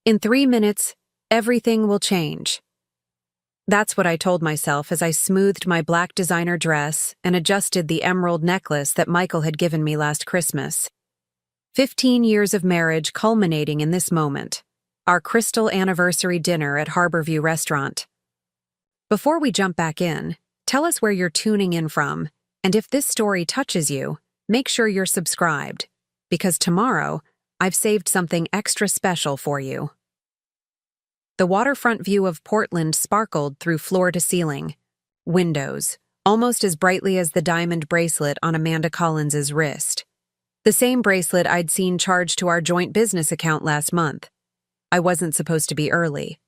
In 3 minutes, everything will change. That's what I told myself as I smoothed my black designer dress and adjusted the emerald necklace that Michael had given me last Christmas. 15 years of marriage culminating in this moment, our crystal anniversary dinner at Harborview Restaurant. Before we jump back in, tell us where you're tuning in from, and if this story touches you, make sure you're subscribed, because tomorrow, I've saved something extra special for you. The waterfront view of Portland sparkled through floor to ceiling. Windows, almost as brightly as the diamond bracelet on Amanda Collins's wrist. The same bracelet I'd seen charged to our joint business account last month. I wasn't supposed to be early.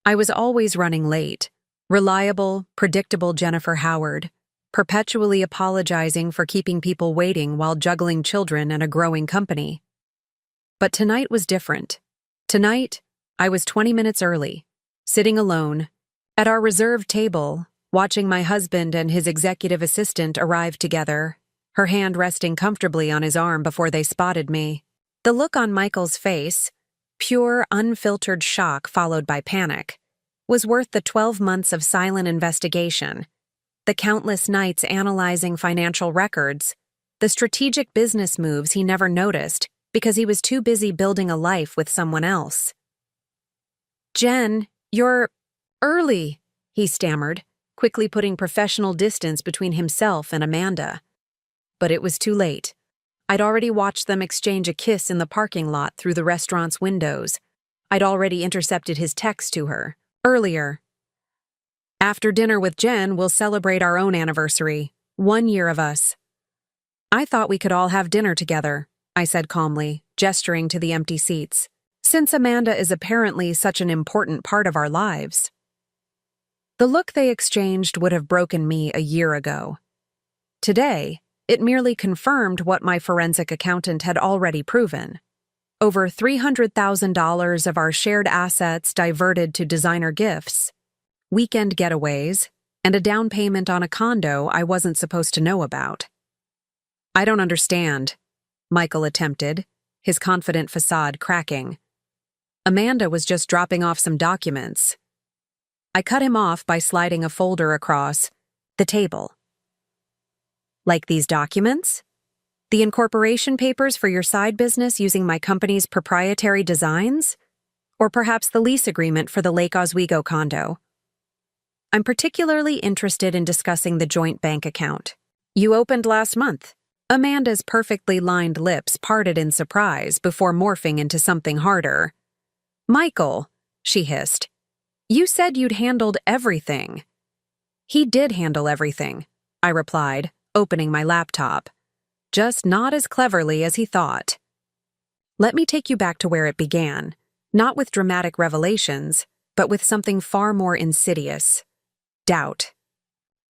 I was always running late. Reliable, predictable Jennifer Howard, perpetually apologizing for keeping people waiting while juggling children and a growing company. But tonight was different. Tonight, I was 20 minutes early, sitting alone, at our reserved table, watching my husband and his executive assistant arrive together, her hand resting comfortably on his arm before they spotted me. The look on Michael's face, pure, unfiltered shock followed by panic, was worth the 12 months of silent investigation, the countless nights analyzing financial records, the strategic business moves he never noticed because he was too busy building a life with someone else. "Jen, you're early," he stammered, quickly putting professional distance between himself and Amanda. But it was too late. I'd already watched them exchange a kiss in the parking lot through the restaurant's windows. I'd already intercepted his text to her, earlier. "After dinner with Jen, we'll celebrate our own anniversary, 1 year of us." "I thought we could all have dinner together," I said calmly, gesturing to the empty seats, "since Amanda is apparently such an important part of our lives." The look they exchanged would have broken me a year ago. Today, it merely confirmed what my forensic accountant had already proven. Over $300,000 of our shared assets diverted to designer gifts, weekend getaways, and a down payment on a condo I wasn't supposed to know about. "I don't understand," Michael attempted, his confident facade cracking. "Amanda was just dropping off some documents." I cut him off by sliding a folder across the table. "Like these documents? The incorporation papers for your side business using my company's proprietary designs? Or perhaps the lease agreement for the Lake Oswego condo? I'm particularly interested in discussing the joint bank account you opened last month." Amanda's perfectly lined lips parted in surprise before morphing into something harder. "Michael," she hissed, "you said you'd handled everything." "He did handle everything," I replied, opening my laptop. "Just not as cleverly as he thought." Let me take you back to where it began, not with dramatic revelations, but with something far more insidious: doubt.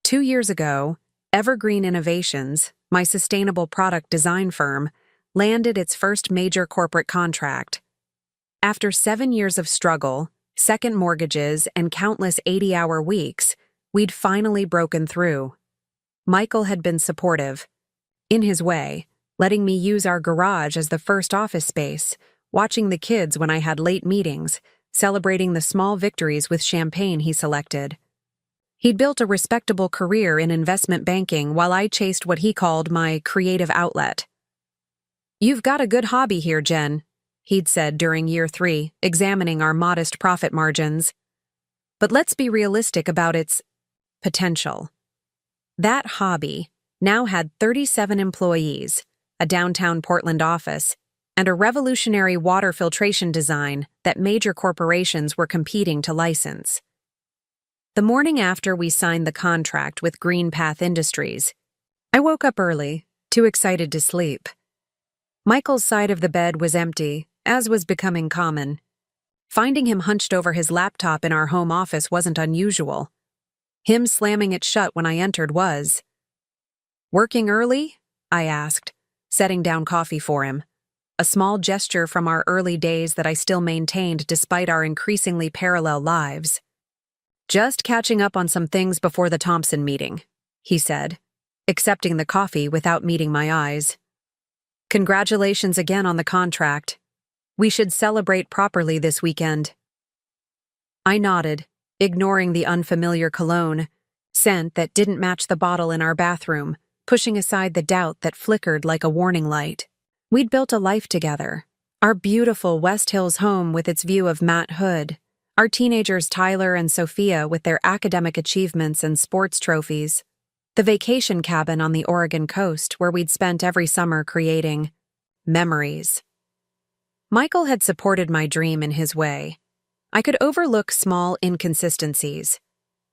2 years ago, Evergreen Innovations, my sustainable product design firm, landed its first major corporate contract. After 7 years of struggle, second mortgages, and countless 80-hour weeks, we'd finally broken through. Michael had been supportive, in his way, letting me use our garage as the first office space, watching the kids when I had late meetings, celebrating the small victories with champagne he selected. He'd built a respectable career in investment banking while I chased what he called my creative outlet. "You've got a good hobby here, Jen," he'd said during year 3, examining our modest profit margins. "But let's be realistic about its potential." That hobby now had 37 employees, a downtown Portland office, and a revolutionary water filtration design that major corporations were competing to license. The morning after we signed the contract with Green Path Industries, I woke up early, too excited to sleep. Michael's side of the bed was empty, as was becoming common. Finding him hunched over his laptop in our home office wasn't unusual. Him slamming it shut when I entered was. "Working early?" I asked, setting down coffee for him, a small gesture from our early days that I still maintained despite our increasingly parallel lives. "Just catching up on some things before the Thompson meeting," he said, accepting the coffee without meeting my eyes. "Congratulations again on the contract." We should celebrate properly this weekend. I nodded, ignoring the unfamiliar cologne, scent that didn't match the bottle in our bathroom, pushing aside the doubt that flickered like a warning light. We'd built a life together. Our beautiful West Hills home with its view of Matt Hood. Our teenagers Tyler and Sophia with their academic achievements and sports trophies. The vacation cabin on the Oregon coast where we'd spent every summer creating memories. Michael had supported my dream in his way. I could overlook small inconsistencies,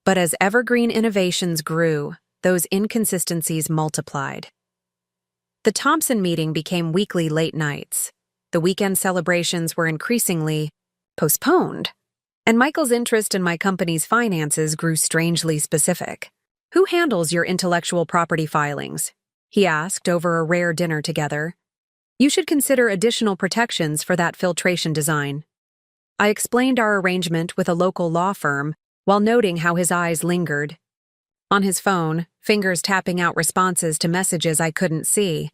but as evergreen innovations grew, those inconsistencies multiplied. The Thompson meeting became weekly late nights. The weekend celebrations were increasingly postponed, and Michael's interest in my company's finances grew strangely specific. "Who handles your intellectual property filings?" he asked over a rare dinner together. "You should consider additional protections for that filtration design." I explained our arrangement with a local law firm while noting how his eyes lingered. On his phone, fingers tapping out responses to messages I couldn't see.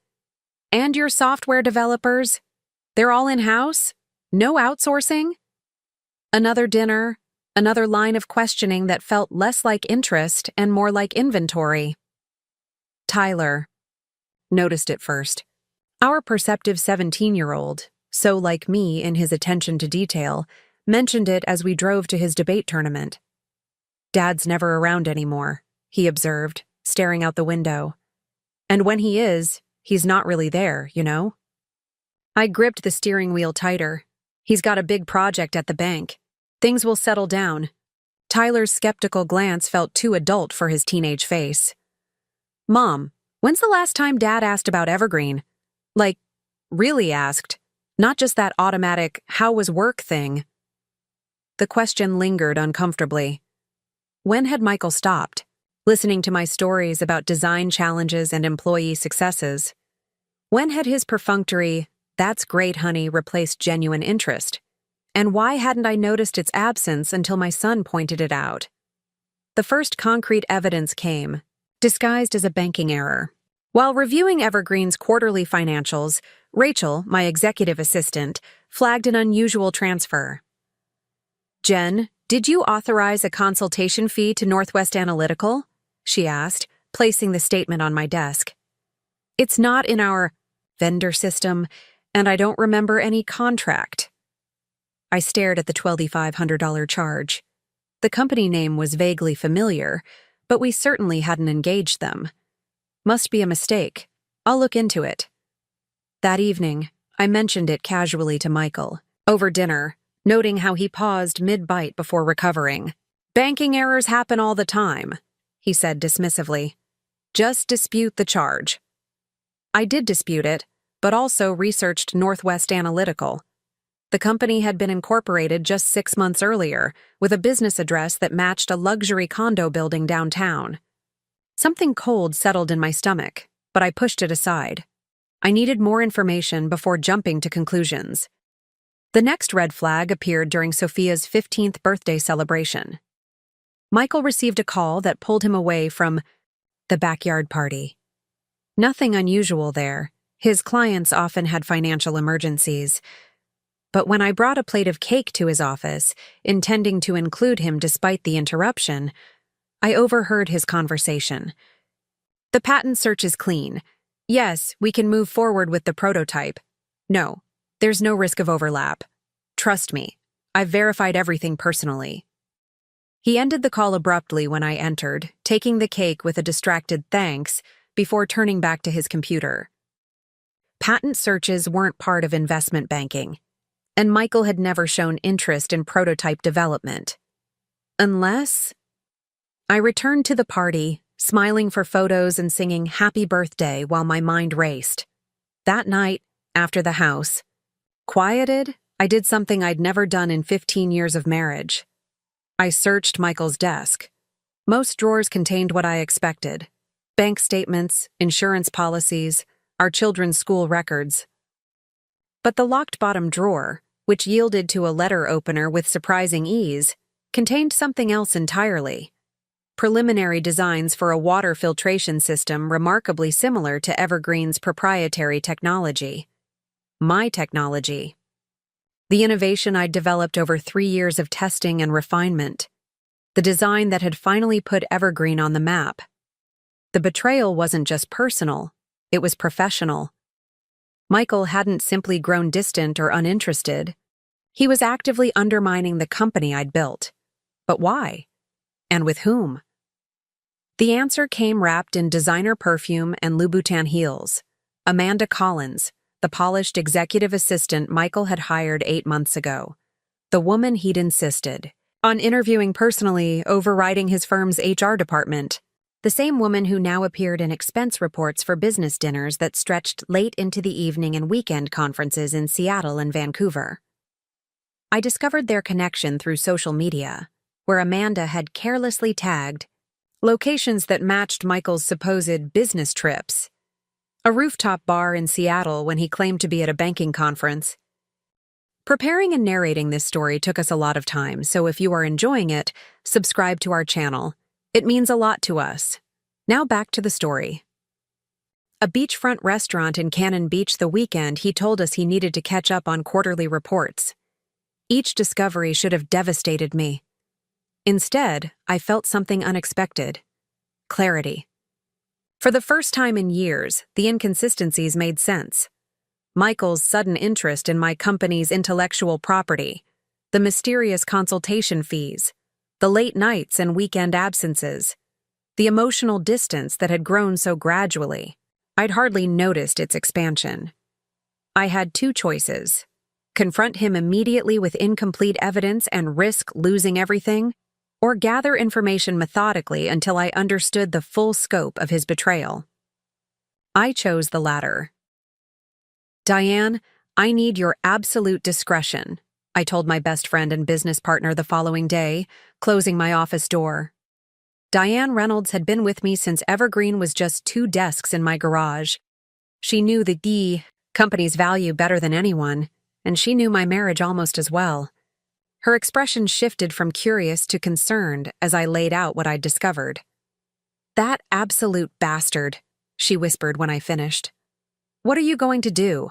"And your software developers? They're all in-house? No outsourcing?" Another dinner, another line of questioning that felt less like interest and more like inventory. Tyler noticed it first. Our perceptive 17-year-old, so like me in his attention to detail, mentioned it as we drove to his debate tournament. "Dad's never around anymore," he observed, staring out the window. "And when he is, he's not really there, you know?" I gripped the steering wheel tighter. "He's got a big project at the bank. Things will settle down." Tyler's skeptical glance felt too adult for his teenage face. "Mom, when's the last time Dad asked about Evergreen? Like, really asked, not just that automatic, 'how was work' thing?" The question lingered uncomfortably. When had Michael stopped, listening to my stories about design challenges and employee successes? When had his perfunctory, "That's great, honey," replaced genuine interest? And why hadn't I noticed its absence until my son pointed it out? The first concrete evidence came, disguised as a banking error. While reviewing Evergreen's quarterly financials, Rachel, my executive assistant, flagged an unusual transfer. "Jen, did you authorize a consultation fee to Northwest Analytical?" she asked, placing the statement on my desk. "It's not in our vendor system, and I don't remember any contract." I stared at the $2,500 charge. The company name was vaguely familiar, but we certainly hadn't engaged them. Must be a mistake. I'll look into it. That evening, I mentioned it casually to Michael, over dinner, noting how he paused mid-bite before recovering. "Banking errors happen all the time," he said dismissively. "Just dispute the charge." I did dispute it, but also researched Northwest Analytical. The company had been incorporated just 6 months earlier, with a business address that matched a luxury condo building downtown. Something cold settled in my stomach, but I pushed it aside. I needed more information before jumping to conclusions. The next red flag appeared during Sophia's 15th birthday celebration. Michael received a call that pulled him away from the backyard party. Nothing unusual there. His clients often had financial emergencies. But when I brought a plate of cake to his office, intending to include him despite the interruption, I overheard his conversation. "The patent search is clean. Yes, we can move forward with the prototype. No, there's no risk of overlap. Trust me, I've verified everything personally." He ended the call abruptly when I entered, taking the cake with a distracted thanks before turning back to his computer. Patent searches weren't part of investment banking, and Michael had never shown interest in prototype development. Unless... I returned to the party, smiling for photos and singing "Happy Birthday" while my mind raced. That night, after the house, quieted, I did something I'd never done in 15 years of marriage. I searched Michael's desk. Most drawers contained what I expected: bank statements, insurance policies, our children's school records. But the locked bottom drawer, which yielded to a letter opener with surprising ease, contained something else entirely. Preliminary designs for a water filtration system remarkably similar to Evergreen's proprietary technology. My technology. The innovation I'd developed over 3 years of testing and refinement. The design that had finally put Evergreen on the map. The betrayal wasn't just personal, it was professional. Michael hadn't simply grown distant or uninterested. He was actively undermining the company I'd built. But why? And with whom? The answer came wrapped in designer perfume and Louboutin heels. Amanda Collins, the polished executive assistant Michael had hired 8 months ago. The woman he'd insisted on interviewing personally, overriding his firm's HR department. The same woman who now appeared in expense reports for business dinners that stretched late into the evening and weekend conferences in Seattle and Vancouver. I discovered their connection through social media, where Amanda had carelessly tagged locations that matched Michael's supposed business trips. A rooftop bar in Seattle when he claimed to be at a banking conference. Preparing and narrating this story took us a lot of time, so if you are enjoying it, subscribe to our channel. It means a lot to us. Now back to the story. A beachfront restaurant in Cannon Beach the weekend he told us he needed to catch up on quarterly reports. Each discovery should have devastated me. Instead, I felt something unexpected. Clarity. For the first time in years, the inconsistencies made sense. Michael's sudden interest in my company's intellectual property, the mysterious consultation fees, the late nights and weekend absences, the emotional distance that had grown so gradually. I'd hardly noticed its expansion. I had two choices: confront him immediately with incomplete evidence and risk losing everything, or gather information methodically until I understood the full scope of his betrayal. I chose the latter. "Diane, I need your absolute discretion," I told my best friend and business partner the following day, closing my office door. Diane Reynolds had been with me since Evergreen was just 2 desks in my garage. She knew the company's value better than anyone, and she knew my marriage almost as well. Her expression shifted from curious to concerned as I laid out what I'd discovered. "That absolute bastard," she whispered when I finished. "What are you going to do?"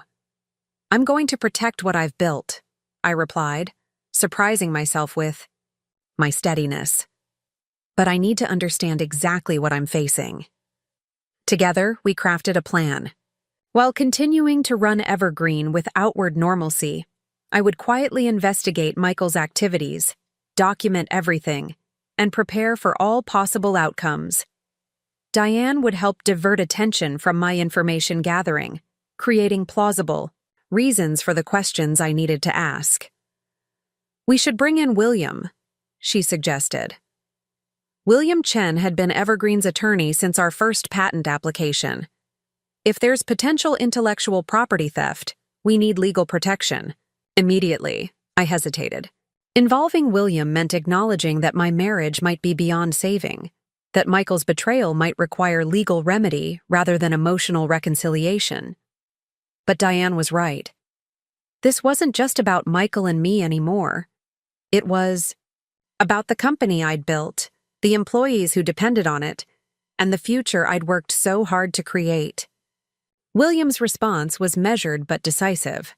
"I'm going to protect what I've built," I replied, surprising myself with my steadiness. "But I need to understand exactly what I'm facing." Together, we crafted a plan. While continuing to run Evergreen with outward normalcy, I would quietly investigate Michael's activities, document everything, and prepare for all possible outcomes. Diane would help divert attention from my information gathering, creating plausible reasons for the questions I needed to ask. "We should bring in William," she suggested. William Chen had been Evergreen's attorney since our first patent application. If there's potential intellectual property theft, we need legal protection. Immediately, I hesitated. Involving William meant acknowledging that my marriage might be beyond saving, that Michael's betrayal might require legal remedy rather than emotional reconciliation. But Diane was right. This wasn't just about Michael and me anymore. It was about the company I'd built, the employees who depended on it, and the future I'd worked so hard to create. William's response was measured but decisive.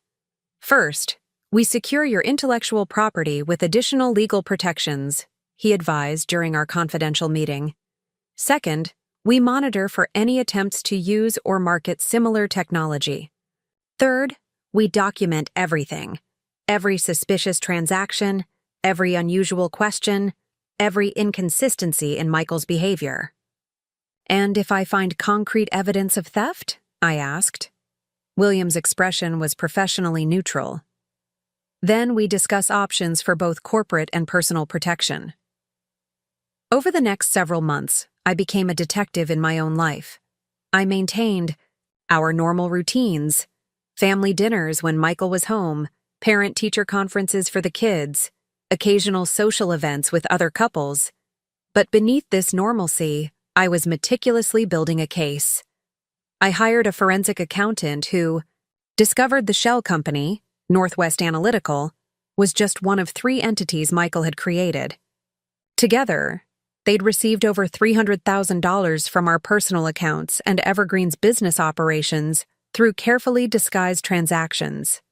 "First, we secure your intellectual property with additional legal protections," he advised during our confidential meeting. "Second, we monitor for any attempts to use or market similar technology. Third, we document everything, every suspicious transaction, every unusual question, every inconsistency in Michael's behavior." "And if I find concrete evidence of theft?" I asked. William's expression was professionally neutral. "Then we discuss options for both corporate and personal protection." Over the next several months, I became a detective in my own life. I maintained our normal routines, family dinners when Michael was home, parent-teacher conferences for the kids, occasional social events with other couples. But beneath this normalcy, I was meticulously building a case. I hired a forensic accountant who discovered the shell company, Northwest Analytical, was just one of 3 entities Michael had created. Together, they'd received over $300,000 from our personal accounts and Evergreen's business operations through carefully disguised transactions.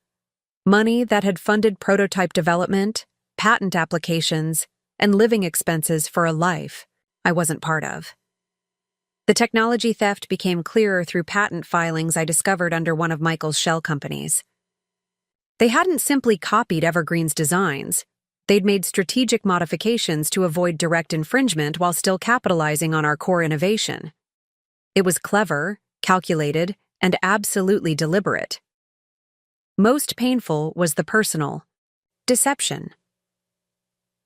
Money that had funded prototype development, patent applications, and living expenses for a life I wasn't part of. The technology theft became clearer through patent filings I discovered under one of Michael's shell companies. They hadn't simply copied Evergreen's designs. They'd made strategic modifications to avoid direct infringement while still capitalizing on our core innovation. It was clever, calculated, and absolutely deliberate. Most painful was the personal deception.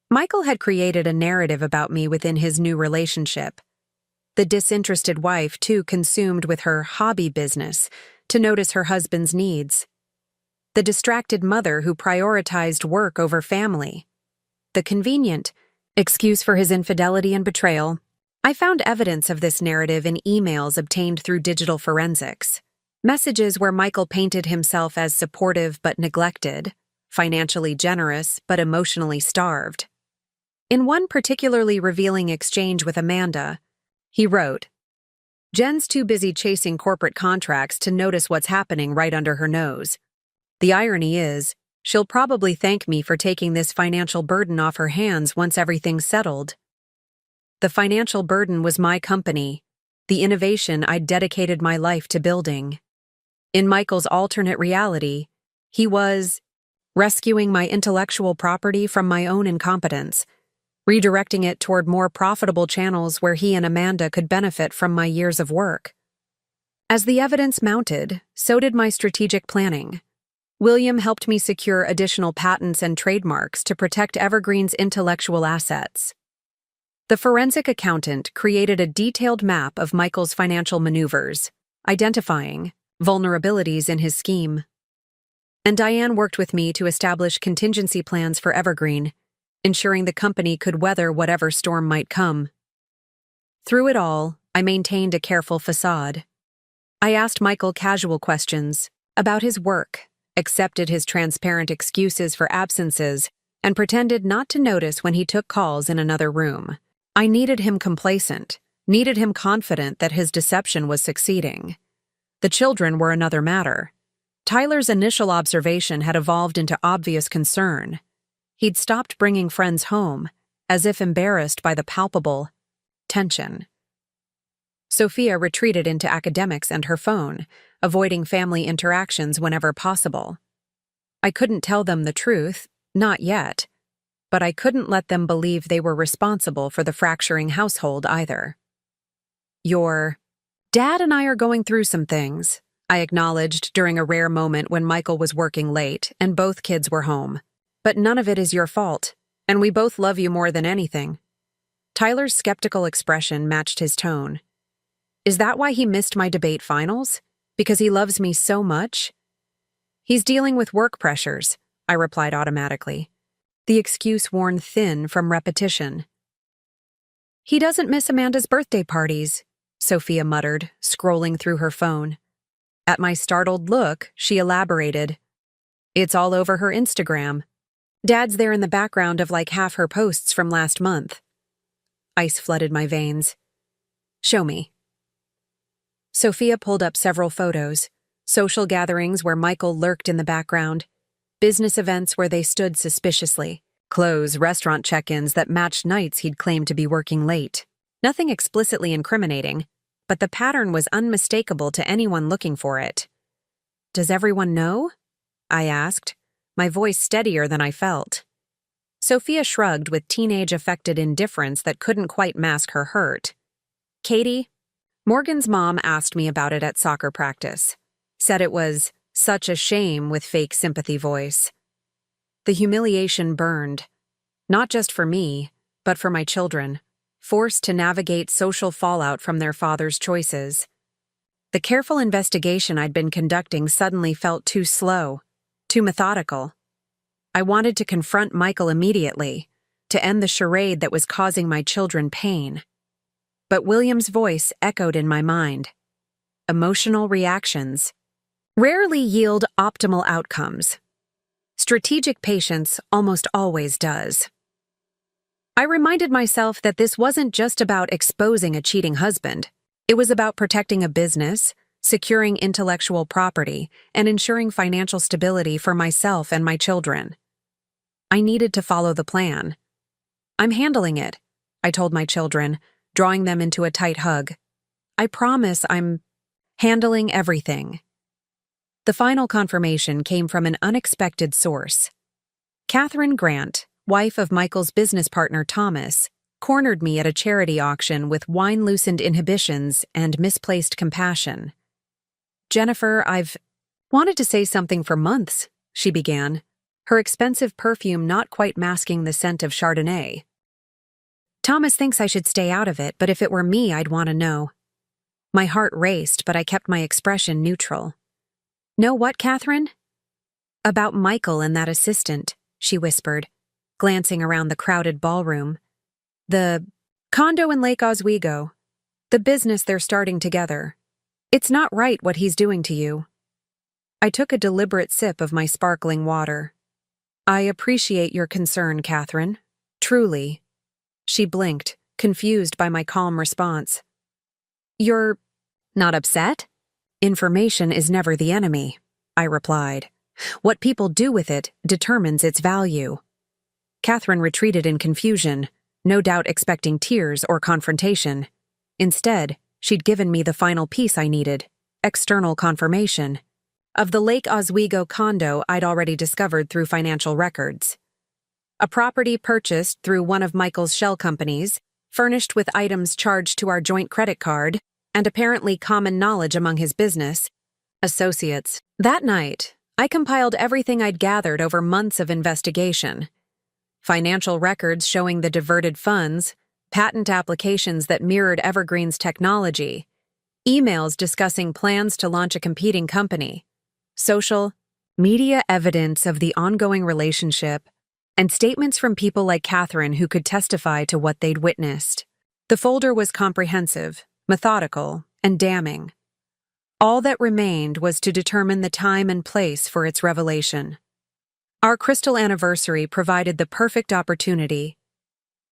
Michael had created a narrative about me within his new relationship. The disinterested wife, too consumed with her hobby business to notice her husband's needs. The distracted mother who prioritized work over family. The convenient excuse for his infidelity and betrayal. I found evidence of this narrative in emails obtained through digital forensics. Messages where Michael painted himself as supportive but neglected, financially generous but emotionally starved. In one particularly revealing exchange with Amanda, he wrote, "Jen's too busy chasing corporate contracts to notice what's happening right under her nose. The irony is, she'll probably thank me for taking this financial burden off her hands once everything's settled." The financial burden was my company, the innovation I'd dedicated my life to building. In Michael's alternate reality, he was rescuing my intellectual property from my own incompetence, redirecting it toward more profitable channels where he and Amanda could benefit from my years of work. As the evidence mounted, so did my strategic planning. William helped me secure additional patents and trademarks to protect Evergreen's intellectual assets. The forensic accountant created a detailed map of Michael's financial maneuvers, identifying vulnerabilities in his scheme. And Diane worked with me to establish contingency plans for Evergreen, ensuring the company could weather whatever storm might come. Through it all, I maintained a careful facade. I asked Michael casual questions about his work, accepted his transparent excuses for absences, and pretended not to notice when he took calls in another room. I needed him complacent, needed him confident that his deception was succeeding. The children were another matter. Tyler's initial observation had evolved into obvious concern. He'd stopped bringing friends home, as if embarrassed by the palpable tension. Sophia retreated into academics and her phone, avoiding family interactions whenever possible. I couldn't tell them the truth, not yet, but I couldn't let them believe they were responsible for the fracturing household either. "Your dad and I are going through some things," I acknowledged during a rare moment when Michael was working late and both kids were home. "But none of it is your fault, and we both love you more than anything." Tyler's skeptical expression matched his tone. "Is that why he missed my debate finals? Because he loves me so much?" "He's dealing with work pressures," I replied automatically, the excuse worn thin from repetition. "He doesn't miss Amanda's birthday parties," Sophia muttered, scrolling through her phone. At my startled look, she elaborated, "It's all over her Instagram. Dad's there in the background of like half her posts from last month." Ice flooded my veins. "Show me." Sophia pulled up several photos, social gatherings where Michael lurked in the background, business events where they stood suspiciously, clothes, restaurant check-ins that matched nights he'd claimed to be working late. Nothing explicitly incriminating, but the pattern was unmistakable to anyone looking for it. "Does everyone know?" I asked, my voice steadier than I felt. Sophia shrugged with teenage-affected indifference that couldn't quite mask her hurt. "Katie, Morgan's mom asked me about it at soccer practice. Said it was such a shame with fake sympathy voice." The humiliation burned, not just for me, but for my children, forced to navigate social fallout from their father's choices. The careful investigation I'd been conducting suddenly felt too slow, too methodical. I wanted to confront Michael immediately, to end the charade that was causing my children pain. But William's voice echoed in my mind. Emotional reactions rarely yield optimal outcomes. Strategic patience almost always does. I reminded myself that this wasn't just about exposing a cheating husband. It was about protecting a business, securing intellectual property, and ensuring financial stability for myself and my children. I needed to follow the plan. "I'm handling it," I told my children, drawing them into a tight hug. "I promise I'm handling everything." The final confirmation came from an unexpected source. Catherine Grant, wife of Michael's business partner Thomas, cornered me at a charity auction with wine-loosened inhibitions and misplaced compassion. "Jennifer, I've wanted to say something for months," she began, her expensive perfume not quite masking the scent of Chardonnay. "Thomas thinks I should stay out of it, but if it were me, I'd want to know." My heart raced, but I kept my expression neutral. "Know what, Catherine?" "About Michael and that assistant," she whispered, glancing around the crowded ballroom. "The condo in Lake Oswego. The business they're starting together. It's not right what he's doing to you." I took a deliberate sip of my sparkling water. "I appreciate your concern, Catherine. Truly." She blinked, confused by my calm response. "You're not upset?" "Information is never the enemy," I replied. "What people do with it determines its value." Catherine retreated in confusion, no doubt expecting tears or confrontation. Instead, she'd given me the final piece I needed: external confirmation of the Lake Oswego condo I'd already discovered through financial records. A property purchased through one of Michael's shell companies, furnished with items charged to our joint credit card, and apparently common knowledge among his business associates. That night, I compiled everything I'd gathered over months of investigation. Financial records showing the diverted funds, patent applications that mirrored Evergreen's technology, emails discussing plans to launch a competing company, social media evidence of the ongoing relationship, and statements from people like Catherine who could testify to what they'd witnessed. The folder was comprehensive, methodical, and damning. All that remained was to determine the time and place for its revelation. Our crystal anniversary provided the perfect opportunity.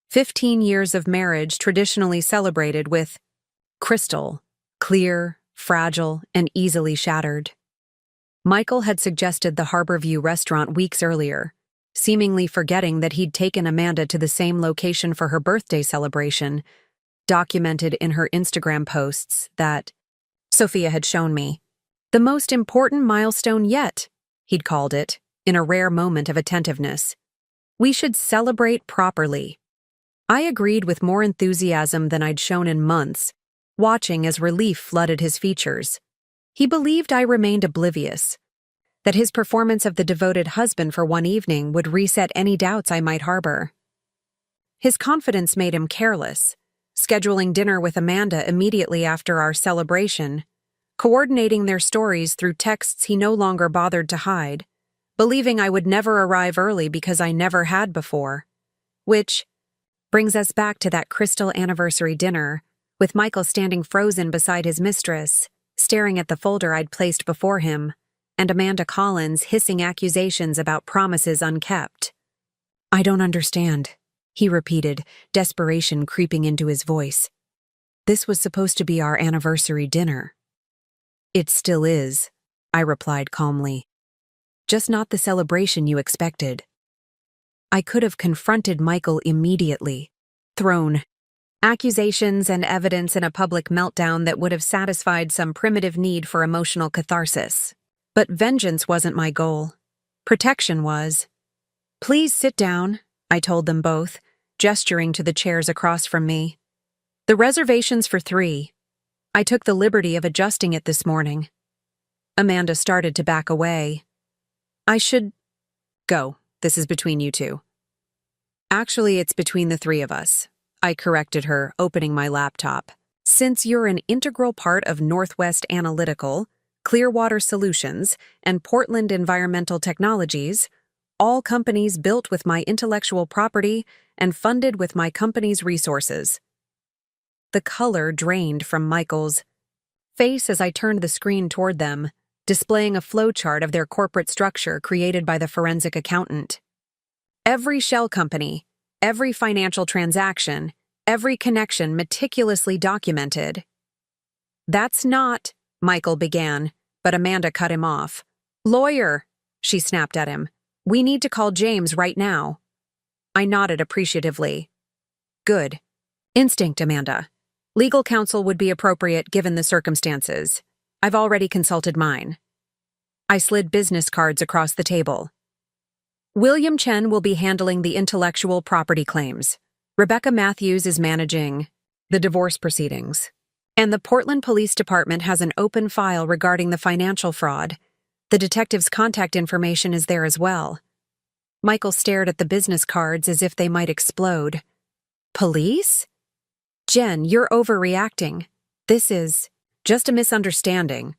15 years of marriage traditionally celebrated with crystal, clear, fragile, and easily shattered. Michael had suggested the Harborview restaurant weeks earlier, seemingly forgetting that he'd taken Amanda to the same location for her birthday celebration, documented in her Instagram posts that Sophia had shown me. "The most important milestone yet," he'd called it, in a rare moment of attentiveness. "We should celebrate properly." I agreed with more enthusiasm than I'd shown in months, watching as relief flooded his features. He believed I remained oblivious, that his performance of the devoted husband for one evening would reset any doubts I might harbor. His confidence made him careless, scheduling dinner with Amanda immediately after our celebration, coordinating their stories through texts he no longer bothered to hide, believing I would never arrive early because I never had before. Which brings us back to that crystal anniversary dinner, with Michael standing frozen beside his mistress, staring at the folder I'd placed before him, and Amanda Collins hissing accusations about promises unkept. "I don't understand," he repeated, desperation creeping into his voice. "This was supposed to be our anniversary dinner." "It still is," I replied calmly. "Just not the celebration you expected." I could have confronted Michael immediately, thrown accusations and evidence in a public meltdown that would have satisfied some primitive need for emotional catharsis. But vengeance wasn't my goal. Protection was. "Please sit down," I told them both, gesturing to the chairs across from me. "The reservation's for 3. I took the liberty of adjusting it this morning." Amanda started to back away. "I should go. This is between you two." "Actually, it's between the 3 of us," I corrected her, opening my laptop. "Since you're an integral part of Northwest Analytical, Clearwater Solutions, and Portland Environmental Technologies, all companies built with my intellectual property and funded with my company's resources." The color drained from Michael's face as I turned the screen toward them, displaying a flowchart of their corporate structure created by the forensic accountant. Every shell company, every financial transaction, every connection meticulously documented. "That's not," Michael began, but Amanda cut him off. Lawyer, she snapped at him. We need to call James right now. I nodded appreciatively. Good. Instinct, Amanda. Legal counsel would be appropriate given the circumstances. I've already consulted mine. I slid business cards across the table. William Chen will be handling the intellectual property claims. Rebecca Matthews is managing the divorce proceedings. And the Portland Police Department has an open file regarding the financial fraud. The detective's contact information is there as well. Michael stared at the business cards as if they might explode. Police? Jen, you're overreacting. This is just a misunderstanding.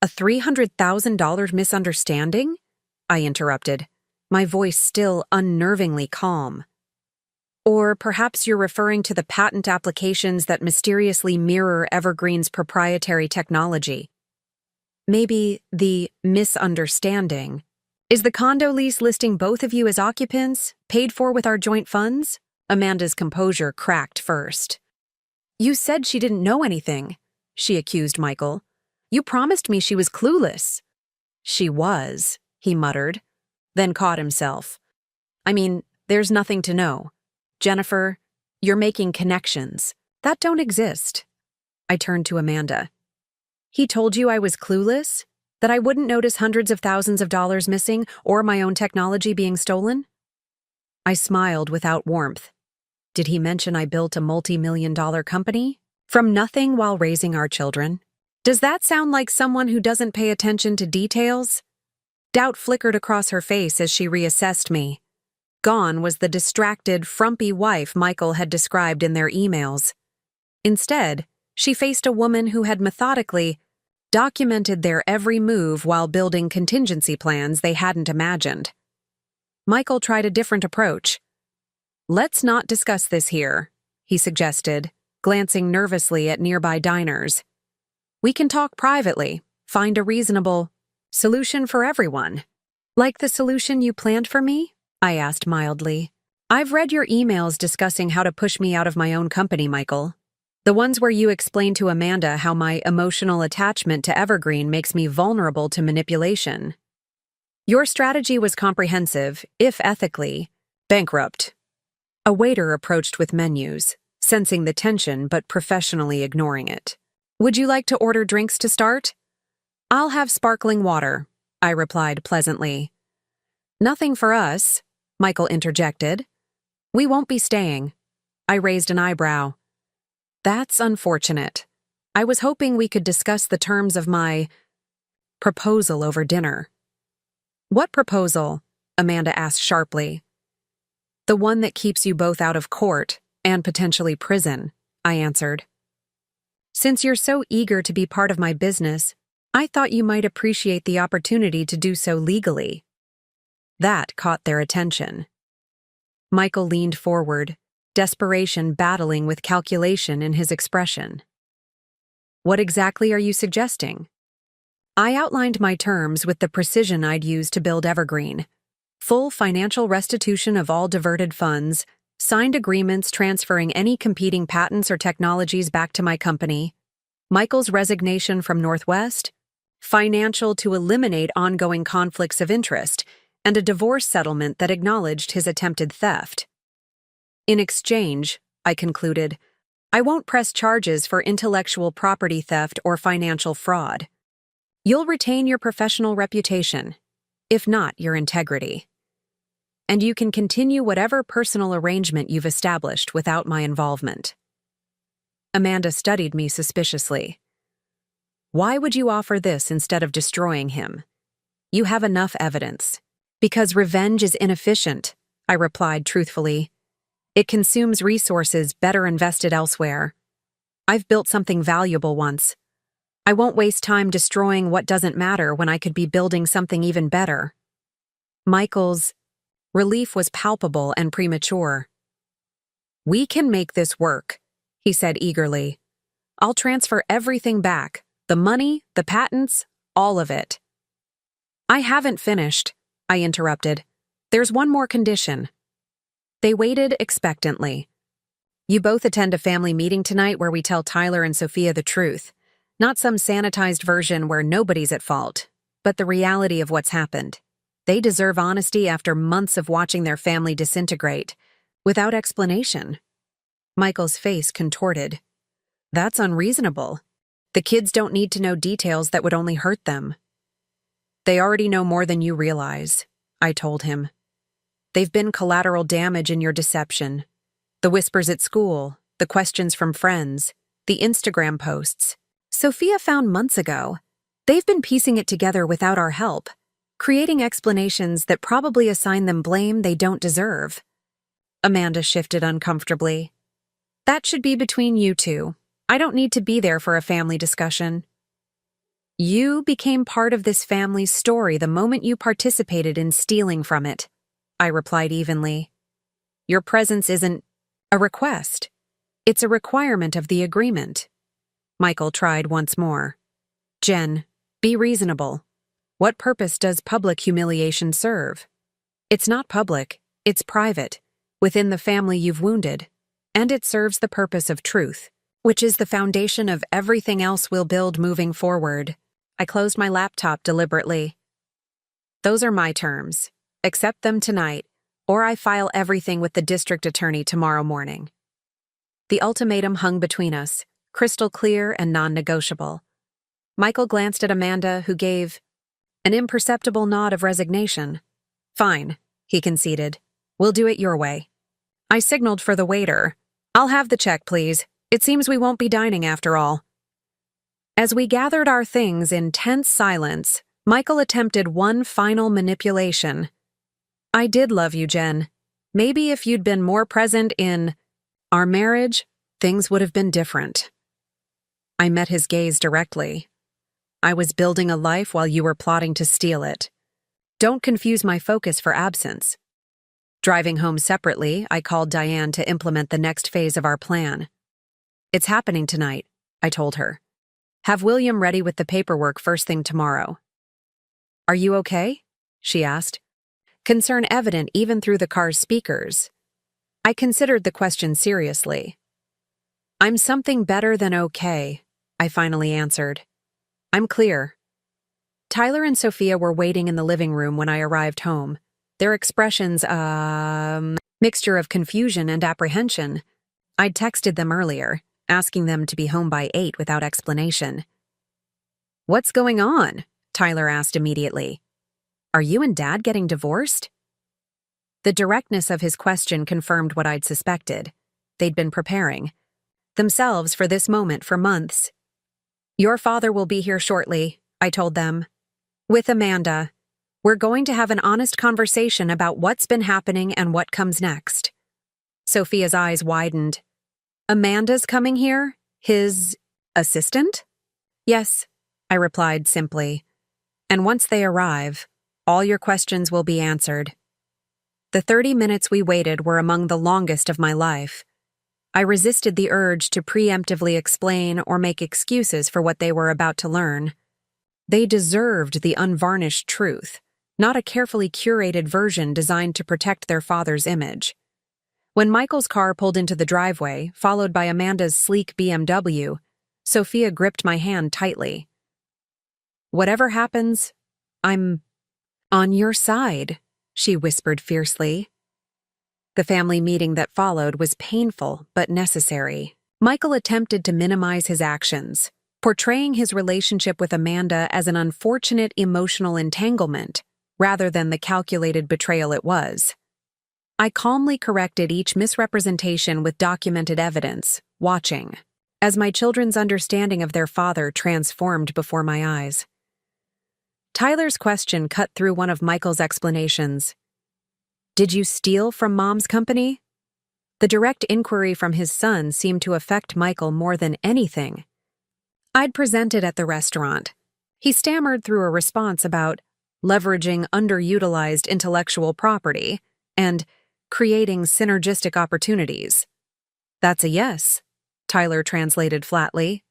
A $300,000 misunderstanding? I interrupted, my voice still unnervingly calm. Or perhaps you're referring to the patent applications that mysteriously mirror Evergreen's proprietary technology. Maybe the misunderstanding. Is the condo lease listing both of you as occupants, paid for with our joint funds? Amanda's composure cracked first. You said she didn't know anything, she accused Michael. You promised me she was clueless. She was, he muttered, then caught himself. I mean, there's nothing to know. Jennifer, you're making connections. That don't exist. I turned to Amanda. He told you I was clueless? That I wouldn't notice hundreds of thousands of dollars missing or my own technology being stolen? I smiled without warmth. Did he mention I built a multi-million-dollar company? From nothing while raising our children? Does that sound like someone who doesn't pay attention to details? Doubt flickered across her face as she reassessed me. Gone was the distracted, frumpy wife Michael had described in their emails. Instead, she faced a woman who had methodically documented their every move while building contingency plans they hadn't imagined. Michael tried a different approach. Let's not discuss this here, he suggested, glancing nervously at nearby diners. We can talk privately, find a reasonable solution for everyone. Like the solution you planned for me? I asked mildly. I've read your emails discussing how to push me out of my own company, Michael. The ones where you explain to Amanda how my emotional attachment to Evergreen makes me vulnerable to manipulation. Your strategy was comprehensive, if ethically bankrupt. A waiter approached with menus, sensing the tension but professionally ignoring it. Would you like to order drinks to start? I'll have sparkling water, I replied pleasantly. Nothing for us, Michael interjected. We won't be staying. I raised an eyebrow. That's unfortunate. I was hoping we could discuss the terms of my proposal over dinner. What proposal? Amanda asked sharply. The one that keeps you both out of court and potentially prison, I answered. Since you're so eager to be part of my business, I thought you might appreciate the opportunity to do so legally. That caught their attention. Michael leaned forward, desperation battling with calculation in his expression. What exactly are you suggesting? I outlined my terms with the precision I'd use to build Evergreen. Full financial restitution of all diverted funds, signed agreements transferring any competing patents or technologies back to my company, Michael's resignation from Northwest, financial to eliminate ongoing conflicts of interest, and a divorce settlement that acknowledged his attempted theft. In exchange, I concluded, I won't press charges for intellectual property theft or financial fraud. You'll retain your professional reputation, if not your integrity. And you can continue whatever personal arrangement you've established without my involvement. Amanda studied me suspiciously. Why would you offer this instead of destroying him? You have enough evidence. Because revenge is inefficient, I replied truthfully. It consumes resources better invested elsewhere. I've built something valuable once. I won't waste time destroying what doesn't matter when I could be building something even better. Michael's relief was palpable and premature. We can make this work, he said eagerly. I'll transfer everything back, the money, the patents, all of it. I haven't finished, I interrupted. There's one more condition. They waited expectantly. You both attend a family meeting tonight where we tell Tyler and Sophia the truth. Not some sanitized version where nobody's at fault, but the reality of what's happened. They deserve honesty after months of watching their family disintegrate, without explanation. Michael's face contorted. That's unreasonable. The kids don't need to know details that would only hurt them. They already know more than you realize, I told him. They've been collateral damage in your deception. The whispers at school, the questions from friends, the Instagram posts. Sophia found months ago. They've been piecing it together without our help, creating explanations that probably assign them blame they don't deserve. Amanda shifted uncomfortably. That should be between you two. I don't need to be there for a family discussion. You became part of this family's story the moment you participated in stealing from it, I replied evenly. Your presence isn't a request. It's a requirement of the agreement. Michael tried once more. Jen, be reasonable. What purpose does public humiliation serve? It's not public, it's private, within the family you've wounded, and it serves the purpose of truth, which is the foundation of everything else we'll build moving forward. I closed my laptop deliberately. Those are my terms. Accept them tonight, or I file everything with the district attorney tomorrow morning. The ultimatum hung between us, crystal clear and non-negotiable. Michael glanced at Amanda, who gave an imperceptible nod of resignation. Fine, he conceded. We'll do it your way. I signaled for the waiter. I'll have the check, please. It seems we won't be dining after all. As we gathered our things in tense silence, Michael attempted one final manipulation. I did love you, Jen. Maybe if you'd been more present in our marriage, things would have been different. I met his gaze directly. I was building a life while you were plotting to steal it. Don't confuse my focus for absence. Driving home separately, I called Diane to implement the next phase of our plan. It's happening tonight, I told her. Have William ready with the paperwork first thing tomorrow. Are you okay? She asked. Concern evident even through the car's speakers. I considered the question seriously. I'm something better than okay, I finally answered. I'm clear. Tyler and Sophia were waiting in the living room when I arrived home. Their expressions, mixture of confusion and apprehension. I'd texted them earlier, asking them to be home by 8 without explanation. What's going on? Tyler asked immediately. Are you and Dad getting divorced? The directness of his question confirmed what I'd suspected. They'd been preparing themselves for this moment for months. Your father will be here shortly, I told them. With Amanda. We're going to have an honest conversation about what's been happening and what comes next. Sophia's eyes widened. Amanda's coming here? His assistant? Yes, I replied simply. And once they arrive, all your questions will be answered. The 30 minutes we waited were among the longest of my life. I resisted the urge to preemptively explain or make excuses for what they were about to learn. They deserved the unvarnished truth, not a carefully curated version designed to protect their father's image. When Michael's car pulled into the driveway, followed by Amanda's sleek BMW, Sophia gripped my hand tightly. Whatever happens, I'm on your side, she whispered fiercely. The family meeting that followed was painful but necessary. Michael attempted to minimize his actions, portraying his relationship with Amanda as an unfortunate emotional entanglement, rather than the calculated betrayal it was. I calmly corrected each misrepresentation with documented evidence, watching, as my children's understanding of their father transformed before my eyes. Tyler's question cut through one of Michael's explanations. Did you steal from Mom's company? The direct inquiry from his son seemed to affect Michael more than anything. I'd presented at the restaurant. He stammered through a response about leveraging underutilized intellectual property and creating synergistic opportunities. That's a yes, Tyler translated flatly.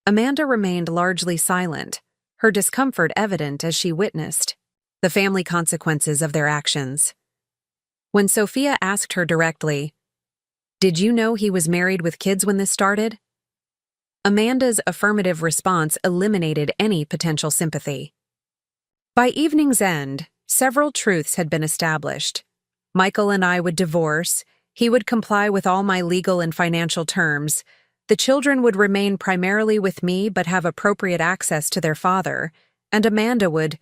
Amanda remained largely silent, her discomfort evident as she witnessed the family consequences of their actions. When Sophia asked her directly, "Did you know he was married with kids when this started?" Amanda's affirmative response eliminated any potential sympathy. By evening's end, several truths had been established. Michael and I would divorce, he would comply with all my legal and financial terms, the children would remain primarily with me but have appropriate access to their father, and Amanda would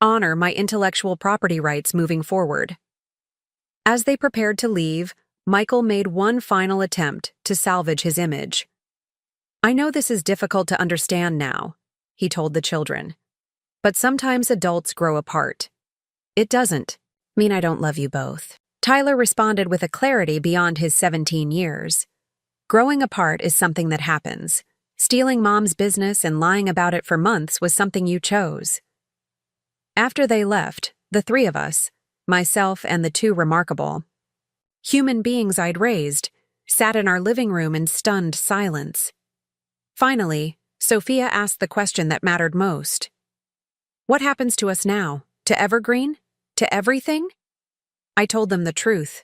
honor my intellectual property rights moving forward. As they prepared to leave, Michael made one final attempt to salvage his image. "I know this is difficult to understand now," he told the children, "but sometimes adults grow apart. It doesn't mean I don't love you both." Tyler responded with a clarity beyond his 17 years. "Growing apart is something that happens. Stealing Mom's business and lying about it for months was something you chose." After they left, the three of us, myself and the two remarkable human beings I'd raised, sat in our living room in stunned silence. Finally, Sophia asked the question that mattered most. "What happens to us now? To Evergreen? To everything?" I told them the truth.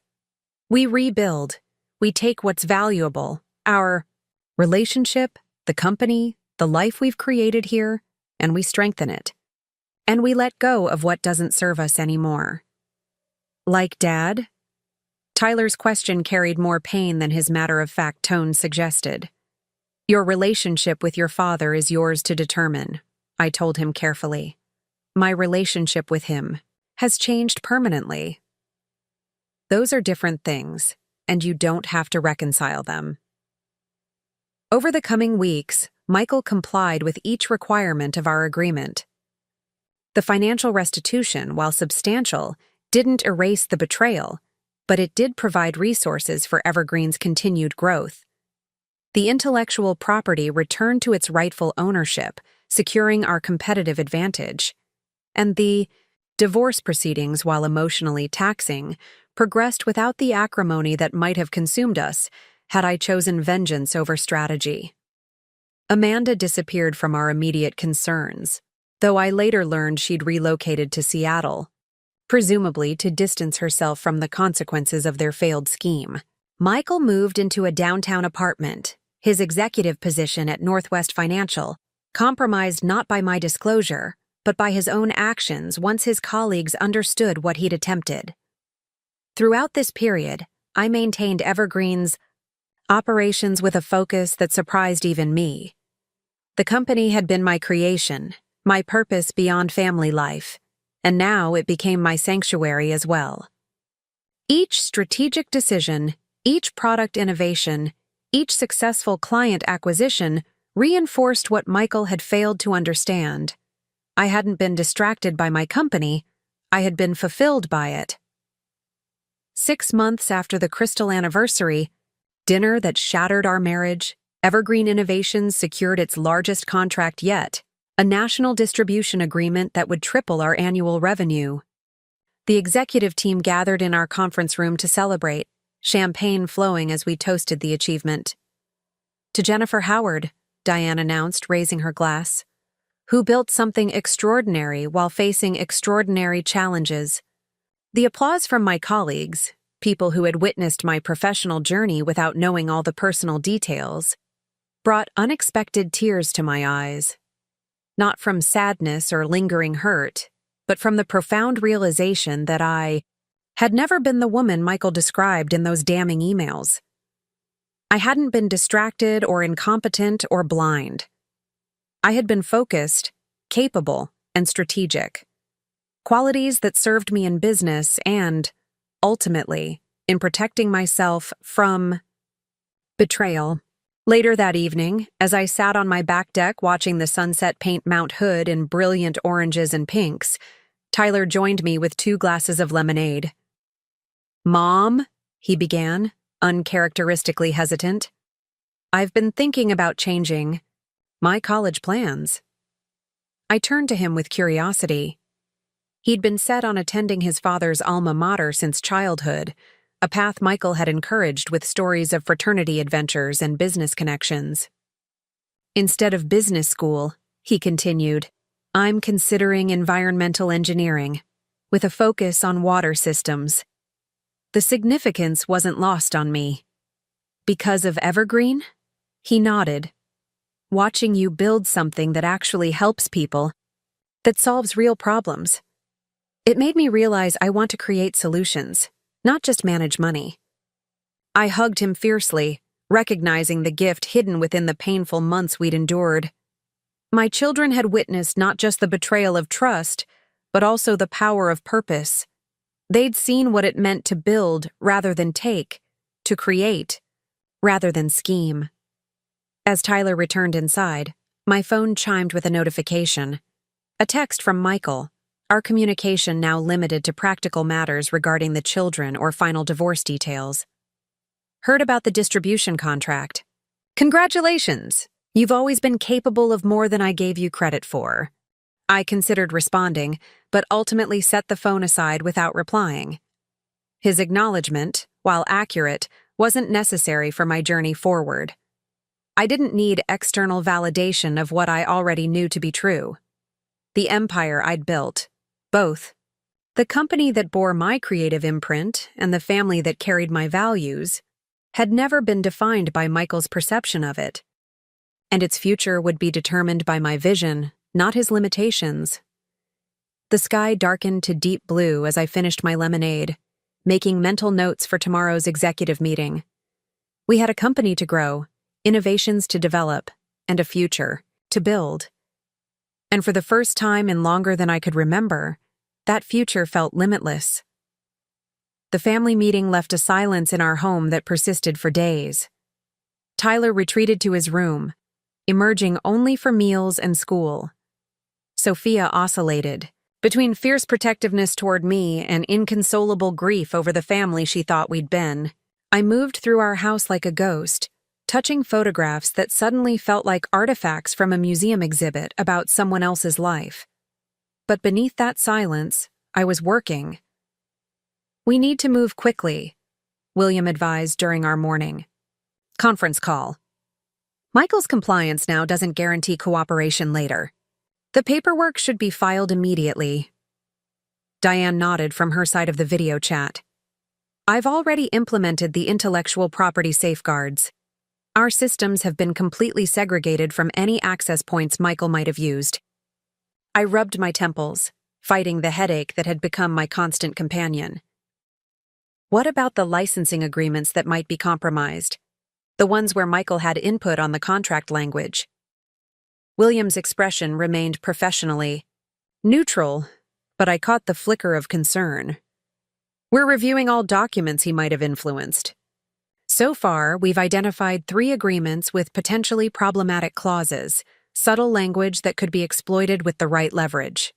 We rebuild. We take what's valuable, our relationship, the company, the life we've created here, and we strengthen it. And we let go of what doesn't serve us anymore. Like Dad? Tyler's question carried more pain than his matter-of-fact tone suggested. "Your relationship with your father is yours to determine," I told him carefully. "My relationship with him has changed permanently." Those are different things, and you don't have to reconcile them. Over the coming weeks, Michael complied with each requirement of our agreement. The financial restitution, while substantial, didn't erase the betrayal, but it did provide resources for Evergreen's continued growth. The intellectual property returned to its rightful ownership, securing our competitive advantage. And the divorce proceedings, while emotionally taxing, progressed without the acrimony that might have consumed us had I chosen vengeance over strategy. Amanda disappeared from our immediate concerns, though I later learned she'd relocated to Seattle, presumably to distance herself from the consequences of their failed scheme. Michael moved into a downtown apartment, his executive position at Northwest Financial, compromised not by my disclosure, but by his own actions once his colleagues understood what he'd attempted. Throughout this period, I maintained Evergreen's operations with a focus that surprised even me. The company had been my creation, my purpose beyond family life, and now it became my sanctuary as well. Each strategic decision, each product innovation, each successful client acquisition reinforced what Michael had failed to understand. I hadn't been distracted by my company, I had been fulfilled by it. 6 months after the crystal anniversary, dinner that shattered our marriage, Evergreen Innovations secured its largest contract yet, a national distribution agreement that would triple our annual revenue. The executive team gathered in our conference room to celebrate, champagne flowing as we toasted the achievement. "To Jennifer Howard," Diane announced, raising her glass, "who built something extraordinary while facing extraordinary challenges." The applause from my colleagues, people who had witnessed my professional journey without knowing all the personal details, brought unexpected tears to my eyes. Not from sadness or lingering hurt, but from the profound realization that I had never been the woman Michael described in those damning emails. I hadn't been distracted or incompetent or blind. I had been focused, capable, and strategic. Qualities that served me in business and, ultimately, in protecting myself from betrayal. Later that evening, as I sat on my back deck watching the sunset paint Mount Hood in brilliant oranges and pinks, Tyler joined me with 2 glasses of lemonade. "Mom," he began, uncharacteristically hesitant, "I've been thinking about changing my college plans." I turned to him with curiosity. He'd been set on attending his father's alma mater since childhood, a path Michael had encouraged with stories of fraternity adventures and business connections. "Instead of business school," he continued, "I'm considering environmental engineering, with a focus on water systems." The significance wasn't lost on me. "Because of Evergreen?" He nodded. watching you build something that actually helps people, that solves real problems. It made me realize I want to create solutions, not just manage money. I hugged him fiercely, recognizing the gift hidden within the painful months we'd endured. My children had witnessed not just the betrayal of trust, but also the power of purpose. They'd seen what it meant to build rather than take, to create rather than scheme. As Tyler returned inside, my phone chimed with a notification. A text from Michael, our communication now limited to practical matters regarding the children or final divorce details. Heard about the distribution contract. Congratulations! You've always been capable of more than I gave you credit for. I considered responding, but ultimately set the phone aside without replying. His acknowledgement, while accurate, wasn't necessary for my journey forward. I didn't need external validation of what I already knew to be true. The empire I'd built, both. The company that bore my creative imprint and the family that carried my values, had never been defined by Michael's perception of it. And its future would be determined by my vision, not his limitations. The sky darkened to deep blue as I finished my lemonade, making mental notes for tomorrow's executive meeting. We had a company to grow, innovations to develop, and a future to build. And for the first time in longer than I could remember, that future felt limitless. The family meeting left a silence in our home that persisted for days. Tyler retreated to his room, emerging only for meals and school. Sophia oscillated between fierce protectiveness toward me and inconsolable grief over the family she thought we'd been. I moved through our house like a ghost, touching photographs that suddenly felt like artifacts from a museum exhibit about someone else's life. But beneath that silence, I was working. We need to move quickly, William advised during our morning conference call. Michael's compliance now doesn't guarantee cooperation later. The paperwork should be filed immediately. Diane nodded from her side of the video chat. I've already implemented the intellectual property safeguards. Our systems have been completely segregated from any access points Michael might have used. I rubbed my temples, fighting the headache that had become my constant companion. What about the licensing agreements that might be compromised? The ones where Michael had input on the contract language. William's expression remained professionally neutral, but I caught the flicker of concern. We're reviewing all documents he might have influenced. So far, we've identified 3 agreements with potentially problematic clauses, subtle language that could be exploited with the right leverage.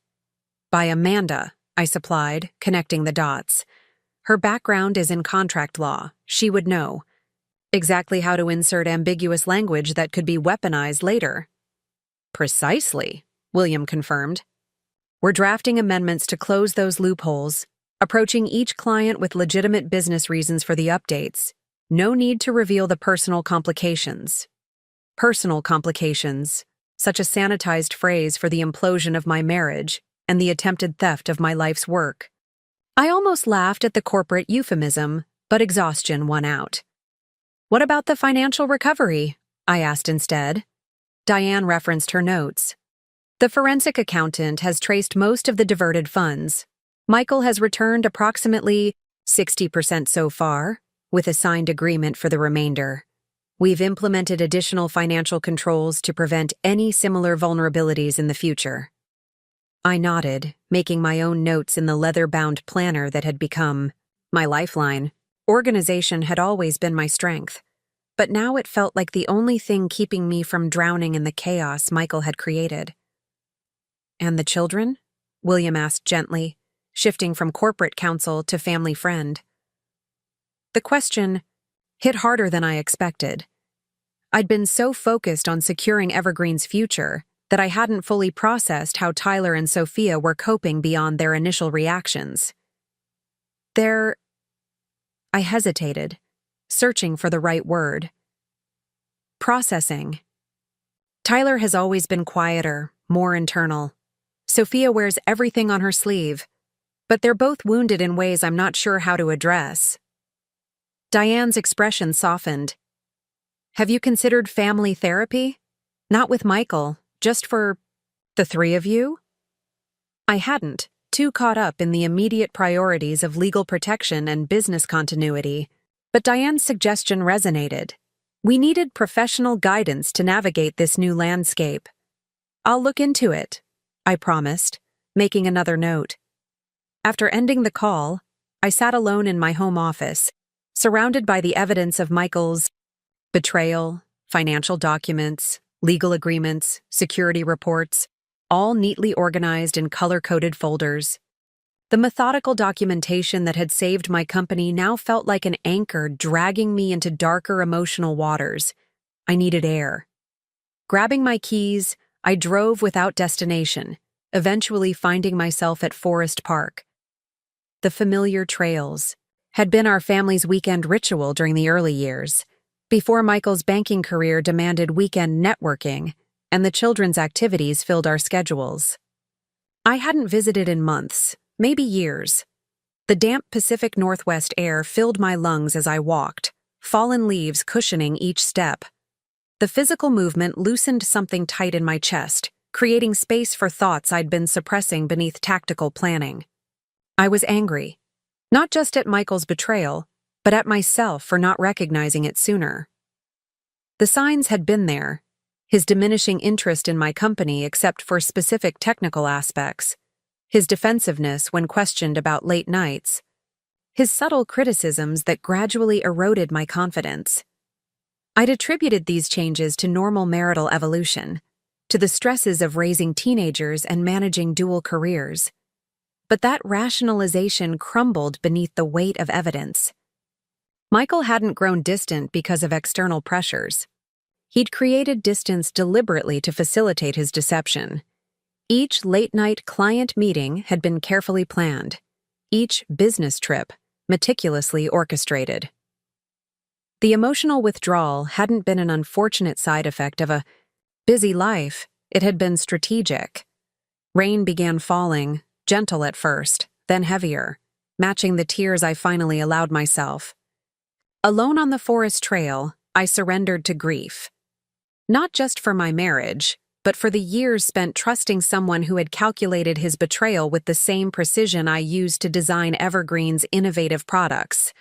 By Amanda, I supplied, connecting the dots. Her background is in contract law. She would know exactly how to insert ambiguous language that could be weaponized later. Precisely, William confirmed. We're drafting amendments to close those loopholes, approaching each client with legitimate business reasons for the updates. No need to reveal the personal complications. Personal complications, such a sanitized phrase for the implosion of my marriage and the attempted theft of my life's work. I almost laughed at the corporate euphemism, but exhaustion won out. What about the financial recovery? I asked instead. Diane referenced her notes. The forensic accountant has traced most of the diverted funds. Michael has returned approximately 60% so far, with a signed agreement for the remainder. We've implemented additional financial controls to prevent any similar vulnerabilities in the future. I nodded, making my own notes in the leather-bound planner that had become my lifeline. Organization had always been my strength, but now it felt like the only thing keeping me from drowning in the chaos Michael had created. And the children? William asked gently, shifting from corporate counsel to family friend. The question hit harder than I expected. I'd been so focused on securing Evergreen's future that I hadn't fully processed how Tyler and Sophia were coping beyond their initial reactions. I hesitated, searching for the right word. Processing. Tyler has always been quieter, more internal. Sophia wears everything on her sleeve, but they're both wounded in ways I'm not sure how to address. Diane's expression softened. Have you considered family therapy? Not with Michael, just for the three of you? I hadn't, too caught up in the immediate priorities of legal protection and business continuity. But Diane's suggestion resonated. We needed professional guidance to navigate this new landscape. I'll look into it, I promised, making another note. After ending the call, I sat alone in my home office, surrounded by the evidence of Michael's betrayal, financial documents, legal agreements, security reports, all neatly organized in color-coded folders. The methodical documentation that had saved my company now felt like an anchor dragging me into darker emotional waters. I needed air. Grabbing my keys, I drove without destination, eventually finding myself at Forest Park. The familiar trails had been our family's weekend ritual during the early years, before Michael's banking career demanded weekend networking, and the children's activities filled our schedules. I hadn't visited in months, maybe years. The damp Pacific Northwest air filled my lungs as I walked, fallen leaves cushioning each step. The physical movement loosened something tight in my chest, creating space for thoughts I'd been suppressing beneath tactical planning. I was angry, not just at Michael's betrayal, but at myself for not recognizing it sooner. The signs had been there, his diminishing interest in my company except for specific technical aspects, his defensiveness when questioned about late nights, his subtle criticisms that gradually eroded my confidence. I'd attributed these changes to normal marital evolution, to the stresses of raising teenagers and managing dual careers. But that rationalization crumbled beneath the weight of evidence. Michael hadn't grown distant because of external pressures. He'd created distance deliberately to facilitate his deception. Each late-night client meeting had been carefully planned, each business trip meticulously orchestrated. The emotional withdrawal hadn't been an unfortunate side effect of a busy life, it had been strategic. Rain began falling, gentle at first, then heavier, matching the tears I finally allowed myself. Alone on the forest trail, I surrendered to grief. Not just for my marriage, but for the years spent trusting someone who had calculated his betrayal with the same precision I used to design Evergreen's innovative products.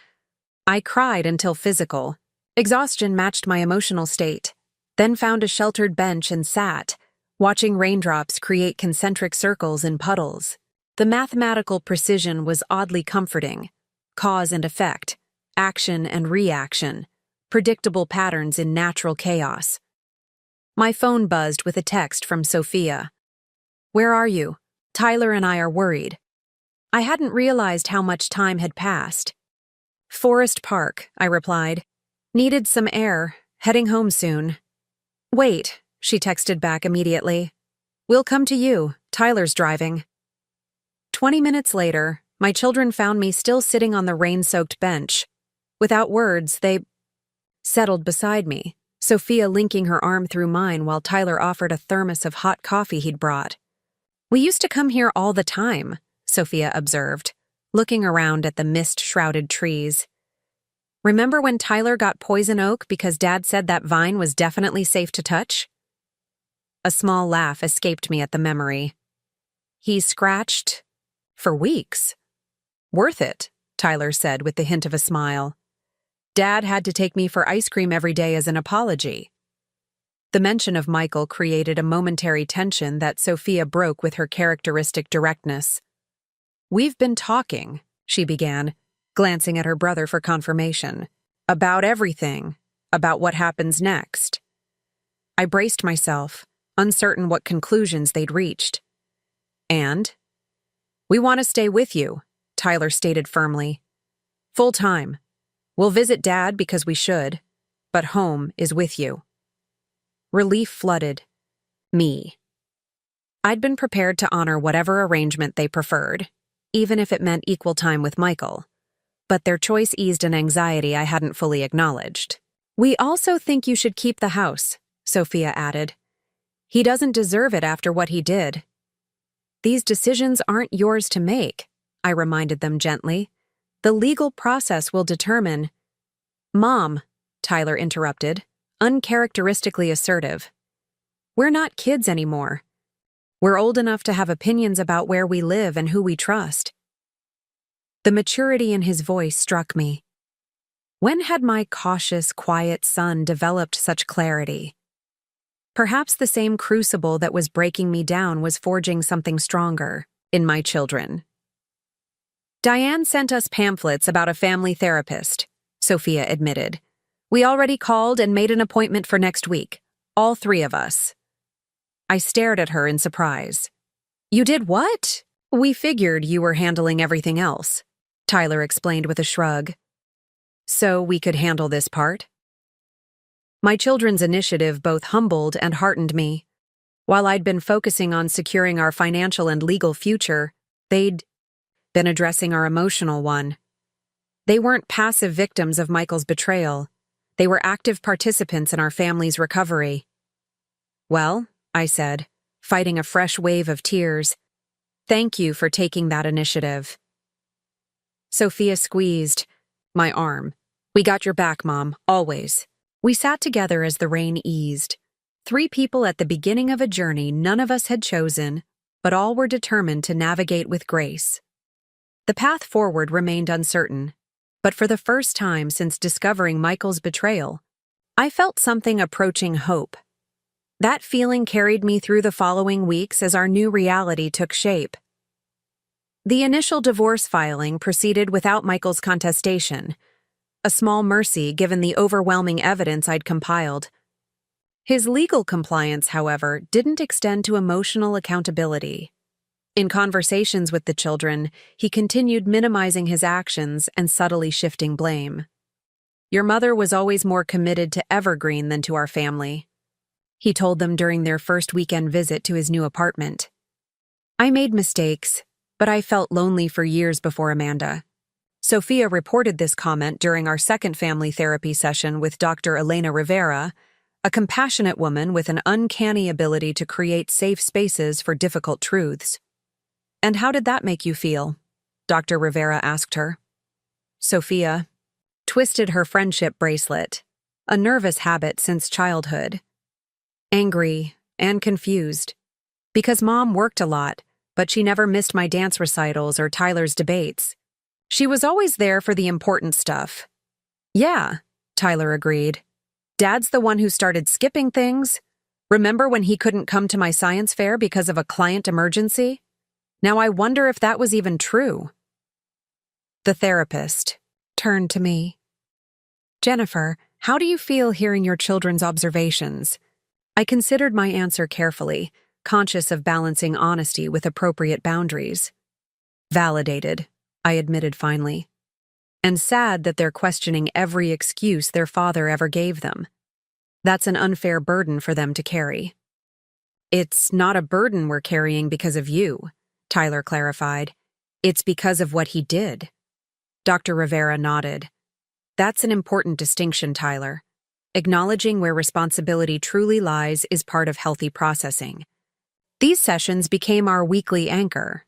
I cried until physical. Exhaustion matched my emotional state, then found a sheltered bench and sat, watching raindrops create concentric circles in puddles. The mathematical precision was oddly comforting. Cause and effect, action and reaction, predictable patterns in natural chaos. My phone buzzed with a text from Sophia. "Where are you? Tyler and I are worried." I hadn't realized how much time had passed. "Forest Park," I replied. "Needed some air, heading home soon." "Wait," she texted back immediately. "We'll come to you, Tyler's driving." 20 minutes later, my children found me still sitting on the rain-soaked bench. Without words, they settled beside me, Sophia linking her arm through mine while Tyler offered a thermos of hot coffee he'd brought. "We used to come here all the time," Sophia observed, looking around at the mist-shrouded trees. "Remember when Tyler got poison oak because Dad said that vine was definitely safe to touch?" A small laugh escaped me at the memory. "He scratched for weeks." "Worth it," Tyler said with the hint of a smile. "Dad had to take me for ice cream every day as an apology." The mention of Michael created a momentary tension that Sophia broke with her characteristic directness. "We've been talking," she began, glancing at her brother for confirmation. "About everything. About what happens next." I braced myself, uncertain what conclusions they'd reached. "And?" "We want to stay with you," Tyler stated firmly. "Full time. We'll visit Dad because we should, but home is with you." Relief flooded me. I'd been prepared to honor whatever arrangement they preferred, even if it meant equal time with Michael. But their choice eased an anxiety I hadn't fully acknowledged. "We also think you should keep the house," Sophia added. "He doesn't deserve it after what he did." "These decisions aren't yours to make," I reminded them gently. "The legal process will determine—" "Mom," Tyler interrupted, uncharacteristically assertive. We're not kids anymore. We're old enough to have opinions about where we live and who we trust. The maturity in his voice struck me. When had my cautious, quiet son developed such clarity? Perhaps the same crucible that was breaking me down was forging something stronger in my children. Diane sent us pamphlets about a family therapist, Sophia admitted. We already called and made an appointment for next week, all three of us. I stared at her in surprise. You did what? We figured you were handling everything else, Tyler explained with a shrug. So we could handle this part? My children's initiative both humbled and heartened me. While I'd been focusing on securing our financial and legal future, they'd been addressing our emotional one. They weren't passive victims of Michael's betrayal. They were active participants in our family's recovery. Well, I said, fighting a fresh wave of tears, thank you for taking that initiative. Sophia squeezed my arm. We got your back, Mom, always. We sat together as the rain eased. 3 people at the beginning of a journey none of us had chosen, but all were determined to navigate with grace. The path forward remained uncertain, but for the first time since discovering Michael's betrayal, I felt something approaching hope. That feeling carried me through the following weeks as our new reality took shape. The initial divorce filing proceeded without Michael's contestation, a small mercy given the overwhelming evidence I'd compiled. His legal compliance, however, didn't extend to emotional accountability. In conversations with the children, he continued minimizing his actions and subtly shifting blame. Your mother was always more committed to Evergreen than to our family, he told them during their first weekend visit to his new apartment. I made mistakes, but I felt lonely for years before Amanda. Sophia reported this comment during our second family therapy session with Dr. Elena Rivera, a compassionate woman with an uncanny ability to create safe spaces for difficult truths. And how did that make you feel? Dr. Rivera asked her. Sophia twisted her friendship bracelet, a nervous habit since childhood. Angry and confused. Because Mom worked a lot, but she never missed my dance recitals or Tyler's debates. She was always there for the important stuff. Yeah, Tyler agreed. Dad's the one who started skipping things. Remember when he couldn't come to my science fair because of a client emergency? Now I wonder if that was even true. The therapist turned to me. Jennifer, how do you feel hearing your children's observations? I considered my answer carefully, conscious of balancing honesty with appropriate boundaries. Validated, I admitted finally. And sad that they're questioning every excuse their father ever gave them. That's an unfair burden for them to carry. It's not a burden we're carrying because of you, Tyler clarified. It's because of what he did. Dr. Rivera nodded. That's an important distinction, Tyler. Acknowledging where responsibility truly lies is part of healthy processing. These sessions became our weekly anchor,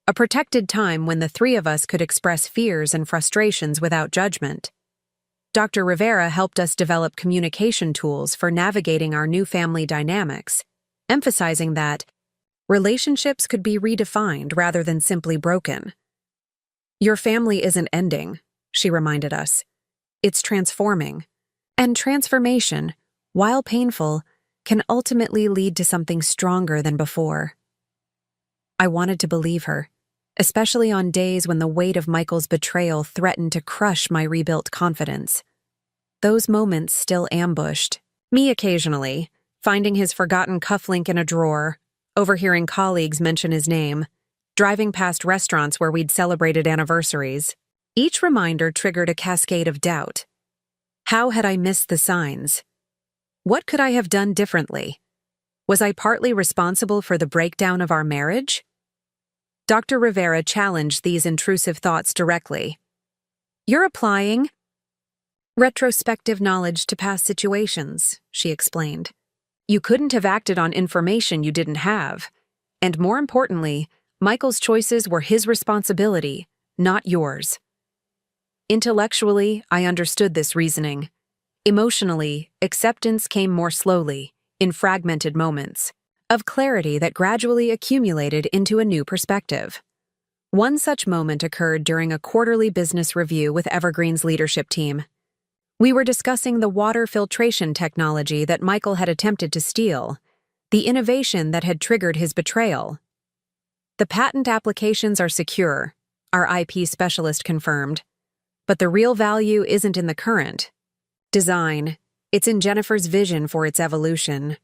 a protected time when the 3 of us could express fears and frustrations without judgment. Dr. Rivera helped us develop communication tools for navigating our new family dynamics, emphasizing that relationships could be redefined rather than simply broken. Your family isn't ending, she reminded us. It's transforming. And transformation, while painful, can ultimately lead to something stronger than before. I wanted to believe her, especially on days when the weight of Michael's betrayal threatened to crush my rebuilt confidence. Those moments still ambushed me occasionally, finding his forgotten cufflink in a drawer, overhearing colleagues mention his name, driving past restaurants where we'd celebrated anniversaries. Each reminder triggered a cascade of doubt. How had I missed the signs? What could I have done differently? Was I partly responsible for the breakdown of our marriage? Dr. Rivera challenged these intrusive thoughts directly. You're applying retrospective knowledge to past situations, she explained. You couldn't have acted on information you didn't have. And more importantly, Michael's choices were his responsibility, not yours. Intellectually, I understood this reasoning. Emotionally, acceptance came more slowly, in fragmented moments, of clarity that gradually accumulated into a new perspective. One such moment occurred during a quarterly business review with Evergreen's leadership team. We were discussing the water filtration technology that Michael had attempted to steal, the innovation that had triggered his betrayal. "The patent applications are secure," our IP specialist confirmed, "but the real value isn't in the current design. It's in Jennifer's vision for its evolution."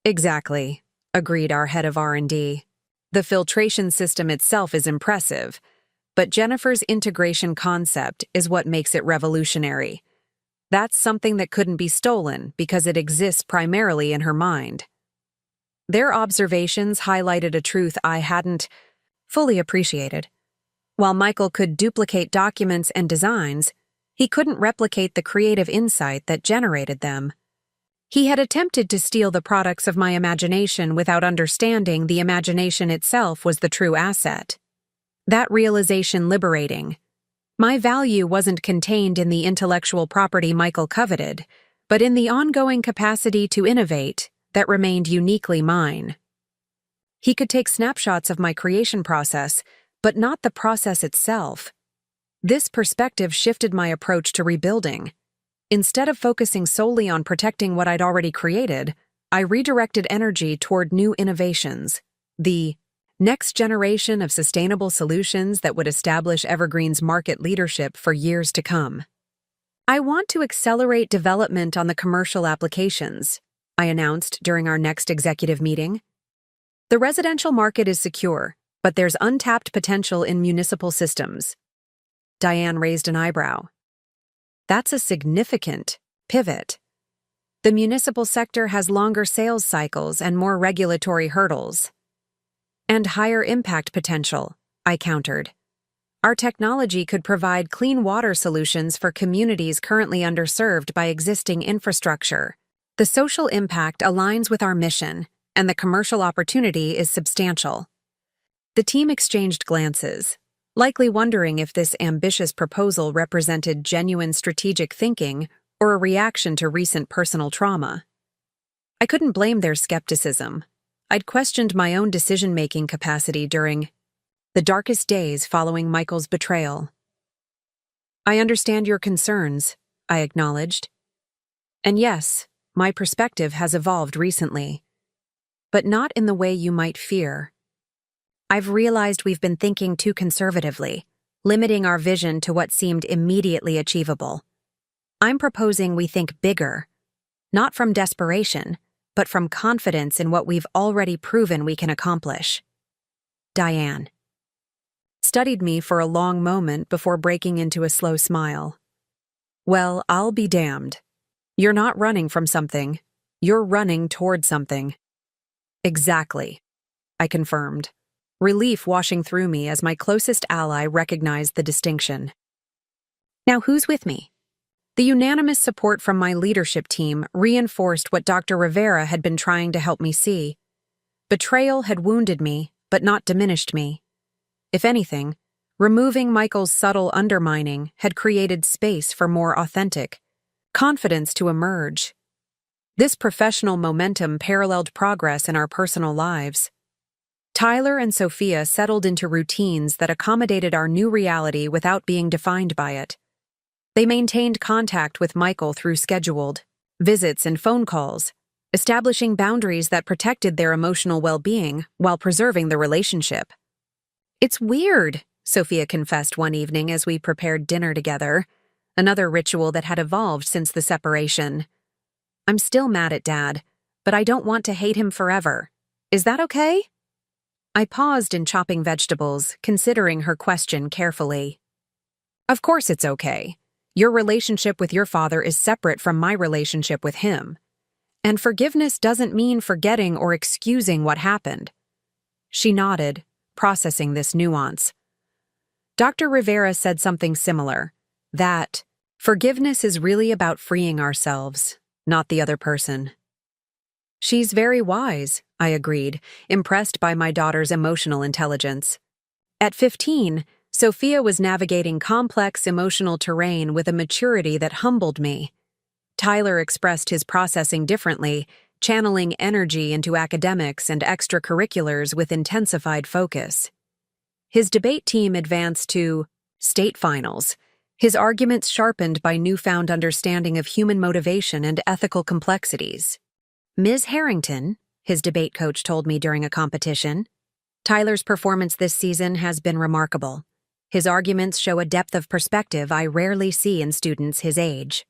"Exactly," agreed our head of R&D. "The filtration system itself is impressive, but Jennifer's integration concept is what makes it revolutionary. That's something that couldn't be stolen because it exists primarily in her mind." Their observations highlighted a truth I hadn't fully appreciated. While Michael could duplicate documents and designs, he couldn't replicate the creative insight that generated them. He had attempted to steal the products of my imagination without understanding the imagination itself was the true asset. That realization liberating. My value wasn't contained in the intellectual property Michael coveted, but in the ongoing capacity to innovate that remained uniquely mine. He could take snapshots of my creation process, but not the process itself. This perspective shifted my approach to rebuilding. Instead of focusing solely on protecting what I'd already created, I redirected energy toward new innovations, the next generation of sustainable solutions that would establish Evergreen's market leadership for years to come. "I want to accelerate development on the commercial applications," I announced during our next executive meeting. "The residential market is secure, but there's untapped potential in municipal systems." Diane raised an eyebrow. "That's a significant pivot. The municipal sector has longer sales cycles and more regulatory hurdles." "And higher impact potential," I countered. "Our technology could provide clean water solutions for communities currently underserved by existing infrastructure. The social impact aligns with our mission, and the commercial opportunity is substantial." The team exchanged glances, likely wondering if this ambitious proposal represented genuine strategic thinking or a reaction to recent personal trauma. I couldn't blame their skepticism. I'd questioned my own decision-making capacity during the darkest days following Michael's betrayal. "I understand your concerns," I acknowledged. "And yes, my perspective has evolved recently, but not in the way you might fear. I've realized we've been thinking too conservatively, limiting our vision to what seemed immediately achievable. I'm proposing we think bigger, not from desperation, but from confidence in what we've already proven we can accomplish." Diane studied me for a long moment before breaking into a slow smile. "Well, I'll be damned. You're not running from something. You're running toward something." "Exactly," I confirmed, relief washing through me as my closest ally recognized the distinction. "Now who's with me?" The unanimous support from my leadership team reinforced what Dr. Rivera had been trying to help me see. Betrayal had wounded me, but not diminished me. If anything, removing Michael's subtle undermining had created space for more authentic confidence to emerge. This professional momentum paralleled progress in our personal lives. Tyler and Sophia settled into routines that accommodated our new reality without being defined by it. They maintained contact with Michael through scheduled visits and phone calls, establishing boundaries that protected their emotional well-being while preserving the relationship. "It's weird," Sophia confessed one evening as we prepared dinner together, another ritual that had evolved since the separation. "I'm still mad at Dad, but I don't want to hate him forever. Is that okay?" I paused in chopping vegetables, considering her question carefully. "Of course it's okay. Your relationship with your father is separate from my relationship with him. And forgiveness doesn't mean forgetting or excusing what happened." She nodded, processing this nuance. Dr. Rivera said something similar, that forgiveness is really about freeing ourselves, not the other person. "She's very wise," I agreed, impressed by my daughter's emotional intelligence. At 15, Sophia was navigating complex emotional terrain with a maturity that humbled me. Tyler expressed his processing differently, channeling energy into academics and extracurriculars with intensified focus. His debate team advanced to state finals, his arguments sharpened by newfound understanding of human motivation and ethical complexities. Ms. Harrington, his debate coach told me during a competition, Tyler's performance this season has been remarkable. His arguments show a depth of perspective I rarely see in students his age.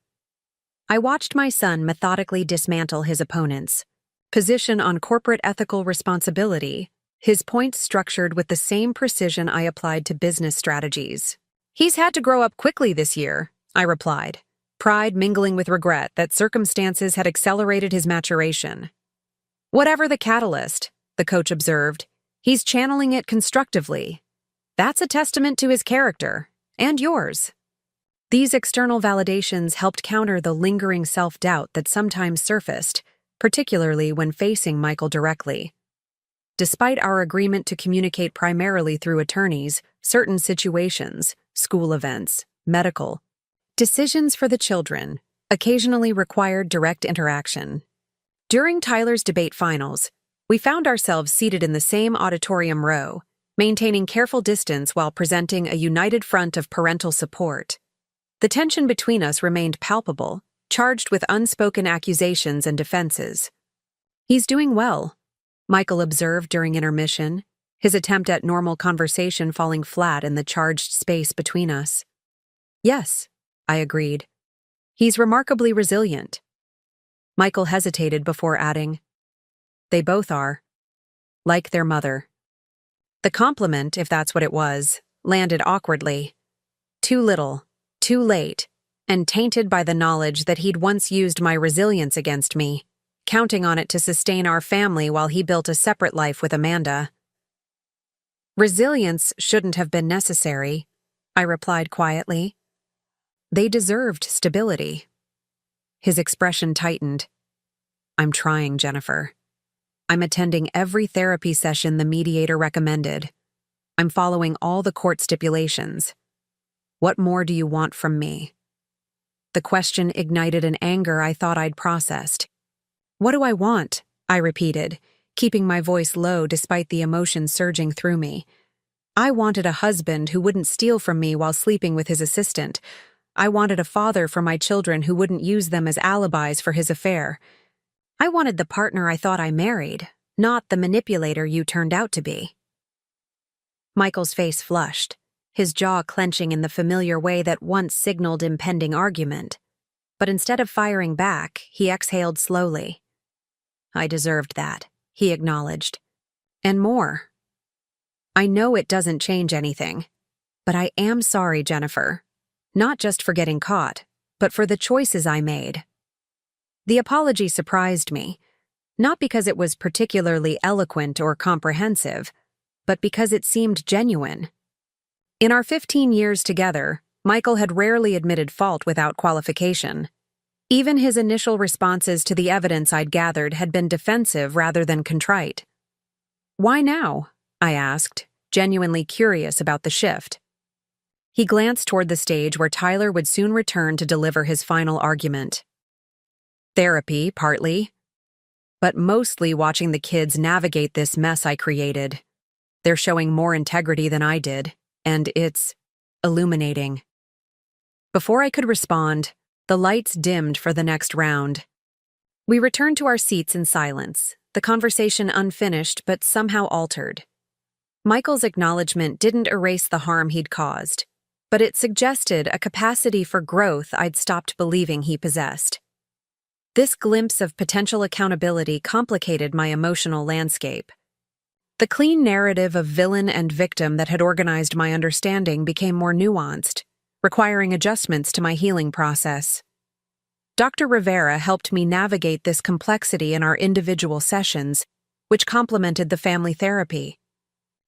I watched my son methodically dismantle his opponents, position on corporate ethical responsibility, his points structured with the same precision I applied to business strategies. He's had to grow up quickly this year, I replied, pride mingling with regret that circumstances had accelerated his maturation. Whatever the catalyst, the coach observed, he's channeling it constructively. That's a testament to his character, and yours. These external validations helped counter the lingering self-doubt that sometimes surfaced, particularly when facing Michael directly. Despite our agreement to communicate primarily through attorneys, certain situations, school events, medical decisions for the children occasionally required direct interaction. During Tyler's debate finals, we found ourselves seated in the same auditorium row, maintaining careful distance while presenting a united front of parental support. The tension between us remained palpable, charged with unspoken accusations and defenses. He's doing well, Michael observed during intermission, his attempt at normal conversation falling flat in the charged space between us. Yes, I agreed. He's remarkably resilient. Michael hesitated before adding, they both are. Like their mother. The compliment, if that's what it was, landed awkwardly. Too little, too late, and tainted by the knowledge that he'd once used my resilience against me, counting on it to sustain our family while he built a separate life with Amanda. Resilience shouldn't have been necessary, I replied quietly. They deserved stability. His expression tightened. I'm trying, Jennifer. I'm attending every therapy session the mediator recommended. I'm following all the court stipulations. What more do you want from me? The question ignited an anger I thought I'd processed. What do I want? I repeated, keeping my voice low despite the emotion surging through me. I wanted a husband who wouldn't steal from me while sleeping with his assistant. I wanted a father for my children who wouldn't use them as alibis for his affair. I wanted the partner I thought I married, not the manipulator you turned out to be. Michael's face flushed, his jaw clenching in the familiar way that once signaled impending argument. But instead of firing back, he exhaled slowly. I deserved that, he acknowledged. And more. I know it doesn't change anything, but I am sorry, Jennifer. Not just for getting caught, but for the choices I made. The apology surprised me, not because it was particularly eloquent or comprehensive, but because it seemed genuine. In our 15 years together, Michael had rarely admitted fault without qualification. Even his initial responses to the evidence I'd gathered had been defensive rather than contrite. Why now? I asked, genuinely curious about the shift. He glanced toward the stage where Tyler would soon return to deliver his final argument. Therapy, partly, but mostly watching the kids navigate this mess I created. They're showing more integrity than I did, and it's illuminating. Before I could respond, the lights dimmed for the next round. We returned to our seats in silence, the conversation unfinished but somehow altered. Michael's acknowledgement didn't erase the harm he'd caused, but it suggested a capacity for growth I'd stopped believing he possessed. This glimpse of potential accountability complicated my emotional landscape. The clean narrative of villain and victim that had organized my understanding became more nuanced, requiring adjustments to my healing process. Dr. Rivera helped me navigate this complexity in our individual sessions, which complemented the family therapy.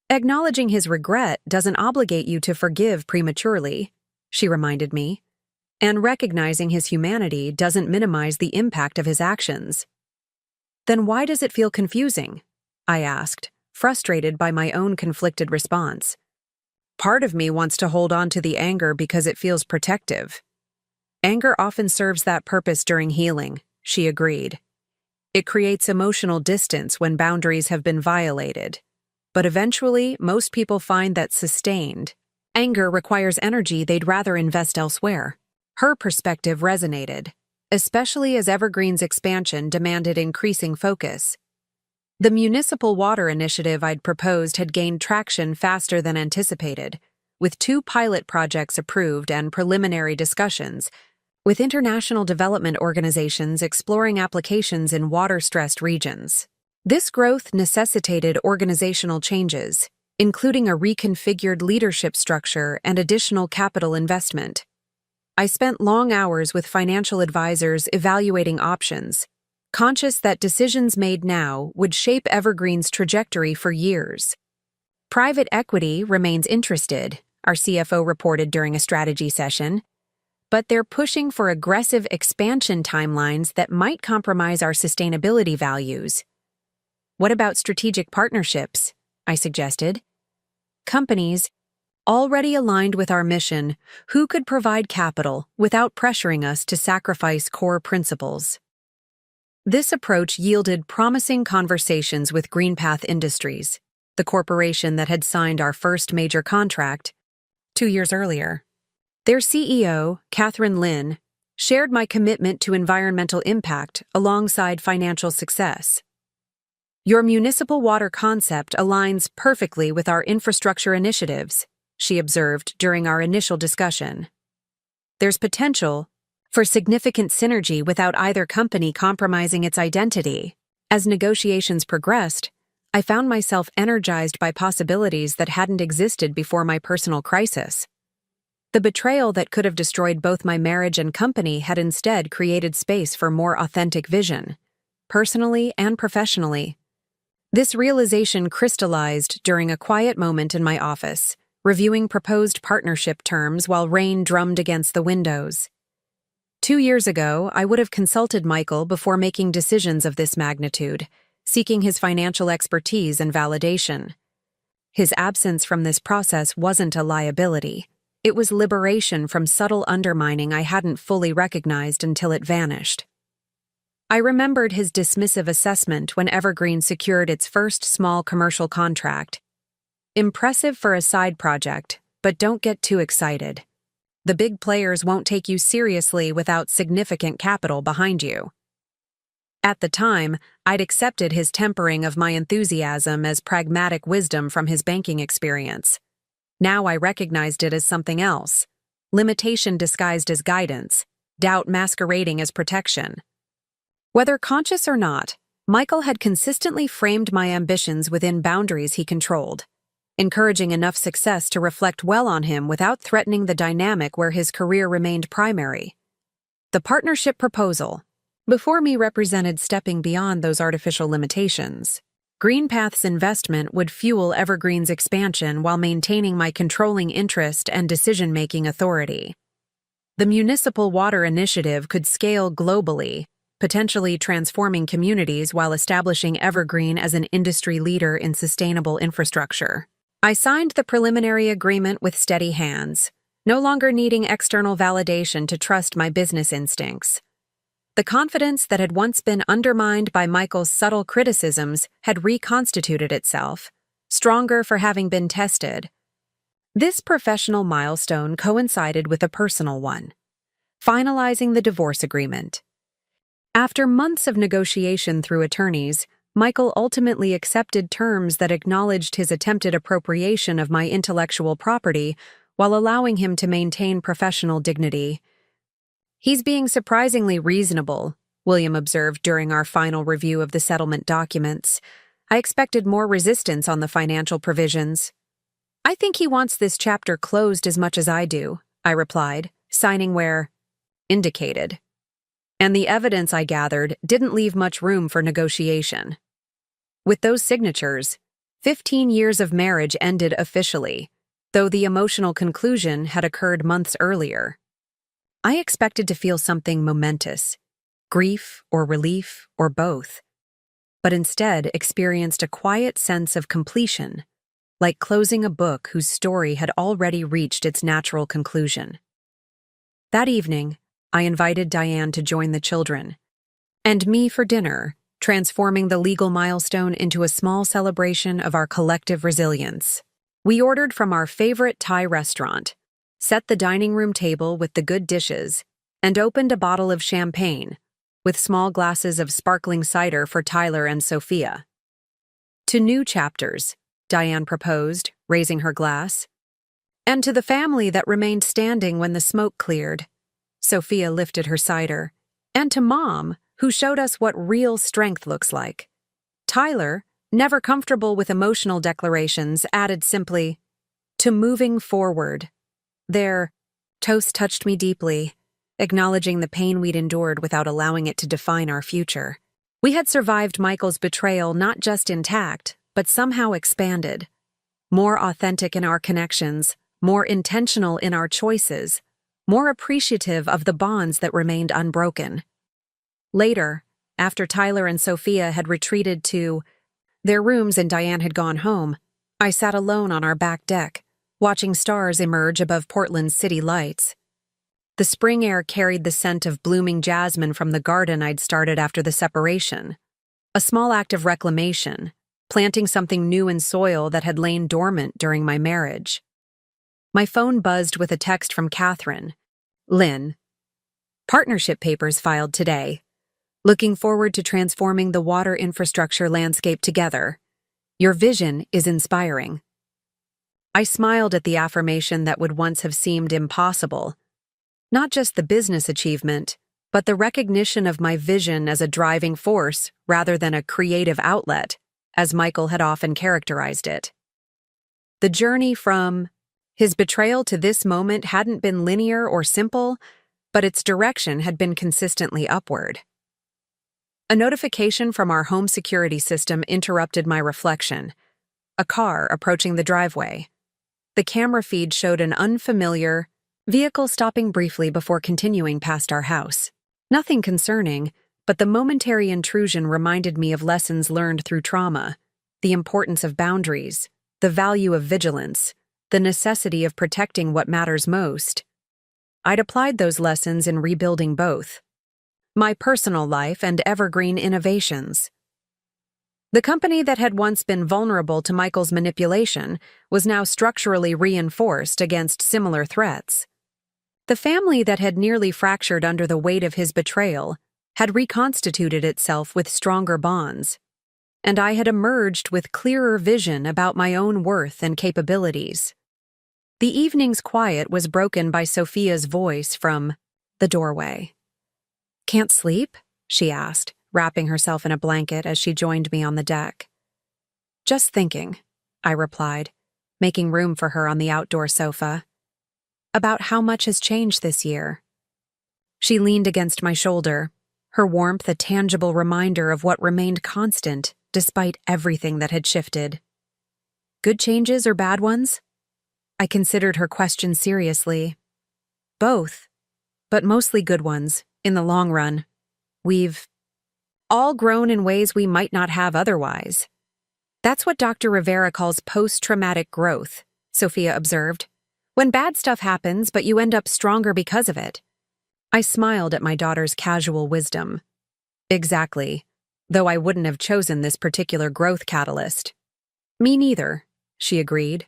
Acknowledging his regret doesn't obligate you to forgive prematurely, she reminded me, and recognizing his humanity doesn't minimize the impact of his actions. Then why does it feel confusing? I asked, frustrated by my own conflicted response. Part of me wants to hold on to the anger because it feels protective. Anger often serves that purpose during healing, she agreed. It creates emotional distance when boundaries have been violated. But eventually, most people find that sustained anger requires energy they'd rather invest elsewhere. Her perspective resonated, especially as Evergreen's expansion demanded increasing focus. The municipal water initiative I'd proposed had gained traction faster than anticipated, with 2 pilot projects approved and preliminary discussions, with international development organizations exploring applications in water-stressed regions. This growth necessitated organizational changes, including a reconfigured leadership structure and additional capital investment. I spent long hours with financial advisors evaluating options, conscious that decisions made now would shape Evergreen's trajectory for years. Private equity remains interested, our CFO reported during a strategy session, but they're pushing for aggressive expansion timelines that might compromise our sustainability values. What about strategic partnerships? I suggested. Companies already aligned with our mission who could provide capital without pressuring us to sacrifice core principles. This approach yielded promising conversations with GreenPath Industries, the corporation that had signed our first major contract 2 years earlier. Their CEO, Catherine Lin, shared my commitment to environmental impact alongside financial success. Your municipal water concept aligns perfectly with our infrastructure initiatives, she observed during our initial discussion. There's potential for significant synergy without either company compromising its identity. As negotiations progressed, I found myself energized by possibilities that hadn't existed before my personal crisis. The betrayal that could have destroyed both my marriage and company had instead created space for more authentic vision, personally and professionally. This realization crystallized during a quiet moment in my office, reviewing proposed partnership terms while rain drummed against the windows. 2 years ago, I would have consulted Michael before making decisions of this magnitude, seeking his financial expertise and validation. His absence from this process wasn't a liability. It was liberation from subtle undermining I hadn't fully recognized until it vanished. I remembered his dismissive assessment when Evergreen secured its first small commercial contract. Impressive for a side project, but don't get too excited. The big players won't take you seriously without significant capital behind you. At the time, I'd accepted his tempering of my enthusiasm as pragmatic wisdom from his banking experience. Now I recognized it as something else. Limitation disguised as guidance, doubt masquerading as protection. Whether conscious or not, Michael had consistently framed my ambitions within boundaries he controlled, encouraging enough success to reflect well on him without threatening the dynamic where his career remained primary. The partnership proposal, before me, represented stepping beyond those artificial limitations. GreenPath's investment would fuel Evergreen's expansion while maintaining my controlling interest and decision-making authority. The municipal water initiative could scale globally, potentially transforming communities while establishing Evergreen as an industry leader in sustainable infrastructure. I signed the preliminary agreement with steady hands, no longer needing external validation to trust my business instincts. The confidence that had once been undermined by Michael's subtle criticisms had reconstituted itself, stronger for having been tested. This professional milestone coincided with a personal one, finalizing the divorce agreement. After months of negotiation through attorneys, Michael ultimately accepted terms that acknowledged his attempted appropriation of my intellectual property while allowing him to maintain professional dignity. "He's being surprisingly reasonable," William observed during our final review of the settlement documents. "I expected more resistance on the financial provisions." "I think he wants this chapter closed as much as I do," I replied, signing where indicated. And the evidence I gathered didn't leave much room for negotiation. With those signatures, 15 years of marriage ended officially, though the emotional conclusion had occurred months earlier. I expected to feel something momentous, grief or relief or both, but instead experienced a quiet sense of completion, like closing a book whose story had already reached its natural conclusion. That evening, I invited Diane to join the children, and me for dinner, transforming the legal milestone into a small celebration of our collective resilience. We ordered from our favorite Thai restaurant, set the dining room table with the good dishes, and opened a bottle of champagne, with small glasses of sparkling cider for Tyler and Sophia. To new chapters, Diane proposed, raising her glass. And to the family that remained standing when the smoke cleared. Sophia lifted her cider. And to Mom, who showed us what real strength looks like. Tyler, never comfortable with emotional declarations, added simply, to moving forward. Their toast touched me deeply, acknowledging the pain we'd endured without allowing it to define our future. We had survived Michael's betrayal not just intact, but somehow expanded. More authentic in our connections, more intentional in our choices, more appreciative of the bonds that remained unbroken. Later, after Tyler and Sophia had retreated to their rooms and Diane had gone home, I sat alone on our back deck, watching stars emerge above Portland's city lights. The spring air carried the scent of blooming jasmine from the garden I'd started after the separation. A small act of reclamation, planting something new in soil that had lain dormant during my marriage. My phone buzzed with a text from Catherine. Lynn. Partnership papers filed today. Looking forward to transforming the water infrastructure landscape together. Your vision is inspiring. I smiled at the affirmation that would once have seemed impossible. Not just the business achievement, but the recognition of my vision as a driving force rather than a creative outlet, as Michael had often characterized it. The journey from his betrayal to this moment hadn't been linear or simple, but its direction had been consistently upward. A notification from our home security system interrupted my reflection. A car approaching the driveway. The camera feed showed an unfamiliar vehicle stopping briefly before continuing past our house. Nothing concerning, but the momentary intrusion reminded me of lessons learned through trauma, the importance of boundaries, the value of vigilance, the necessity of protecting what matters most. I'd applied those lessons in rebuilding both my personal life and evergreen innovations. The company that had once been vulnerable to Michael's manipulation was now structurally reinforced against similar threats. The family that had nearly fractured under the weight of his betrayal had reconstituted itself with stronger bonds, and I had emerged with clearer vision about my own worth and capabilities. The evening's quiet was broken by Sophia's voice from the doorway. Can't sleep? She asked, wrapping herself in a blanket as she joined me on the deck. Just thinking, I replied, making room for her on the outdoor sofa. About how much has changed this year. She leaned against my shoulder, her warmth a tangible reminder of what remained constant despite everything that had shifted. Good changes or bad ones? I considered her question seriously. Both, but mostly good ones, in the long run. We've all grown in ways we might not have otherwise. That's what Dr. Rivera calls post-traumatic growth, Sophia observed. When bad stuff happens, but you end up stronger because of it. I smiled at my daughter's casual wisdom. Exactly, though I wouldn't have chosen this particular growth catalyst. Me neither, she agreed.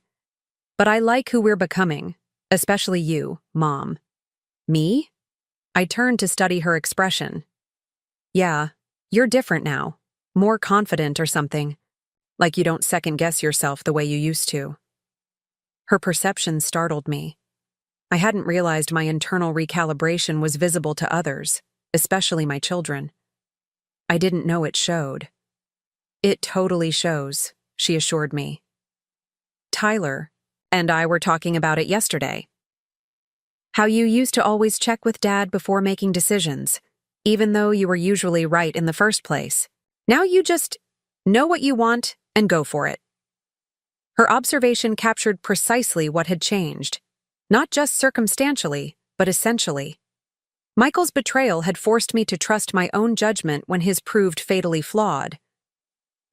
But I like who we're becoming, especially you, Mom. Me? I turned to study her expression. Yeah, you're different now, more confident or something, like you don't second-guess yourself the way you used to. Her perception startled me. I hadn't realized my internal recalibration was visible to others, especially my children. I didn't know it showed. It totally shows, she assured me. Tyler and I were talking about it yesterday. How you used to always check with Dad before making decisions, even though you were usually right in the first place. Now you just know what you want and go for it. Her observation captured precisely what had changed, not just circumstantially, but essentially. Michael's betrayal had forced me to trust my own judgment when his proved fatally flawed.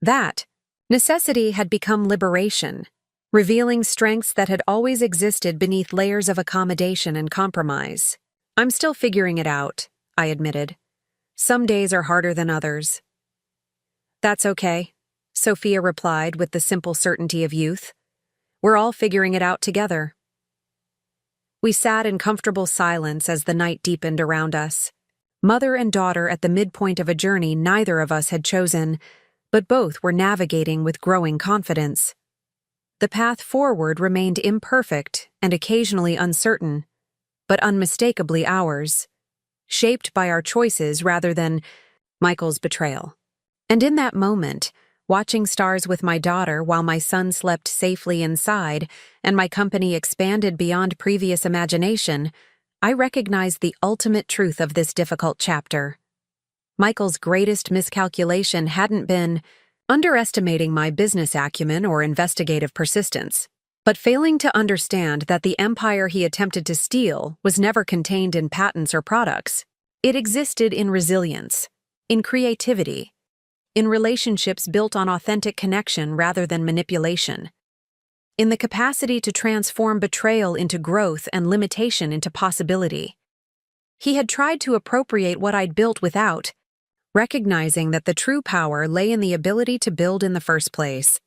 That necessity had become liberation, revealing strengths that had always existed beneath layers of accommodation and compromise. I'm still figuring it out, I admitted. Some days are harder than others. "That's okay," Sophia replied with the simple certainty of youth. "We're all figuring it out together." We sat in comfortable silence as the night deepened around us. Mother and daughter at the midpoint of a journey neither of us had chosen, but both were navigating with growing confidence. The path forward remained imperfect and occasionally uncertain, but unmistakably ours, shaped by our choices rather than Michael's betrayal. And in that moment, watching stars with my daughter while my son slept safely inside and my company expanded beyond previous imagination, I recognized the ultimate truth of this difficult chapter. Michael's greatest miscalculation hadn't been underestimating my business acumen or investigative persistence, but failing to understand that the empire he attempted to steal was never contained in patents or products. It existed in resilience, in creativity, in relationships built on authentic connection rather than manipulation, in the capacity to transform betrayal into growth and limitation into possibility. He had tried to appropriate what I'd built without recognizing that the true power lay in the ability to build in the first place,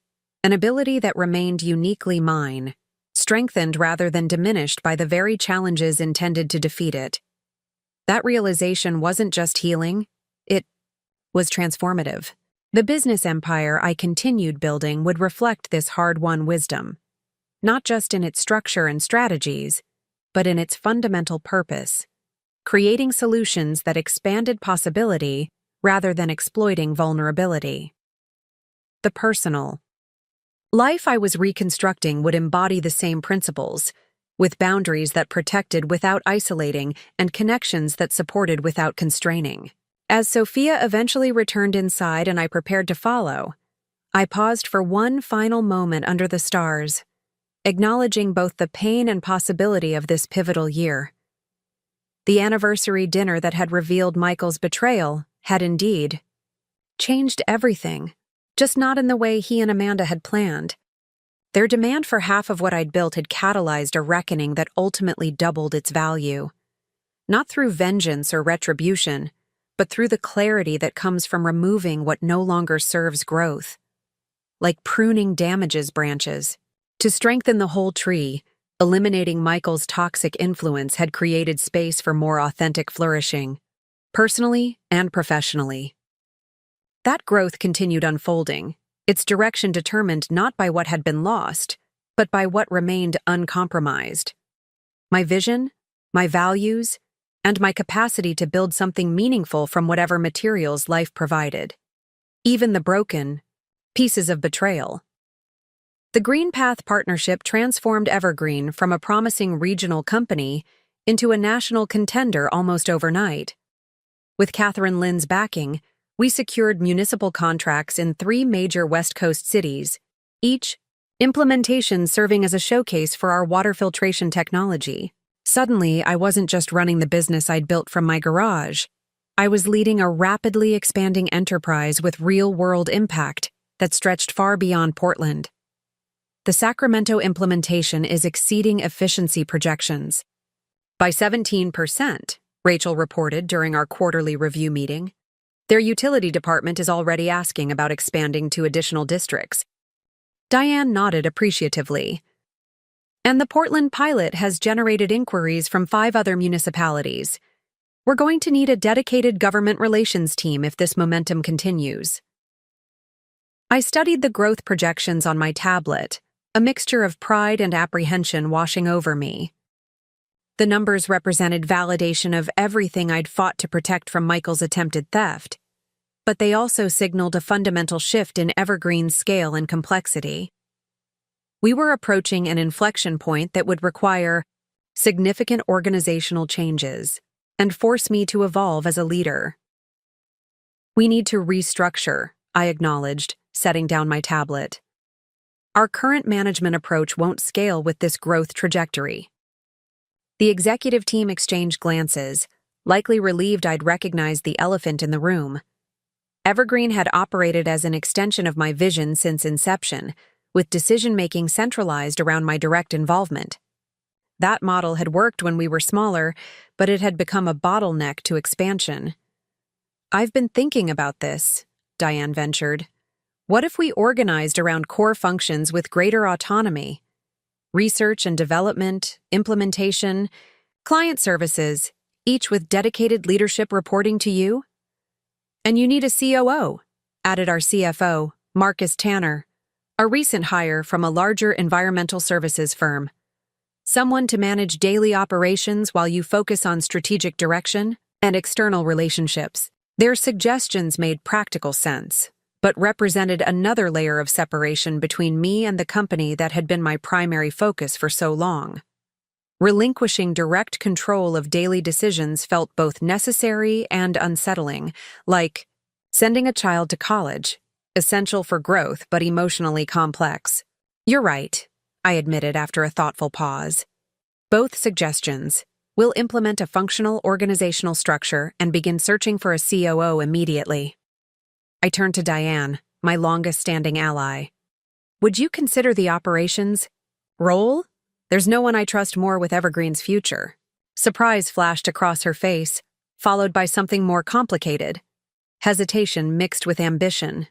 an ability that remained uniquely mine, strengthened rather than diminished by the very challenges intended to defeat it. That realization wasn't just healing, it was transformative. The business empire I continued building would reflect this hard-won wisdom, not just in its structure and strategies, but in its fundamental purpose, creating solutions that expanded possibility rather than exploiting vulnerability. The personal life I was reconstructing would embody the same principles, with boundaries that protected without isolating and connections that supported without constraining. As Sophia eventually returned inside and I prepared to follow, I paused for one final moment under the stars, acknowledging both the pain and possibility of this pivotal year. The anniversary dinner that had revealed Michael's betrayal had indeed changed everything, just not in the way he and Amanda had planned. Their demand for half of what I'd built had catalyzed a reckoning that ultimately doubled its value. Not through vengeance or retribution, but through the clarity that comes from removing what no longer serves growth. Like pruning damages branches. To strengthen the whole tree, eliminating Michael's toxic influence had created space for more authentic flourishing, personally and professionally. That growth continued unfolding, its direction determined not by what had been lost, but by what remained uncompromised. My vision, my values, and my capacity to build something meaningful from whatever materials life provided. Even the broken pieces of betrayal. The Green Path partnership transformed Evergreen from a promising regional company into a national contender almost overnight. With Catherine Lynn's backing, we secured municipal contracts in 3 major West Coast cities, each implementation serving as a showcase for our water filtration technology. Suddenly, I wasn't just running the business I'd built from my garage. I was leading a rapidly expanding enterprise with real-world impact that stretched far beyond Portland. The Sacramento implementation is exceeding efficiency projections. By 17%, Rachel reported during our quarterly review meeting. Their utility department is already asking about expanding to additional districts. Diane nodded appreciatively. And the Portland pilot has generated inquiries from 5 other municipalities. We're going to need a dedicated government relations team if this momentum continues. I studied the growth projections on my tablet, a mixture of pride and apprehension washing over me. The numbers represented validation of everything I'd fought to protect from Michael's attempted theft, but they also signaled a fundamental shift in Evergreen's scale and complexity. We were approaching an inflection point that would require significant organizational changes and force me to evolve as a leader. We need to restructure, I acknowledged, setting down my tablet. Our current management approach won't scale with this growth trajectory. The executive team exchanged glances, likely relieved I'd recognized the elephant in the room. Evergreen had operated as an extension of my vision since inception, with decision-making centralized around my direct involvement. That model had worked when we were smaller, but it had become a bottleneck to expansion. I've been thinking about this, Diane ventured. What if we organized around core functions with greater autonomy? Research and development, implementation, client services, each with dedicated leadership reporting to you? And you need a COO, added our CFO, Marcus Tanner, a recent hire from a larger environmental services firm. Someone to manage daily operations while you focus on strategic direction and external relationships. Their suggestions made practical sense, but represented another layer of separation between me and the company that had been my primary focus for so long. Relinquishing direct control of daily decisions felt both necessary and unsettling, like sending a child to college, essential for growth but emotionally complex. You're right, I admitted after a thoughtful pause. Both suggestions. We'll implement a functional organizational structure and begin searching for a COO immediately. I turned to Diane, my longest-standing ally. Would you consider the operations role? There's no one I trust more with Evergreen's future. Surprise flashed across her face, followed by something more complicated. Hesitation mixed with ambition.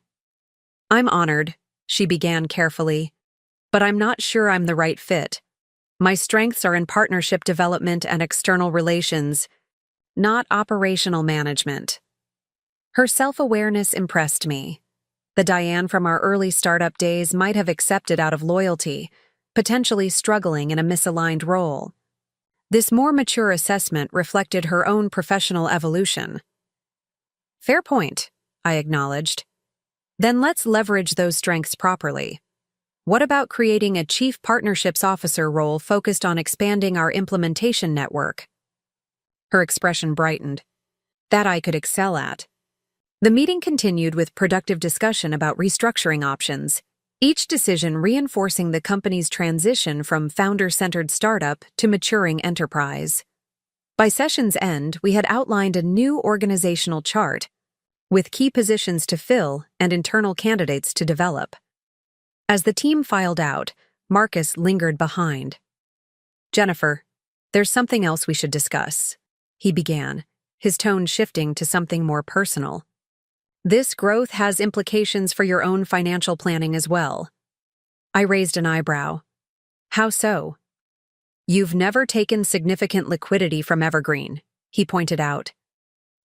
I'm honored, she began carefully, but I'm not sure I'm the right fit. My strengths are in partnership development and external relations, not operational management. Her self-awareness impressed me. The Diane from our early startup days might have accepted out of loyalty, potentially struggling in a misaligned role. This more mature assessment reflected her own professional evolution. Fair point, I acknowledged. Then let's leverage those strengths properly. What about creating a Chief Partnerships Officer role focused on expanding our implementation network? Her expression brightened. That I could excel at. The meeting continued with productive discussion about restructuring options, each decision reinforcing the company's transition from founder-centered startup to maturing enterprise. By session's end, we had outlined a new organizational chart, with key positions to fill and internal candidates to develop. As the team filed out, Marcus lingered behind. Jennifer, there's something else we should discuss, he began, his tone shifting to something more personal. This growth has implications for your own financial planning as well. I raised an eyebrow. How so? You've never taken significant liquidity from Evergreen, he pointed out.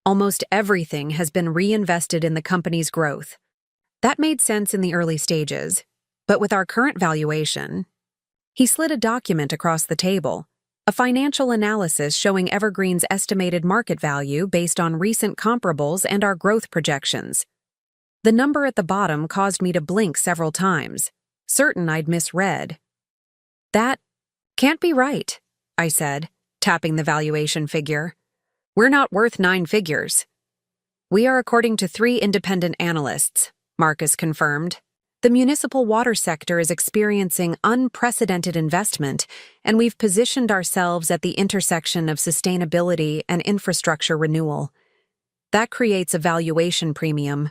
Almost everything has been reinvested in the company's growth. That made sense in the early stages. But with our current valuation, he slid a document across the table, a financial analysis showing Evergreen's estimated market value based on recent comparables and our growth projections. The number at the bottom caused me to blink several times, certain I'd misread. That can't be right, I said, tapping the valuation figure. We're not worth 9 figures. We are according to 3 independent analysts, Marcus confirmed. The municipal water sector is experiencing unprecedented investment, and we've positioned ourselves at the intersection of sustainability and infrastructure renewal. That creates a valuation premium.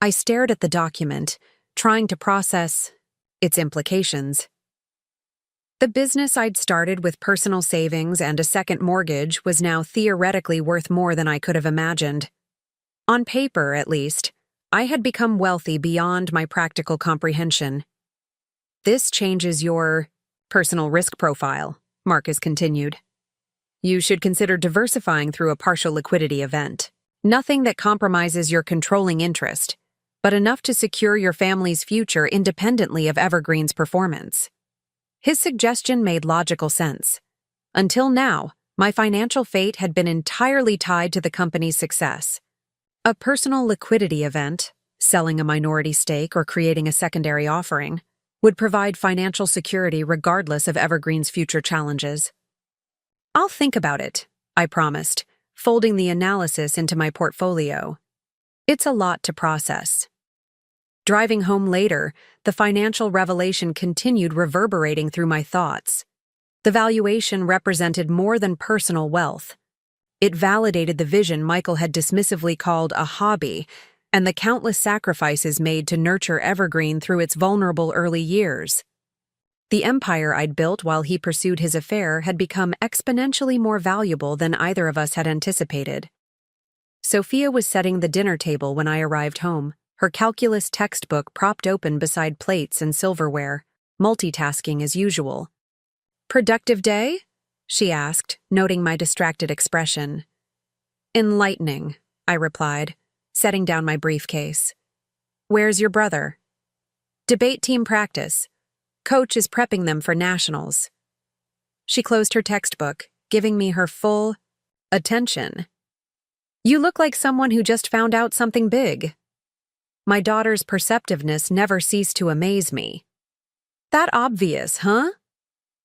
I stared at the document, trying to process its implications. The business I'd started with personal savings and a second mortgage was now theoretically worth more than I could have imagined. On paper, at least, I had become wealthy beyond my practical comprehension. This changes your personal risk profile, Marcus continued. You should consider diversifying through a partial liquidity event. Nothing that compromises your controlling interest, but enough to secure your family's future independently of Evergreen's performance. His suggestion made logical sense. Until now, my financial fate had been entirely tied to the company's success. A personal liquidity event, selling a minority stake or creating a secondary offering, would provide financial security regardless of Evergreen's future challenges. I'll think about it, I promised, folding the analysis into my portfolio. It's a lot to process. Driving home later, the financial revelation continued reverberating through my thoughts. The valuation represented more than personal wealth. It validated the vision Michael had dismissively called a hobby and the countless sacrifices made to nurture Evergreen through its vulnerable early years. The empire I'd built while he pursued his affair had become exponentially more valuable than either of us had anticipated. Sophia was setting the dinner table when I arrived home. her calculus textbook propped open beside plates and silverware, multitasking as usual. "Productive day?" she asked, noting my distracted expression. "Enlightening," I replied, setting down my briefcase. "Where's your brother?" "Debate team practice. Coach is prepping them for nationals." She closed her textbook, giving me her full attention. "You look like someone who just found out something big." My daughter's perceptiveness never ceased to amaze me. "That obvious, huh?"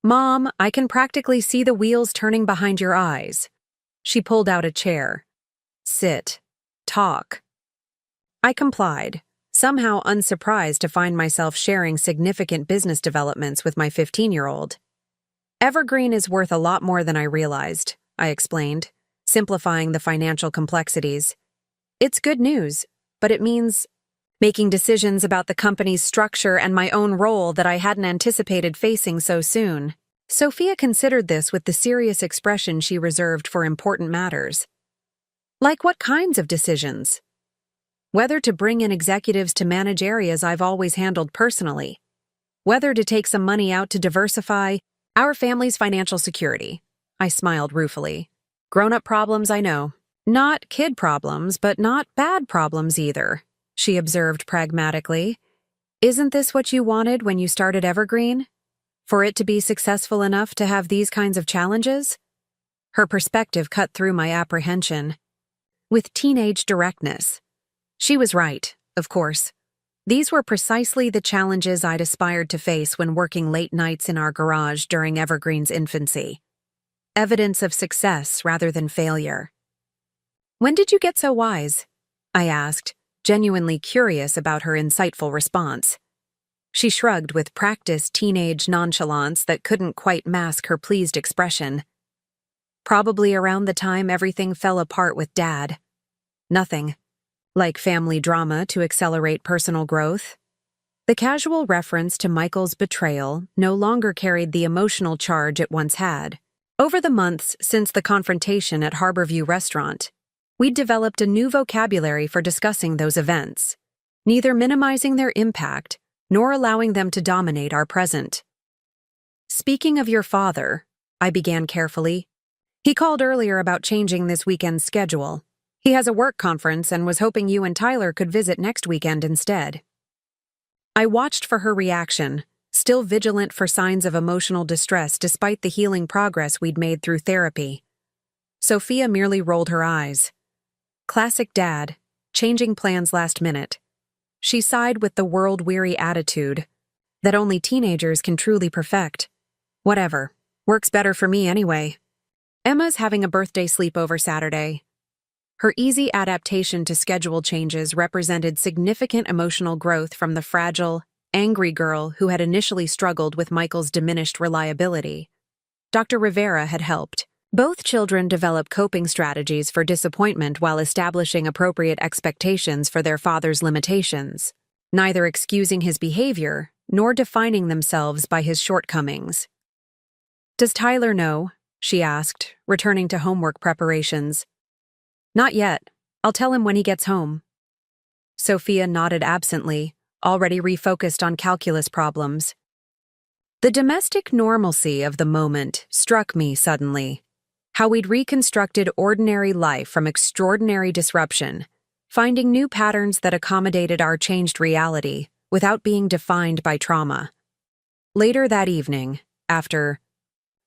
"Mom, I can practically see the wheels turning behind your eyes." She pulled out a chair. "Sit. Talk." I complied, somehow unsurprised to find myself sharing significant business developments with my 15-year-old. "Evergreen is worth a lot more than I realized," I explained, simplifying the financial complexities. "It's good news, but it means making decisions about the company's structure and my own role that I hadn't anticipated facing so soon." Sophia considered this with the serious expression she reserved for important matters. "Like what kinds of decisions?" "Whether to bring in executives to manage areas I've always handled personally. Whether to take some money out to diversify our family's financial security." I smiled ruefully. "Grown-up problems, I know. Not kid problems, but not bad problems either," she observed pragmatically. "Isn't this what you wanted when you started Evergreen? For it to be successful enough to have these kinds of challenges?" Her perspective cut through my apprehension with teenage directness. She was right, of course. These were precisely the challenges I'd aspired to face when working late nights in our garage during Evergreen's infancy. Evidence of success rather than failure. "When did you get so wise?" I asked, genuinely curious about her insightful response. She shrugged with practiced teenage nonchalance that couldn't quite mask her pleased expression. "Probably around the time everything fell apart with Dad. Nothing like family drama to accelerate personal growth." The casual reference to Michael's betrayal no longer carried the emotional charge it once had. Over the months since the confrontation at Harborview Restaurant, we'd developed a new vocabulary for discussing those events, neither minimizing their impact nor allowing them to dominate our present. "Speaking of your father," I began carefully, "he called earlier about changing this weekend's schedule. He has a work conference and was hoping you and Tyler could visit next weekend instead." I watched for her reaction, still vigilant for signs of emotional distress despite the healing progress we'd made through therapy. Sophia merely rolled her eyes. Classic Dad, changing plans last minute. She sighed with the world-weary attitude that only teenagers can truly perfect. "Whatever. Works better for me anyway. Emma's having a birthday sleepover Saturday." Her easy adaptation to schedule changes represented significant emotional growth from the fragile, angry girl who had initially struggled with Michael's diminished reliability. Dr. Rivera had helped. Both children develop coping strategies for disappointment while establishing appropriate expectations for their father's limitations, neither excusing his behavior nor defining themselves by his shortcomings. "Does Tyler know?" she asked, returning to homework preparations. "Not yet. I'll tell him when he gets home." Sophia nodded absently, already refocused on calculus problems. The domestic normalcy of the moment struck me suddenly. How we'd reconstructed ordinary life from extraordinary disruption, finding new patterns that accommodated our changed reality without being defined by trauma. Later that evening, after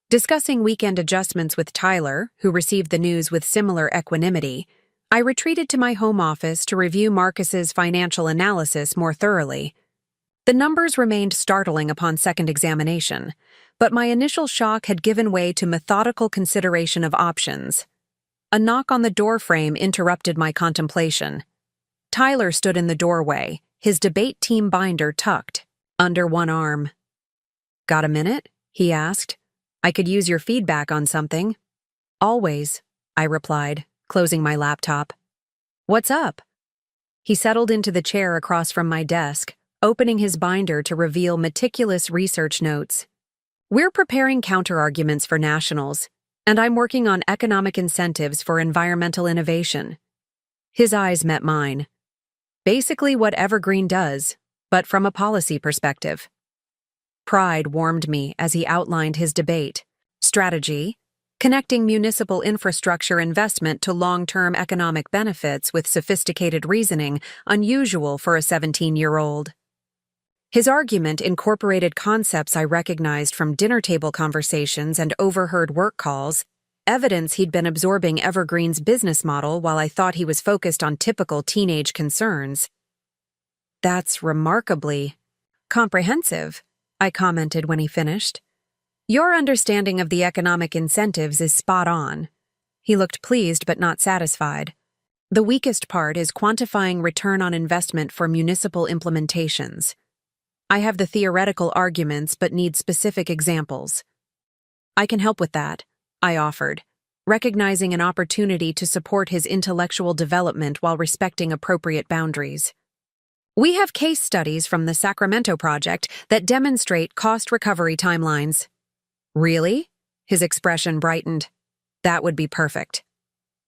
discussing weekend adjustments with Tyler, who received the news with similar equanimity, I retreated to my home office to review Marcus's financial analysis more thoroughly. The numbers remained startling upon second examination, but my initial shock had given way to methodical consideration of options. A knock on the doorframe interrupted my contemplation. Tyler stood in the doorway, his debate team binder tucked under one arm. "Got a minute?" he asked. "I could use your feedback on something." "Always," I replied, closing my laptop. "What's up?" He settled into the chair across from my desk, opening his binder to reveal meticulous research notes. "We're preparing counterarguments for nationals, and I'm working on economic incentives for environmental innovation." His eyes met mine. Basically what Evergreen does, but from a policy perspective. Pride warmed me as he outlined his debate. Strategy: connecting municipal infrastructure investment to long-term economic benefits with sophisticated reasoning, unusual for a 17-year-old. His argument incorporated concepts I recognized from dinner table conversations and overheard work calls, evidence he'd been absorbing Evergreen's business model while I thought he was focused on typical teenage concerns. "That's remarkably comprehensive," I commented when he finished. "Your understanding of the economic incentives is spot on." He looked pleased but not satisfied. "The weakest part is quantifying return on investment for municipal implementations. I have the theoretical arguments but need specific examples." "I can help with that," I offered, recognizing an opportunity to support his intellectual development while respecting appropriate boundaries. "We have case studies from the Sacramento project that demonstrate cost recovery timelines." "Really?" His expression brightened. "That would be perfect."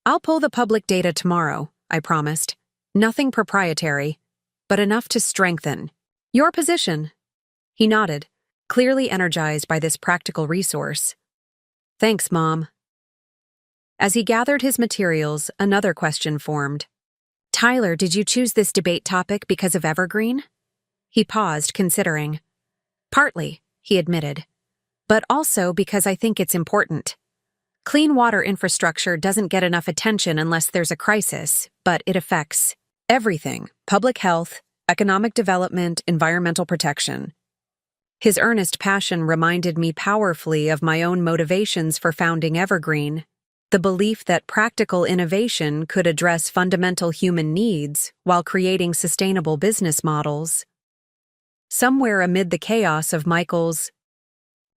"I'll pull the public data tomorrow," I promised. "Nothing proprietary, but enough to strengthen your position." He nodded, clearly energized by this practical resource. "Thanks, Mom." As he gathered his materials, another question formed. "Tyler, did you choose this debate topic because of Evergreen?" He paused, considering. "Partly," he admitted, "but also because I think it's important. Clean water infrastructure doesn't get enough attention unless there's a crisis, but it affects everything: public health, economic development, environmental protection." His earnest passion reminded me powerfully of my own motivations for founding Evergreen, the belief that practical innovation could address fundamental human needs while creating sustainable business models. Somewhere amid the chaos of Michael's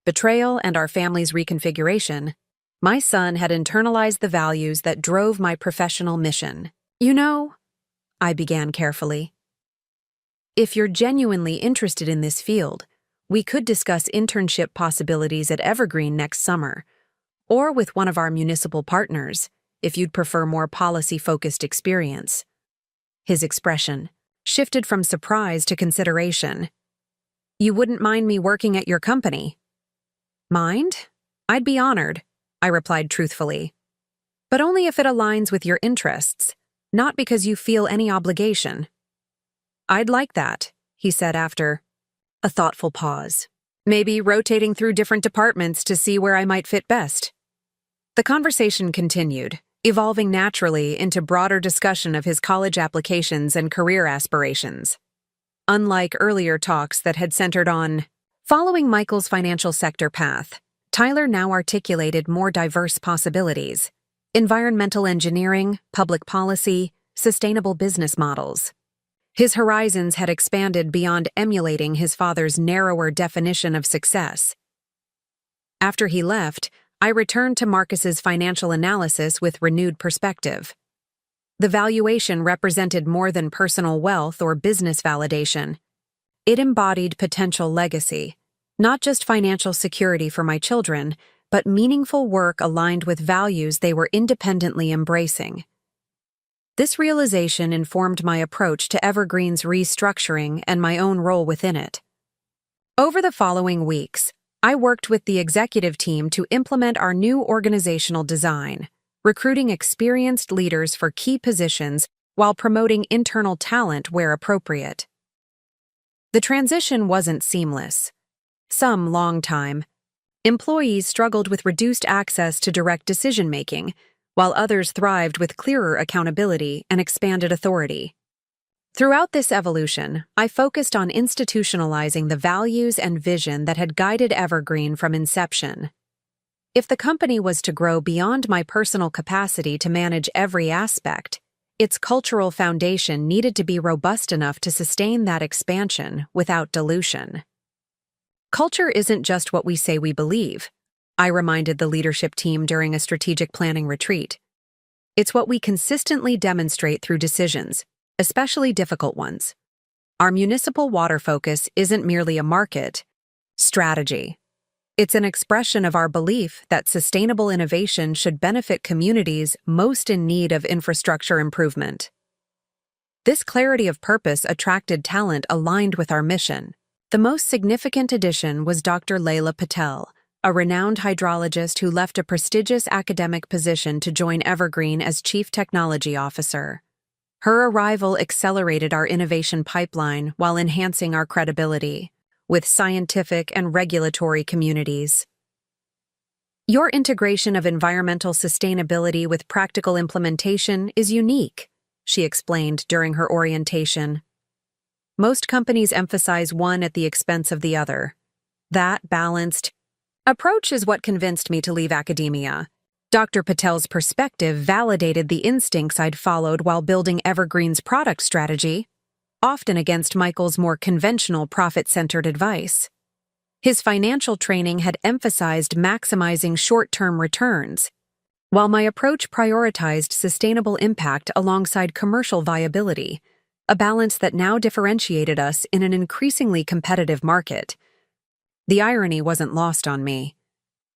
betrayal and our family's reconfiguration, my son had internalized the values that drove my professional mission. "You know," I began carefully, "if you're genuinely interested in this field, we could discuss internship possibilities at Evergreen next summer, or with one of our municipal partners, if you'd prefer more policy-focused experience." His expression shifted from surprise to consideration. "You wouldn't mind me working at your company?" "Mind? I'd be honored," I replied truthfully. "But only if it aligns with your interests, not because you feel any obligation." "I'd like that," he said after a thoughtful pause. "Maybe rotating through different departments to see where I might fit best." The conversation continued, evolving naturally into broader discussion of his college applications and career aspirations. Unlike earlier talks that had centered on following Michael's financial sector path, Tyler now articulated more diverse possibilities: environmental engineering, public policy, sustainable business models. His horizons had expanded beyond emulating his father's narrower definition of success. After he left, I returned to Marcus's financial analysis with renewed perspective. The valuation represented more than personal wealth or business validation. It embodied potential legacy, not just financial security for my children, but meaningful work aligned with values they were independently embracing. This realization informed my approach to Evergreen's restructuring and my own role within it. Over the following weeks, I worked with the executive team to implement our new organizational design, recruiting experienced leaders for key positions while promoting internal talent where appropriate. The transition wasn't seamless. Some long-time employees struggled with reduced access to direct decision-making, while others thrived with clearer accountability and expanded authority. Throughout this evolution, I focused on institutionalizing the values and vision that had guided Evergreen from inception. If the company was to grow beyond my personal capacity to manage every aspect, its cultural foundation needed to be robust enough to sustain that expansion without dilution. "Culture isn't just what we say we believe," I reminded the leadership team during a strategic planning retreat. "It's what we consistently demonstrate through decisions, especially difficult ones. Our municipal water focus isn't merely a market strategy. It's an expression of our belief that sustainable innovation should benefit communities most in need of infrastructure improvement." This clarity of purpose attracted talent aligned with our mission. The most significant addition was Dr. Layla Patel, a renowned hydrologist who left a prestigious academic position to join Evergreen as Chief Technology Officer. Her arrival accelerated our innovation pipeline while enhancing our credibility with scientific and regulatory communities. Your integration of environmental sustainability with practical implementation is unique, she explained during her orientation. Most companies emphasize one at the expense of the other. That balanced approach is what convinced me to leave academia. Dr. Patel's perspective validated the instincts I'd followed while building Evergreen's product strategy, often against Michael's more conventional profit-centered advice. His financial training had emphasized maximizing short-term returns, while my approach prioritized sustainable impact alongside commercial viability, a balance that now differentiated us in an increasingly competitive market. The irony wasn't lost on me.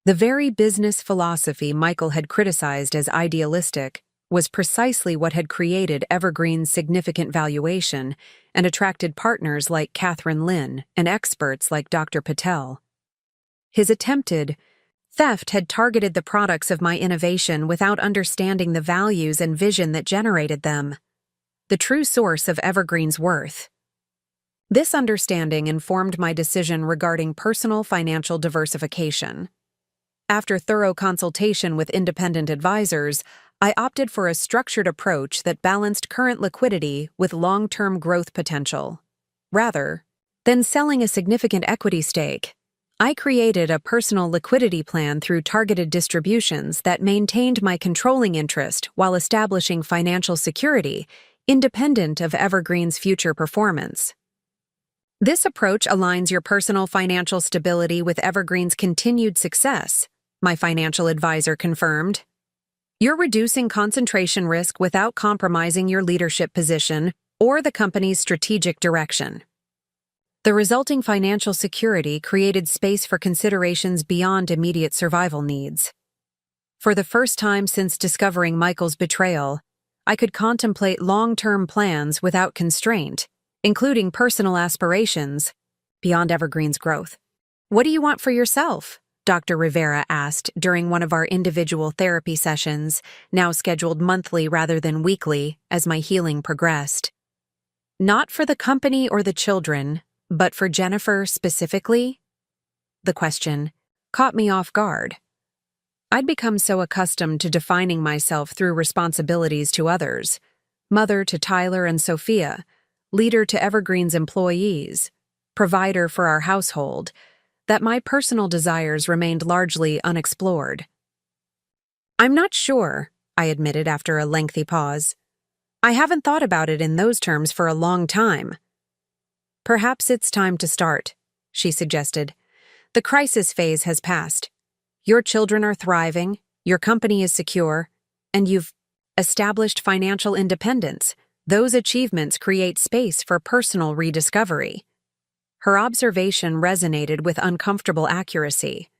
The very business philosophy Michael had criticized as idealistic was precisely what had created Evergreen's significant valuation and attracted partners like Catherine Lin and experts like Dr. Patel. His attempted theft had targeted the products of my innovation without understanding the values and vision that generated them, the true source of Evergreen's worth. This understanding informed my decision regarding personal financial diversification. After thorough consultation with independent advisors, I opted for a structured approach that balanced current liquidity with long-term growth potential. Rather than selling a significant equity stake, I created a personal liquidity plan through targeted distributions that maintained my controlling interest while establishing financial security, independent of Evergreen's future performance. This approach aligns your personal financial stability with Evergreen's continued success, my financial advisor confirmed. You're reducing concentration risk without compromising your leadership position or the company's strategic direction. The resulting financial security created space for considerations beyond immediate survival needs. For the first time since discovering Michael's betrayal, I could contemplate long-term plans without constraint, including personal aspirations beyond Evergreen's growth. "What do you want for yourself?" Dr. Rivera asked during one of our individual therapy sessions, now scheduled monthly rather than weekly, as my healing progressed. "Not for the company or the children, but for Jennifer specifically?" The question caught me off guard. I'd become so accustomed to defining myself through responsibilities to others, mother to Tyler and Sophia, leader to Evergreen's employees, provider for our household, that my personal desires remained largely unexplored. "I'm not sure," I admitted after a lengthy pause. "I haven't thought about it in those terms for a long time." "Perhaps it's time to start," she suggested. "The crisis phase has passed. Your children are thriving, your company is secure, and you've established financial independence. Those achievements create space for personal rediscovery." Her observation resonated with uncomfortable accuracy.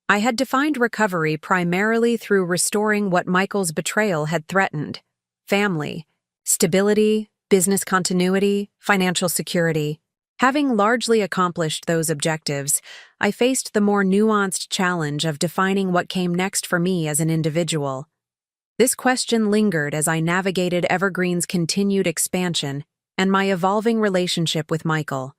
I had defined recovery primarily through restoring what Michael's betrayal had threatened: family, stability, business continuity, financial security. Having largely accomplished those objectives, I faced the more nuanced challenge of defining what came next for me as an individual. This question lingered as I navigated Evergreen's continued expansion and my evolving relationship with Michael.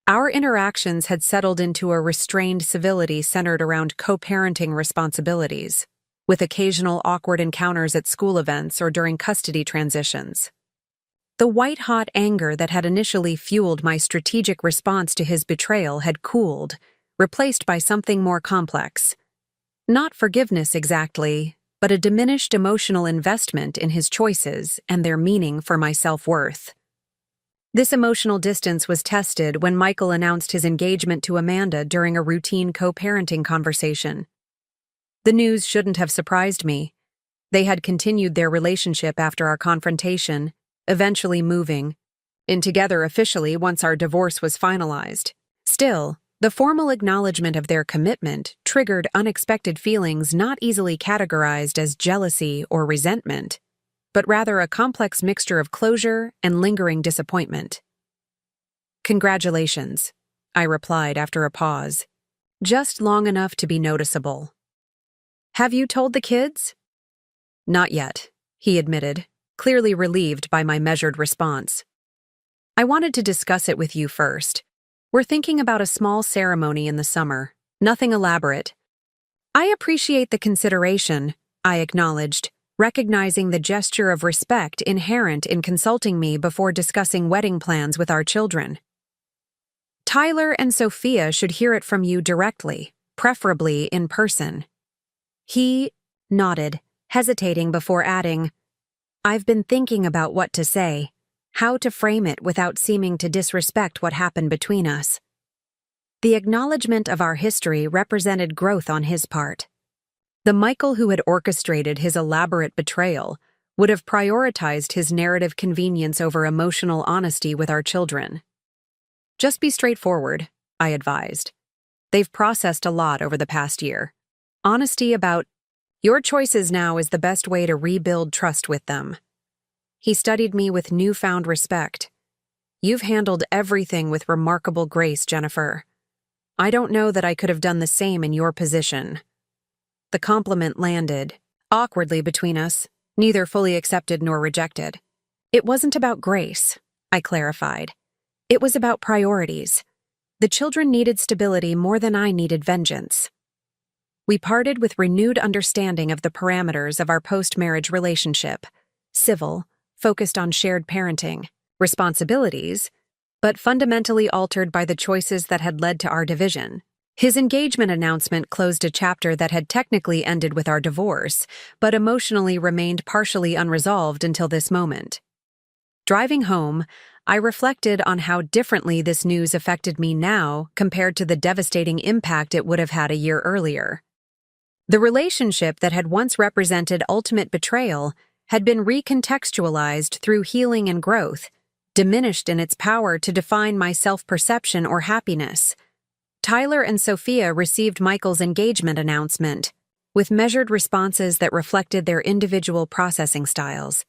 Our interactions had settled into a restrained civility centered around co-parenting responsibilities, with occasional awkward encounters at school events or during custody transitions. The white-hot anger that had initially fueled my strategic response to his betrayal had cooled, replaced by something more complex. Not forgiveness exactly, but a diminished emotional investment in his choices and their meaning for my self-worth. This emotional distance was tested when Michael announced his engagement to Amanda during a routine co-parenting conversation. The news shouldn't have surprised me. They had continued their relationship after our confrontation, eventually moving in together officially once our divorce was finalized. Still, the formal acknowledgement of their commitment triggered unexpected feelings not easily categorized as jealousy or resentment, but rather a complex mixture of closure and lingering disappointment. "Congratulations," I replied after a pause, just long enough to be noticeable. "Have you told the kids?" "Not yet," he admitted, clearly relieved by my measured response. "I wanted to discuss it with you first. We're thinking about a small ceremony in the summer, nothing elaborate." "I appreciate the consideration," I acknowledged, recognizing the gesture of respect inherent in consulting me before discussing wedding plans with our children. "Tyler and Sophia should hear it from you directly, preferably in person." He nodded, hesitating before adding, "I've been thinking about what to say, how to frame it without seeming to disrespect what happened between us." The acknowledgement of our history represented growth on his part. The Michael who had orchestrated his elaborate betrayal would have prioritized his narrative convenience over emotional honesty with our children. "Just be straightforward," I advised. "They've processed a lot over the past year. Honesty about your choices now is the best way to rebuild trust with them." He studied me with newfound respect. "You've handled everything with remarkable grace, Jennifer. I don't know that I could have done the same in your position." The compliment landed, awkwardly between us, neither fully accepted nor rejected. "It wasn't about grace," I clarified. "It was about priorities. The children needed stability more than I needed vengeance." We parted with renewed understanding of the parameters of our post-marriage relationship: civil, focused on shared parenting, responsibilities, but fundamentally altered by the choices that had led to our division. His engagement announcement closed a chapter that had technically ended with our divorce, but emotionally remained partially unresolved until this moment. Driving home, I reflected on how differently this news affected me now compared to the devastating impact it would have had a year earlier. The relationship that had once represented ultimate betrayal had been recontextualized through healing and growth, diminished in its power to define my self-perception or happiness. Tyler and Sophia received Michael's engagement announcement, with measured responses that reflected their individual processing styles.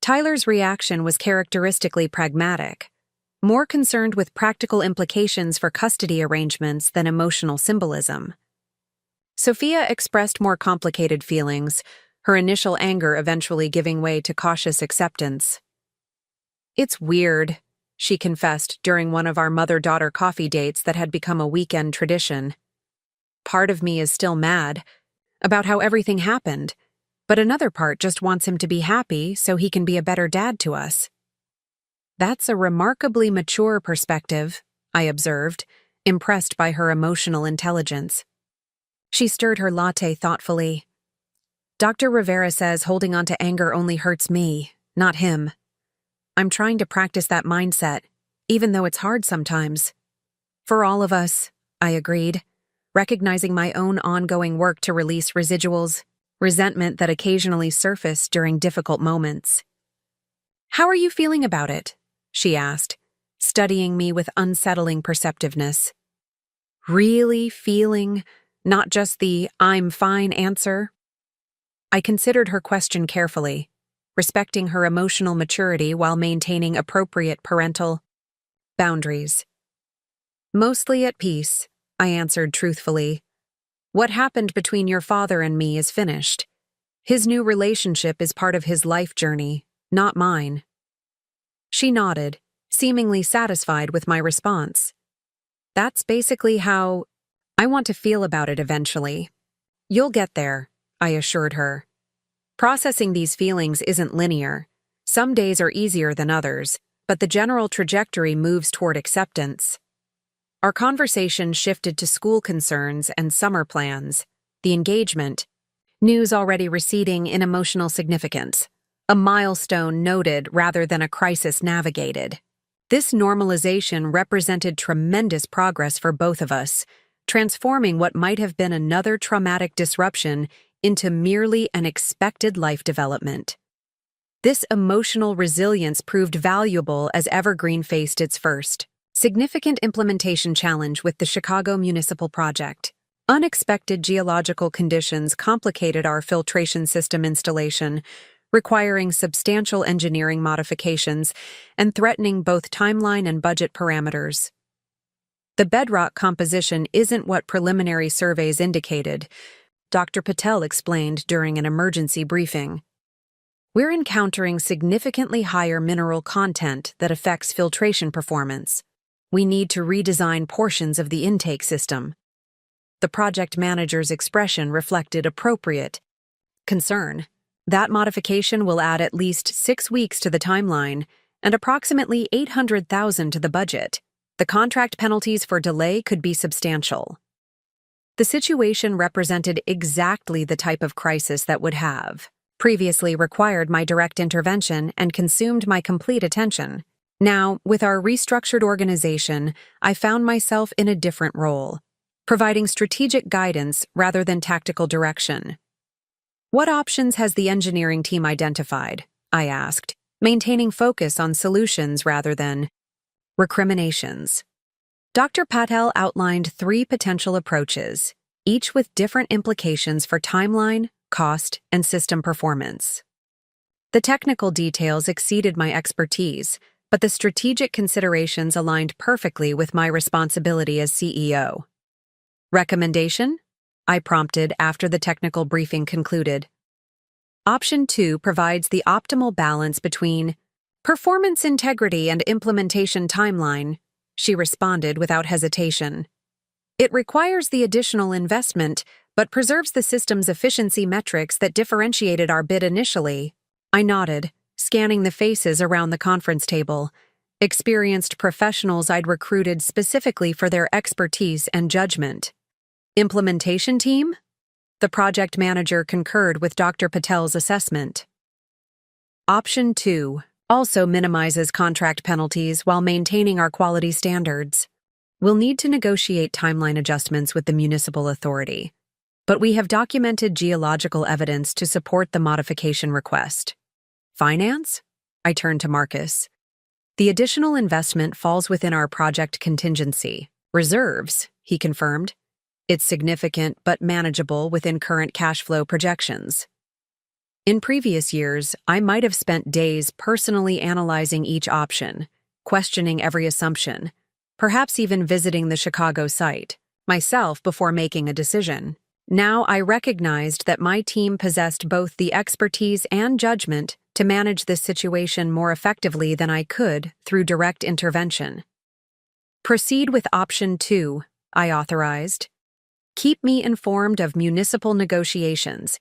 Tyler's reaction was characteristically pragmatic, more concerned with practical implications for custody arrangements than emotional symbolism. Sophia expressed more complicated feelings, her initial anger eventually giving way to cautious acceptance. "It's weird," she confessed during one of our mother-daughter coffee dates that had become a weekend tradition. "Part of me is still mad about how everything happened, but another part just wants him to be happy so he can be a better dad to us." "That's a remarkably mature perspective," I observed, impressed by her emotional intelligence. She stirred her latte thoughtfully. "Dr. Rivera says holding on to anger only hurts me, not him. I'm trying to practice that mindset, even though it's hard sometimes." "For all of us," I agreed, recognizing my own ongoing work to release residuals, resentment that occasionally surfaced during difficult moments. "How are you feeling about it?" she asked, studying me with unsettling perceptiveness. "Really feeling, not just the 'I'm fine' answer?" I considered her question carefully, respecting her emotional maturity while maintaining appropriate parental boundaries. "Mostly at peace," I answered truthfully. "What happened between your father and me is finished. His new relationship is part of his life journey, not mine." She nodded, seemingly satisfied with my response. "That's basically how I want to feel about it eventually." "You'll get there," I assured her. "Processing these feelings isn't linear. Some days are easier than others, but the general trajectory moves toward acceptance." Our conversation shifted to school concerns and summer plans, the engagement, news already receding in emotional significance, a milestone noted rather than a crisis navigated. This normalization represented tremendous progress for both of us, transforming what might have been another traumatic disruption into merely an expected life development. This emotional resilience proved valuable as Evergreen faced its first significant implementation challenge with the Chicago Municipal Project. Unexpected geological conditions complicated our filtration system installation, requiring substantial engineering modifications and threatening both timeline and budget parameters. The bedrock composition isn't what preliminary surveys indicated, Dr. Patel explained during an emergency briefing. We're encountering significantly higher mineral content that affects filtration performance. We need to redesign portions of the intake system. The project manager's expression reflected appropriate concern. That modification will add at least 6 weeks to the timeline and approximately $800,000 to the budget. The contract penalties for delay could be substantial. The situation represented exactly the type of crisis that would have previously required my direct intervention and consumed my complete attention. Now, with our restructured organization, I found myself in a different role, providing strategic guidance rather than tactical direction. What options has the engineering team identified? I asked, maintaining focus on solutions rather than recriminations. Dr. Patel outlined 3 potential approaches, each with different implications for timeline, cost, and system performance. The technical details exceeded my expertise, but the strategic considerations aligned perfectly with my responsibility as CEO. Recommendation? I prompted after the technical briefing concluded. Option 2 provides the optimal balance between performance integrity and implementation timeline, she responded without hesitation. It requires the additional investment, but preserves the system's efficiency metrics that differentiated our bid initially. I nodded, scanning the faces around the conference table, experienced professionals I'd recruited specifically for their expertise and judgment. Implementation team? The project manager concurred with Dr. Patel's assessment. Option 2 also minimizes contract penalties while maintaining our quality standards. We'll need to negotiate timeline adjustments with the municipal authority, but we have documented geological evidence to support the modification request. Finance? I turned to Marcus. The additional investment falls within our project contingency. Reserves, he confirmed. It's significant but manageable within current cash flow projections. In previous years, I might have spent days personally analyzing each option, questioning every assumption, perhaps even visiting the Chicago site myself before making a decision. Now I recognized that my team possessed both the expertise and judgment to manage this situation more effectively than I could through direct intervention. Proceed with option 2, I authorized. Keep me informed of municipal negotiations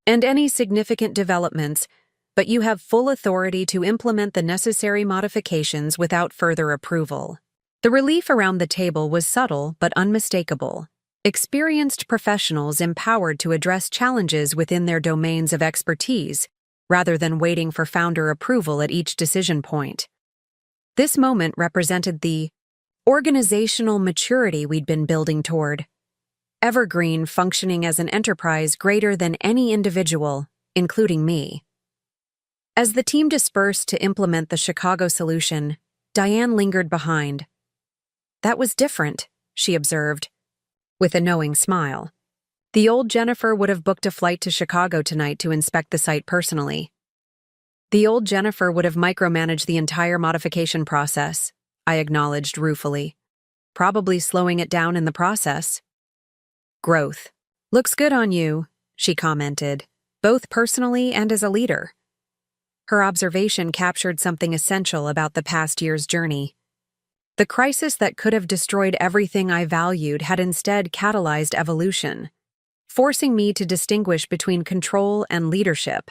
and any significant developments, but you have full authority to implement the necessary modifications without further approval. The relief around the table was subtle but unmistakable. Experienced professionals empowered to address challenges within their domains of expertise, rather than waiting for founder approval at each decision point. This moment represented the organizational maturity we'd been building toward. Evergreen functioning as an enterprise greater than any individual, including me. As the team dispersed to implement the Chicago solution, Diane lingered behind. That was different, she observed, with a knowing smile. The old Jennifer would have booked a flight to Chicago tonight to inspect the site personally. The old Jennifer would have micromanaged the entire modification process, I acknowledged ruefully, probably slowing it down in the process. Growth. Looks good on you, she commented, both personally and as a leader. Her observation captured something essential about the past year's journey. The crisis that could have destroyed everything I valued had instead catalyzed evolution, forcing me to distinguish between control and leadership,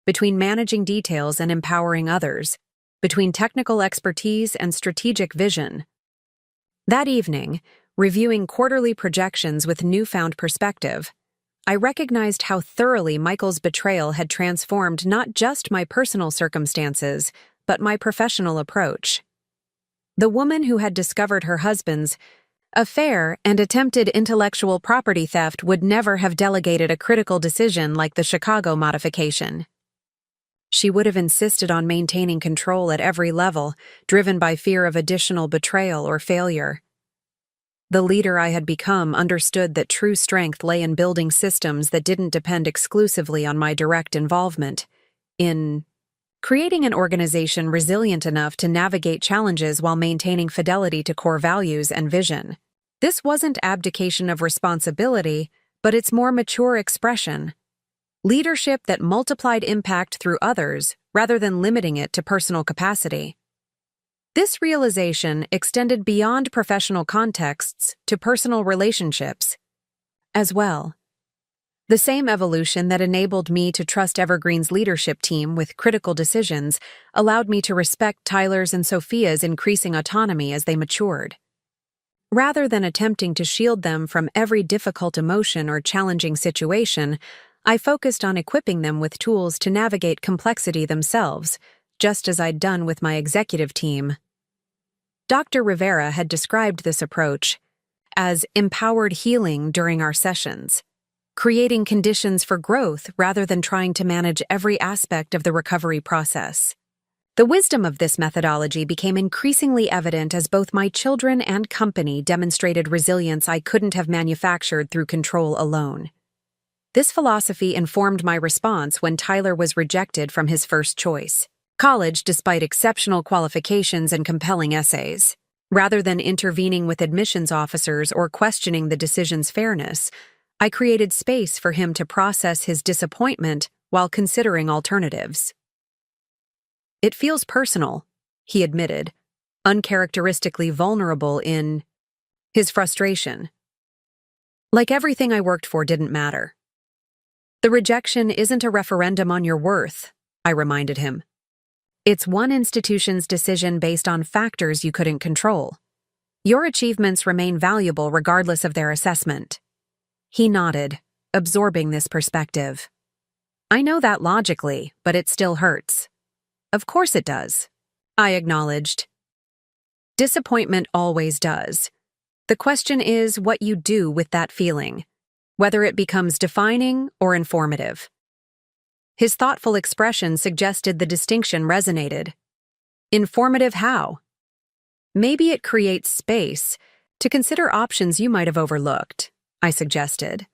between managing details and empowering others, between technical expertise and strategic vision. That evening, reviewing quarterly projections with newfound perspective, I recognized how thoroughly Michael's betrayal had transformed not just my personal circumstances, but my professional approach. The woman who had discovered her husband's affair and attempted intellectual property theft would never have delegated a critical decision like the Chicago modification. She would have insisted on maintaining control at every level, driven by fear of additional betrayal or failure. The leader I had become understood that true strength lay in building systems that didn't depend exclusively on my direct involvement. in creating an organization resilient enough to navigate challenges while maintaining fidelity to core values and vision. This wasn't abdication of responsibility, but its more mature expression. Leadership that multiplied impact through others rather than limiting it to personal capacity. This realization extended beyond professional contexts to personal relationships as well. The same evolution that enabled me to trust Evergreen's leadership team with critical decisions allowed me to respect Tyler's and Sophia's increasing autonomy as they matured. Rather than attempting to shield them from every difficult emotion or challenging situation, I focused on equipping them with tools to navigate complexity themselves, just as I'd done with my executive team. Dr. Rivera had described this approach as empowered healing during our sessions, creating conditions for growth rather than trying to manage every aspect of the recovery process. The wisdom of this methodology became increasingly evident as both my children and company demonstrated resilience I couldn't have manufactured through control alone. This philosophy informed my response when Tyler was rejected from his first choice, college, despite exceptional qualifications and compelling essays. Rather than intervening with admissions officers or questioning the decision's fairness, I created space for him to process his disappointment while considering alternatives. "It feels personal," he admitted, uncharacteristically vulnerable in his frustration. "Like everything I worked for didn't matter." "The rejection isn't a referendum on your worth," I reminded him. "It's one institution's decision based on factors you couldn't control. Your achievements remain valuable regardless of their assessment." He nodded, absorbing this perspective. "I know that logically, but it still hurts." "Of course it does," I acknowledged. "Disappointment always does. The question is what you do with that feeling, whether it becomes defining or informative." His thoughtful expression suggested the distinction resonated. "Informative how?" "Maybe it creates space to consider options you might have overlooked," I suggested,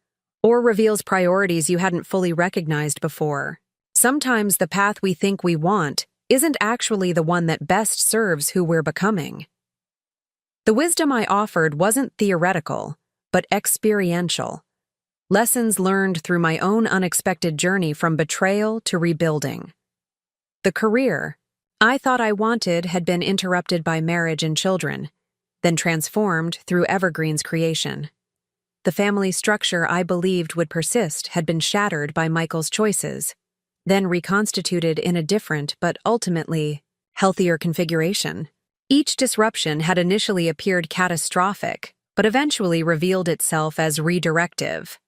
"or reveals priorities you hadn't fully recognized before. Sometimes the path we think we want isn't actually the one that best serves who we're becoming." The wisdom I offered wasn't theoretical, but experiential. Lessons learned through my own unexpected journey from betrayal to rebuilding. The career I thought I wanted had been interrupted by marriage and children, then transformed through Evergreen's creation. The family structure I believed would persist had been shattered by Michael's choices, then reconstituted in a different but ultimately healthier configuration. Each disruption had initially appeared catastrophic, but eventually revealed itself as redirective.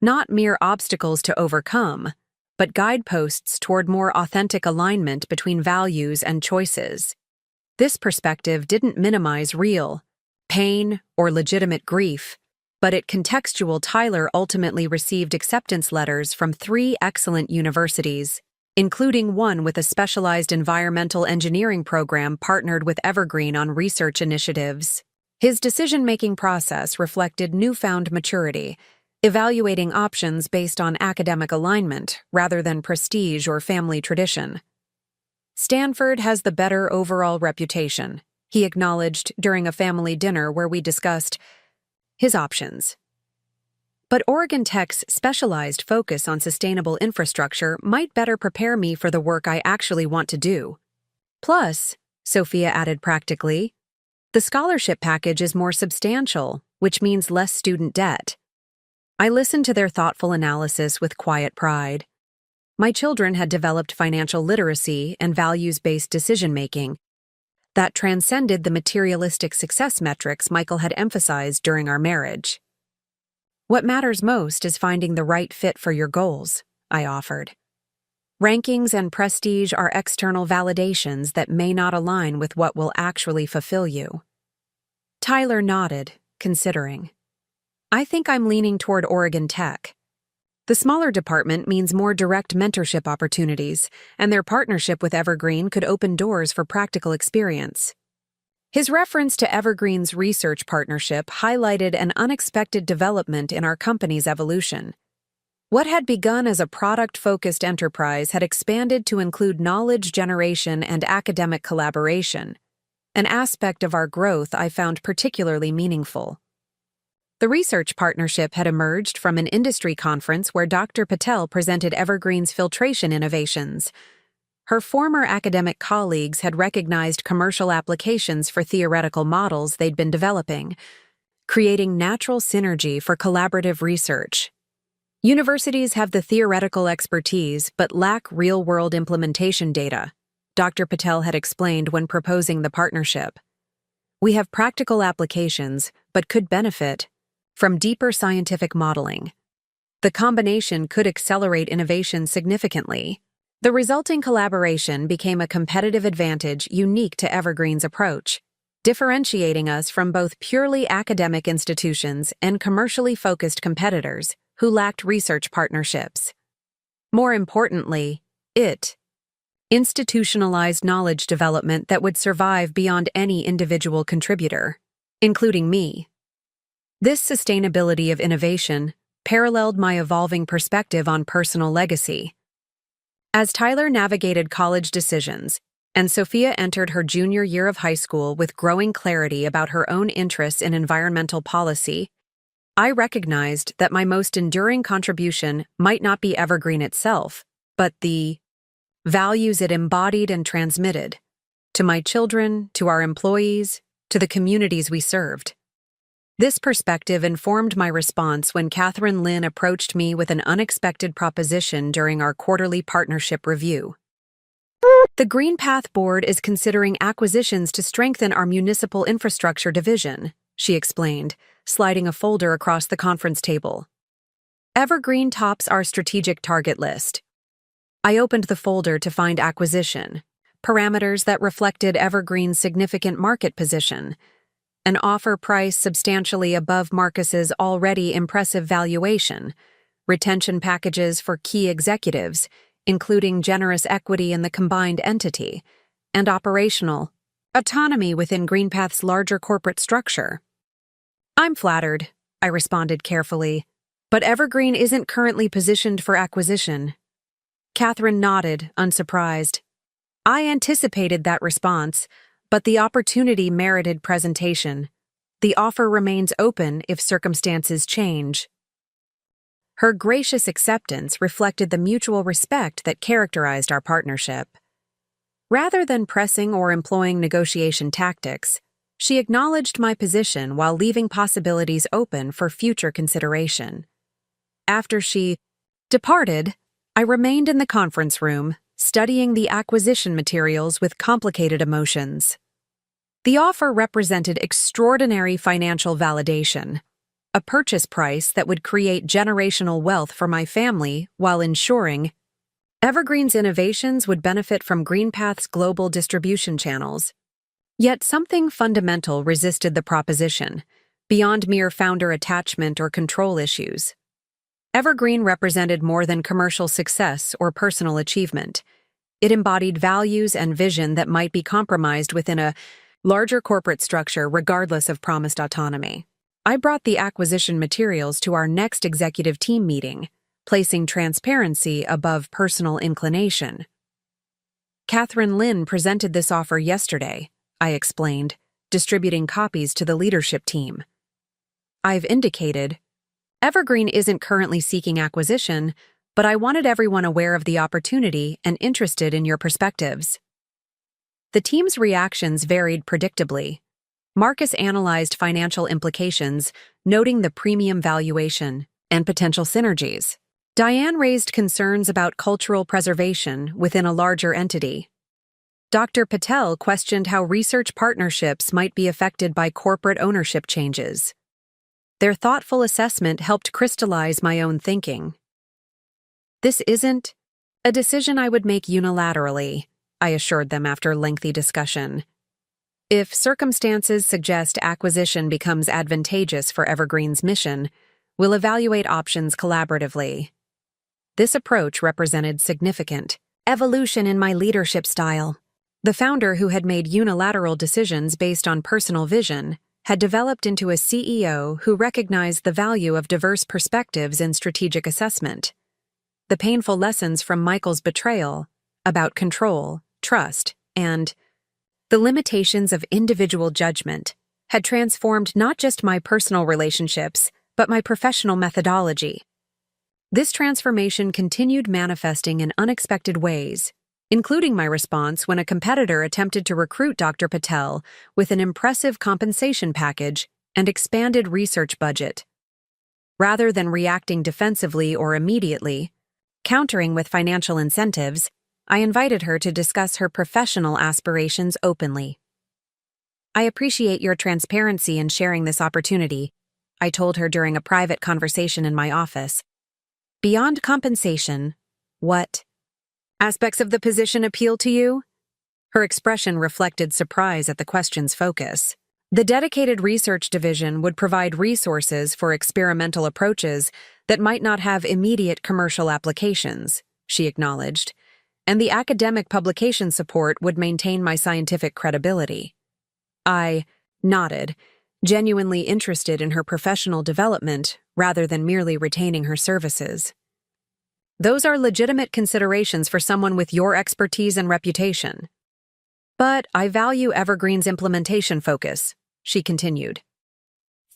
Not mere obstacles to overcome, but guideposts toward more authentic alignment between values and choices. This perspective didn't minimize real pain or legitimate grief, but at contextual Tyler ultimately received acceptance letters from 3 excellent universities, including one with a specialized environmental engineering program partnered with Evergreen on research initiatives. His decision-making process reflected newfound maturity, evaluating options based on academic alignment rather than prestige or family tradition. "Stanford has the better overall reputation," he acknowledged during a family dinner where we discussed his options. "But Oregon Tech's specialized focus on sustainable infrastructure might better prepare me for the work I actually want to do. Plus," Sophia added practically, "the scholarship package is more substantial, which means less student debt." I listened to their thoughtful analysis with quiet pride. My children had developed financial literacy and values-based decision-making that transcended the materialistic success metrics Michael had emphasized during our marriage. "What matters most is finding the right fit for your goals," I offered. "Rankings and prestige are external validations that may not align with what will actually fulfill you." Tyler nodded, considering. "I think I'm leaning toward Oregon Tech. The smaller department means more direct mentorship opportunities, and their partnership with Evergreen could open doors for practical experience." His reference to Evergreen's research partnership highlighted an unexpected development in our company's evolution. What had begun as a product-focused enterprise had expanded to include knowledge generation and academic collaboration, an aspect of our growth I found particularly meaningful. The research partnership had emerged from an industry conference where Dr. Patel presented Evergreen's filtration innovations. Her former academic colleagues had recognized commercial applications for theoretical models they'd been developing, creating natural synergy for collaborative research. Universities have the theoretical expertise but lack real-world implementation data, Dr. Patel had explained when proposing the partnership. We have practical applications but could benefit from deeper scientific modeling. The combination could accelerate innovation significantly. The resulting collaboration became a competitive advantage unique to Evergreen's approach, differentiating us from both purely academic institutions and commercially focused competitors who lacked research partnerships. More importantly, it institutionalized knowledge development that would survive beyond any individual contributor, including me. This sustainability of innovation paralleled my evolving perspective on personal legacy. As Tyler navigated college decisions, and Sophia entered her junior year of high school with growing clarity about her own interests in environmental policy, I recognized that my most enduring contribution might not be Evergreen itself, but the values it embodied and transmitted to my children, to our employees, to the communities we served. This perspective informed my response when Catherine Lynn approached me with an unexpected proposition during our quarterly partnership review. The Green Path Board is considering acquisitions to strengthen our municipal infrastructure division, she explained, sliding a folder across the conference table. Evergreen tops our strategic target list. I opened the folder to find acquisition, parameters that reflected Evergreen's significant market position, an offer price substantially above Marcus's already impressive valuation, retention packages for key executives, including generous equity in the combined entity, and operational autonomy within GreenPath's larger corporate structure. I'm flattered, I responded carefully, but Evergreen isn't currently positioned for acquisition. Catherine nodded, unsurprised. I anticipated that response, but the opportunity merited presentation. The offer remains open if circumstances change. Her gracious acceptance reflected the mutual respect that characterized our partnership. Rather than pressing or employing negotiation tactics, she acknowledged my position while leaving possibilities open for future consideration. After she departed, I remained in the conference room, studying the acquisition materials with complicated emotions. The offer represented extraordinary financial validation, a purchase price that would create generational wealth for my family while ensuring Evergreen's innovations would benefit from GreenPath's global distribution channels. Yet something fundamental resisted the proposition, beyond mere founder attachment or control issues. Evergreen represented more than commercial success or personal achievement. It embodied values and vision that might be compromised within a larger corporate structure regardless of promised autonomy. I brought the acquisition materials to our next executive team meeting, placing transparency above personal inclination. Catherine Lynn presented this offer yesterday, I explained, distributing copies to the leadership team. I've indicated, Evergreen isn't currently seeking acquisition, but I wanted everyone aware of the opportunity and interested in your perspectives. The team's reactions varied predictably. Marcus analyzed financial implications, noting the premium valuation and potential synergies. Diane raised concerns about cultural preservation within a larger entity. Dr. Patel questioned how research partnerships might be affected by corporate ownership changes. Their thoughtful assessment helped crystallize my own thinking. This isn't a decision I would make unilaterally, I assured them after lengthy discussion. If circumstances suggest acquisition becomes advantageous for Evergreen's mission, we'll evaluate options collaboratively. This approach represented significant evolution in my leadership style. The founder, who had made unilateral decisions based on personal vision, had developed into a CEO who recognized the value of diverse perspectives in strategic assessment. the painful lessons from Michael's betrayal about control, trust, and the limitations of individual judgment had transformed not just my personal relationships, but my professional methodology. This transformation continued manifesting in unexpected ways, including my response when a competitor attempted to recruit Dr. Patel with an impressive compensation package and expanded research budget. Rather than reacting defensively or immediately, countering with financial incentives, I invited her to discuss her professional aspirations openly. "I appreciate your transparency in sharing this opportunity," I told her during a private conversation in my office. "Beyond compensation, what aspects of the position appeal to you?" Her expression reflected surprise at the question's focus. "The dedicated research division would provide resources for experimental approaches that might not have immediate commercial applications," she acknowledged, "and the academic publication support would maintain my scientific credibility." I nodded, genuinely interested in her professional development rather than merely retaining her services. "Those are legitimate considerations for someone with your expertise and reputation. But I value Evergreen's implementation focus," she continued.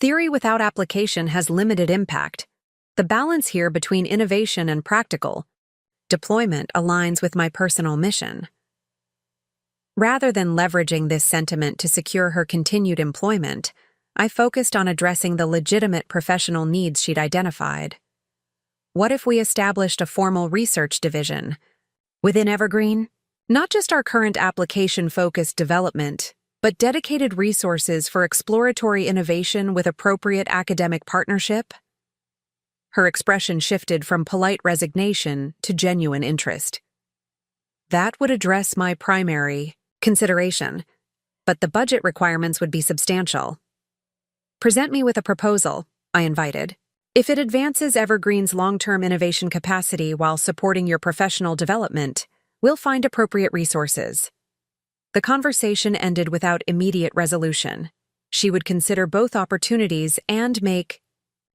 "Theory without application has limited impact. The balance here between innovation and practical deployment aligns with my personal mission." Rather than leveraging this sentiment to secure her continued employment, I focused on addressing the legitimate professional needs she'd identified. What if we established a formal research division within Evergreen? Not just our current application-focused development, but dedicated resources for exploratory innovation with appropriate academic partnership? Her expression shifted from polite resignation to genuine interest. "That would address my primary consideration, but the budget requirements would be substantial." "Present me with a proposal," I invited. "If it advances Evergreen's long-term innovation capacity while supporting your professional development, we'll find appropriate resources." The conversation ended without immediate resolution. She would consider both opportunities and make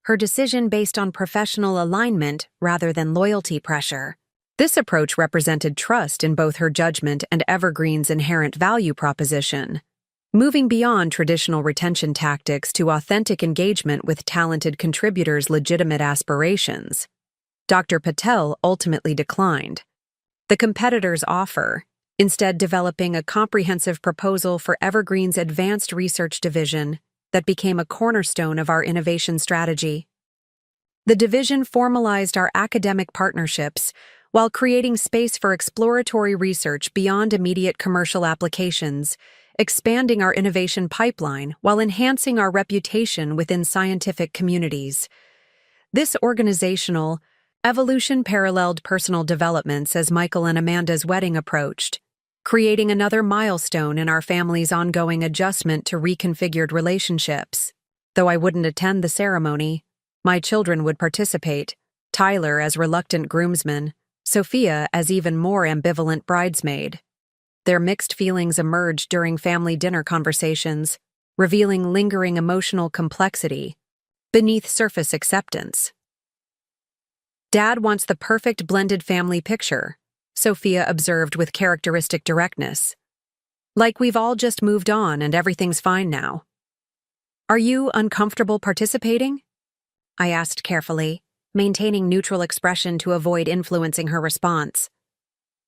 her decision based on professional alignment rather than loyalty pressure. This approach represented trust in both her judgment and Evergreen's inherent value proposition, moving beyond traditional retention tactics to authentic engagement with talented contributors' legitimate aspirations. Dr. Patel ultimately declined the competitor's offer, instead developing a comprehensive proposal for Evergreen's advanced research division that became a cornerstone of our innovation strategy. The division formalized our academic partnerships while creating space for exploratory research beyond immediate commercial applications, expanding our innovation pipeline while enhancing our reputation within scientific communities. This organizational evolution paralleled personal developments as Michael and Amanda's wedding approached, creating another milestone in our family's ongoing adjustment to reconfigured relationships. Though I wouldn't attend the ceremony, my children would participate, Tyler as reluctant groomsman, Sophia as even more ambivalent bridesmaid. Their mixed feelings emerged during family dinner conversations, revealing lingering emotional complexity beneath surface acceptance. "Dad wants the perfect blended family picture," Sophia observed with characteristic directness. "Like we've all just moved on and everything's fine now." "Are you uncomfortable participating?" I asked carefully, maintaining neutral expression to avoid influencing her response.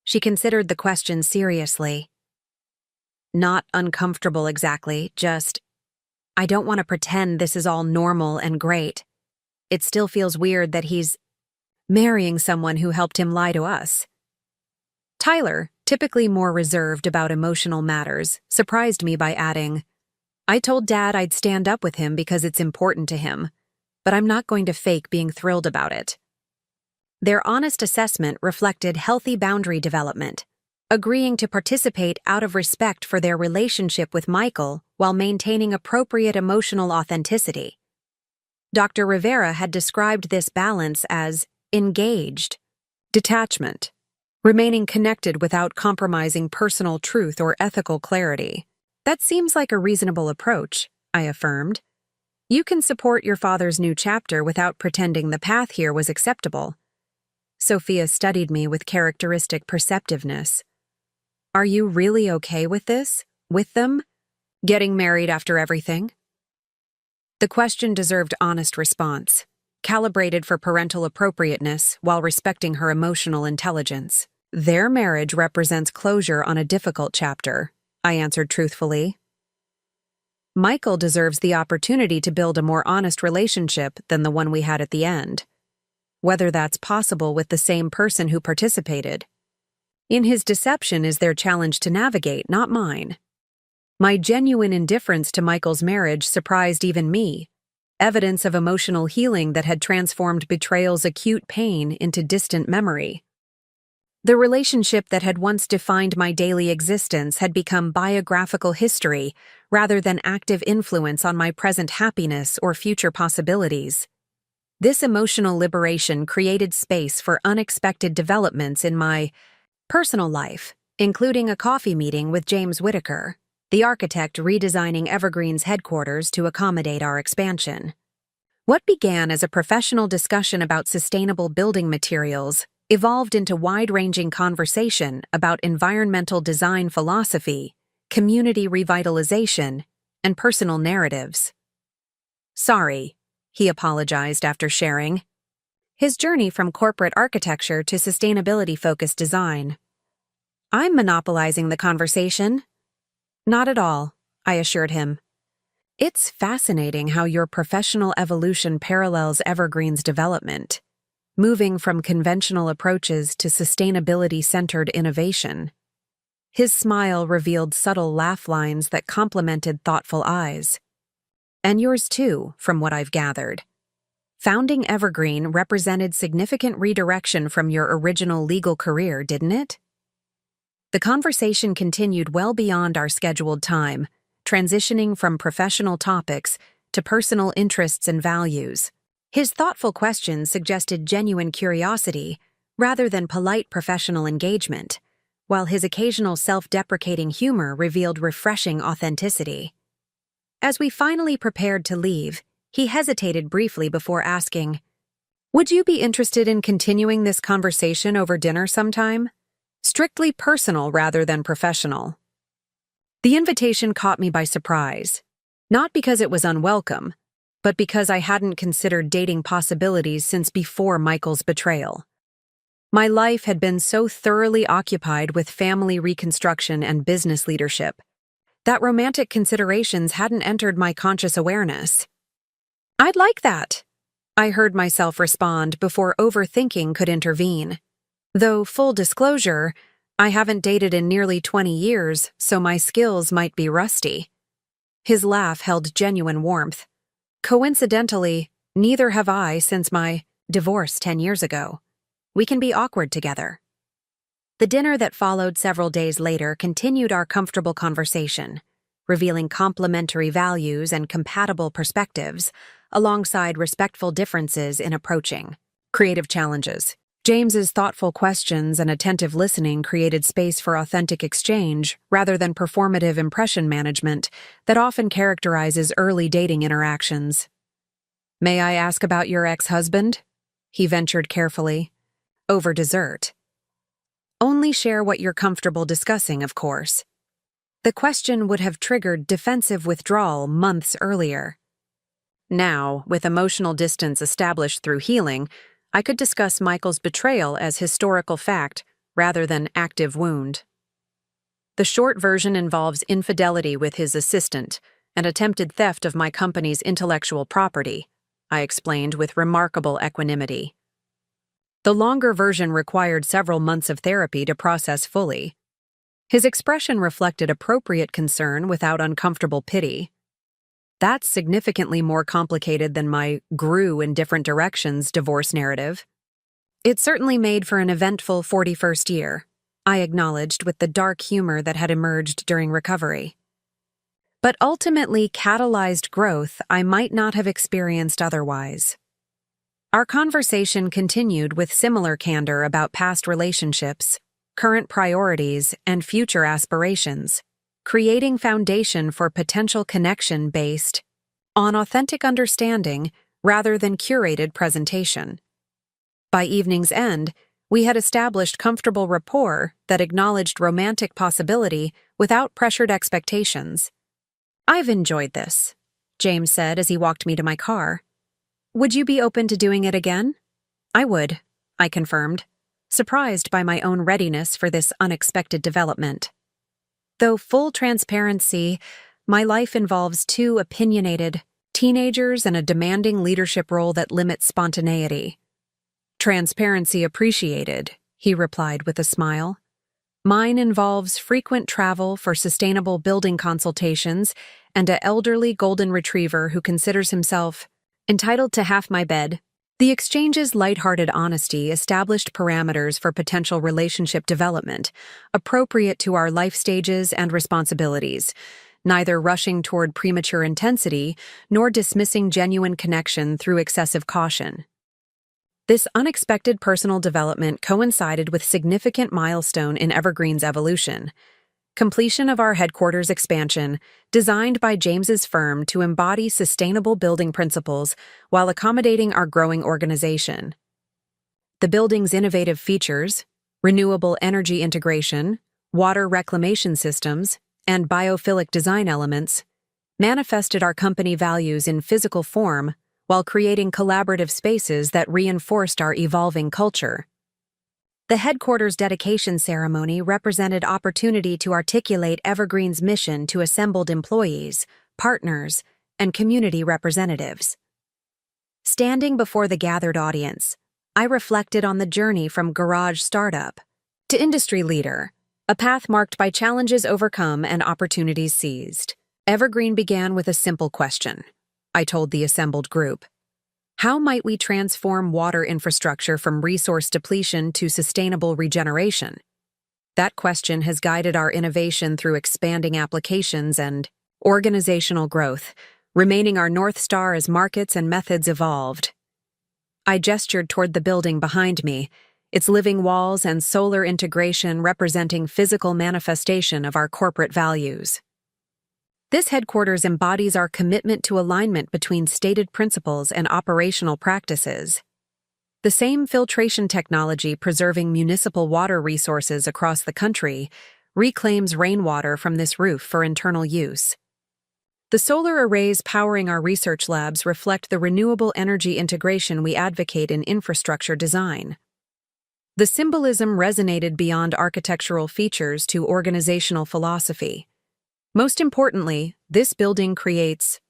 She considered the question seriously. "Not uncomfortable exactly, just, I don't want to pretend this is all normal and great. It still feels weird that he's marrying someone who helped him lie to us." Tyler, typically more reserved about emotional matters, surprised me by adding, "I told Dad I'd stand up with him because it's important to him, but I'm not going to fake being thrilled about it." Their honest assessment reflected healthy boundary development, agreeing to participate out of respect for their relationship with Michael while maintaining appropriate emotional authenticity. Dr. Rivera had described this balance as engaged detachment, remaining connected without compromising personal truth or ethical clarity. "That seems like a reasonable approach," I affirmed. "You can support your father's new chapter without pretending the path here was acceptable." Sophia studied me with characteristic perceptiveness. Are you really okay with this? With them? Getting married after everything? The question deserved honest response, calibrated for parental appropriateness while respecting her emotional intelligence. Their marriage represents closure on a difficult chapter, I answered truthfully. Michael deserves the opportunity to build a more honest relationship than the one we had at the end. Whether that's possible with the same person who participated. In his deception is their challenge to navigate, not mine. My genuine indifference to Michael's marriage surprised even me, evidence of emotional healing that had transformed betrayal's acute pain into distant memory. The relationship that had once defined my daily existence had become biographical history rather than active influence on my present happiness or future possibilities. This emotional liberation created space for unexpected developments in my personal life, including a coffee meeting with James Whitaker, the architect redesigning Evergreen's headquarters to accommodate our expansion. What began as a professional discussion about sustainable building materials evolved into wide-ranging conversation about environmental design philosophy, community revitalization, and personal narratives. Sorry, he apologized after sharing his journey from corporate architecture to sustainability-focused design. I'm monopolizing the conversation. Not at all, I assured him. It's fascinating how your professional evolution parallels Evergreen's development, moving from conventional approaches to sustainability-centered innovation. His smile revealed subtle laugh lines that complemented thoughtful eyes. And yours too, from what I've gathered. Founding Evergreen represented significant redirection from your original legal career, didn't it? The conversation continued well beyond our scheduled time, transitioning from professional topics to personal interests and values. His thoughtful questions suggested genuine curiosity rather than polite professional engagement, while his occasional self-deprecating humor revealed refreshing authenticity. As we finally prepared to leave, he hesitated briefly before asking, "Would you be interested in continuing this conversation over dinner sometime? Strictly personal rather than professional." The invitation caught me by surprise, not because it was unwelcome, but because I hadn't considered dating possibilities since before Michael's betrayal. My life had been so thoroughly occupied with family reconstruction and business leadership that romantic considerations hadn't entered my conscious awareness. "I'd like that," I heard myself respond before overthinking could intervene. Though, full disclosure, I haven't dated in nearly 20 years, so my skills might be rusty. His laugh held genuine warmth. Coincidentally, neither have I since my divorce 10 years ago. We can be awkward together. The dinner that followed several days later continued our comfortable conversation, revealing complementary values and compatible perspectives, alongside respectful differences in approaching creative challenges. James's thoughtful questions and attentive listening created space for authentic exchange rather than performative impression management that often characterizes early dating interactions. "May I ask about your ex-husband?" he ventured carefully. "Over dessert." "Only share what you're comfortable discussing, of course." The question would have triggered defensive withdrawal months earlier. Now, with emotional distance established through healing, I could discuss Michael's betrayal as historical fact rather than active wound. The short version involves infidelity with his assistant and attempted theft of my company's intellectual property, I explained with remarkable equanimity. The longer version required several months of therapy to process fully. His expression reflected appropriate concern without uncomfortable pity. That's significantly more complicated than my grew in different directions divorce narrative. It certainly made for an eventful 41st year, I acknowledged with the dark humor that had emerged during recovery. But ultimately catalyzed growth I might not have experienced otherwise. Our conversation continued with similar candor about past relationships, current priorities, and future aspirations, creating foundation for potential connection based on authentic understanding rather than curated presentation. By evening's end, We had established comfortable rapport that acknowledged romantic possibility without pressured expectations. "I've enjoyed this," James said as he walked me to my car. "Would you be open to doing it again?" "I would," I confirmed, surprised by my own readiness for this unexpected development. Though full transparency, my life involves two opinionated teenagers and a demanding leadership role that limits spontaneity. "Transparency appreciated," he replied with a smile. "Mine involves frequent travel for sustainable building consultations and an elderly golden retriever who considers himself entitled to half my bed." The exchange's lighthearted honesty established parameters for potential relationship development, appropriate to our life stages and responsibilities, neither rushing toward premature intensity nor dismissing genuine connection through excessive caution. This unexpected personal development coincided with significant milestone in Evergreen's evolution: completion of our headquarters expansion, designed by James's firm to embody sustainable building principles while accommodating our growing organization. The building's innovative features, renewable energy integration, water reclamation systems, and biophilic design elements, manifested our company values in physical form while creating collaborative spaces that reinforced our evolving culture. The headquarters dedication ceremony represented opportunity to articulate Evergreen's mission to assembled employees, partners, and community representatives. Standing before the gathered audience, I reflected on the journey from garage startup to industry leader, a path marked by challenges overcome and opportunities seized. Evergreen began with a simple question, I told the assembled group. How might we transform water infrastructure from resource depletion to sustainable regeneration? That question has guided our innovation through expanding applications and organizational growth, remaining our North Star as markets and methods evolved. I gestured toward the building behind me, its living walls and solar integration representing physical manifestation of our corporate values. This headquarters embodies our commitment to alignment between stated principles and operational practices. The same filtration technology preserving municipal water resources across the country reclaims rainwater from this roof for internal use. The solar arrays powering our research labs reflect the renewable energy integration we advocate in infrastructure design. The symbolism resonated beyond architectural features to organizational philosophy. Most importantly, this building creates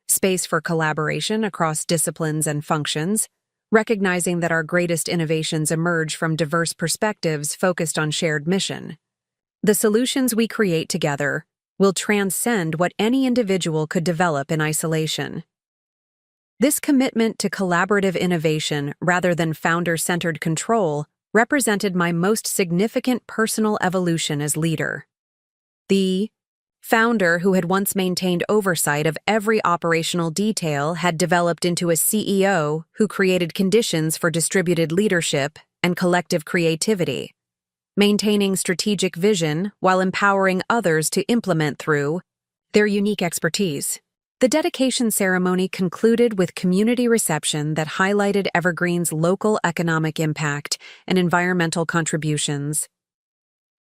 space for collaboration across disciplines and functions, recognizing that our greatest innovations emerge from diverse perspectives focused on shared mission. The solutions we create together will transcend what any individual could develop in isolation. This commitment to collaborative innovation rather than founder-centered control represented my most significant personal evolution as leader. The founder who had once maintained oversight of every operational detail had developed into a CEO who created conditions for distributed leadership and collective creativity, maintaining strategic vision while empowering others to implement through their unique expertise. The dedication ceremony concluded with community reception that highlighted Evergreen's local economic impact and environmental contributions.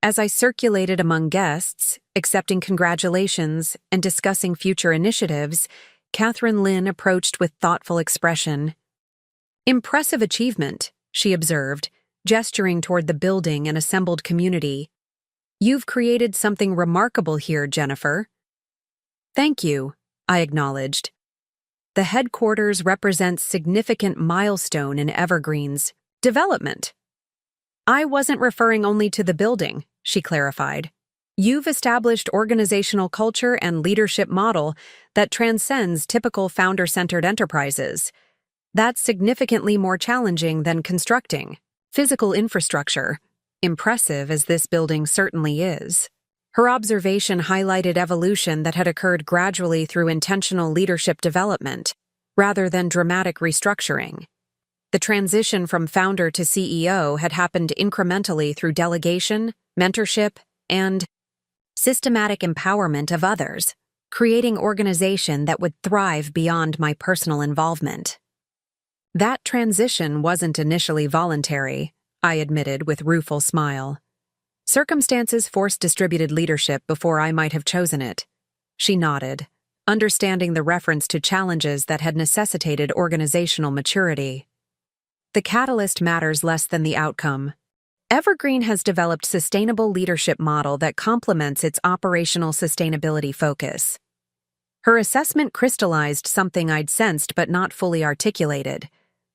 As I circulated among guests, accepting congratulations and discussing future initiatives, Catherine Lynn approached with thoughtful expression. "Impressive achievement," she observed, gesturing toward the building and assembled community. "You've created something remarkable here, Jennifer." "Thank you," I acknowledged. The headquarters represents significant milestone in Evergreen's development. "I wasn't referring only to the building," she clarified. "You've established organizational culture and leadership model that transcends typical founder-centered enterprises. That's significantly more challenging than constructing physical infrastructure, impressive as this building certainly is." Her observation highlighted evolution that had occurred gradually through intentional leadership development, rather than dramatic restructuring. The transition from founder to CEO had happened incrementally through delegation, mentorship, and systematic empowerment of others, creating organization that would thrive beyond my personal involvement. That transition wasn't initially voluntary, I admitted with rueful smile. Circumstances forced distributed leadership before I might have chosen it. She nodded, understanding the reference to challenges that had necessitated organizational maturity. The catalyst matters less than the outcome. Evergreen has developed a sustainable leadership model that complements its operational sustainability focus. Her assessment crystallized something I'd sensed but not fully articulated: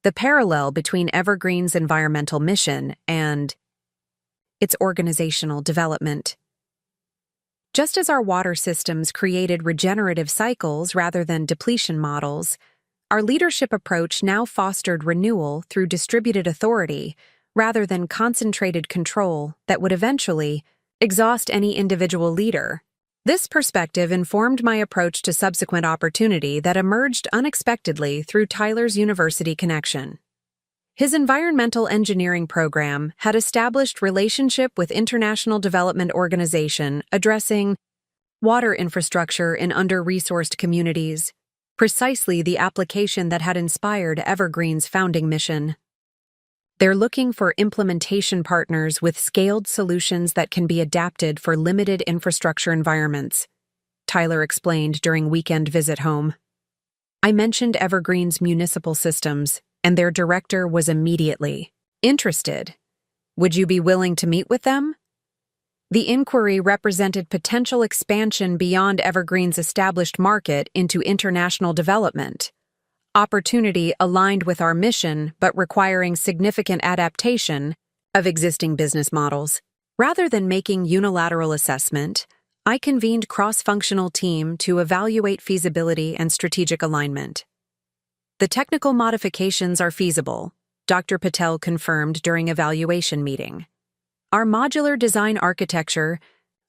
the parallel between Evergreen's environmental mission and its organizational development. Just as our water systems created regenerative cycles rather than depletion models, our leadership approach now fostered renewal through distributed authority rather than concentrated control that would eventually exhaust any individual leader. This perspective informed my approach to subsequent opportunity that emerged unexpectedly through Tyler's university connection. His environmental engineering program had established relationship with International Development Organization addressing water infrastructure in under-resourced communities, precisely the application that had inspired Evergreen's founding mission. They're looking for implementation partners with scaled solutions that can be adapted for limited infrastructure environments, Tyler explained during weekend visit home. I mentioned Evergreen's municipal systems, and their director was immediately interested. Would you be willing to meet with them? The inquiry represented potential expansion beyond Evergreen's established market into international development. Opportunity aligned with our mission but requiring significant adaptation of existing business models. Rather than making unilateral assessment, I convened cross-functional team to evaluate feasibility and strategic alignment. The technical modifications are feasible, Dr. Patel confirmed during evaluation meeting. Our modular design architecture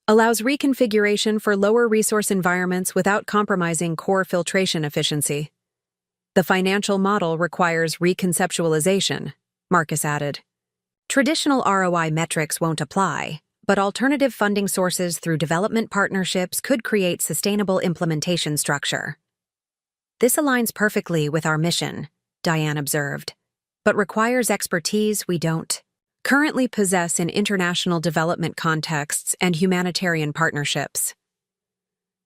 allows reconfiguration for lower resource environments without compromising core filtration efficiency. The financial model requires reconceptualization, Marcus added. Traditional ROI metrics won't apply, but alternative funding sources through development partnerships could create sustainable implementation structure. This aligns perfectly with our mission, Diane observed, but requires expertise we don't currently possess in international development contexts and humanitarian partnerships.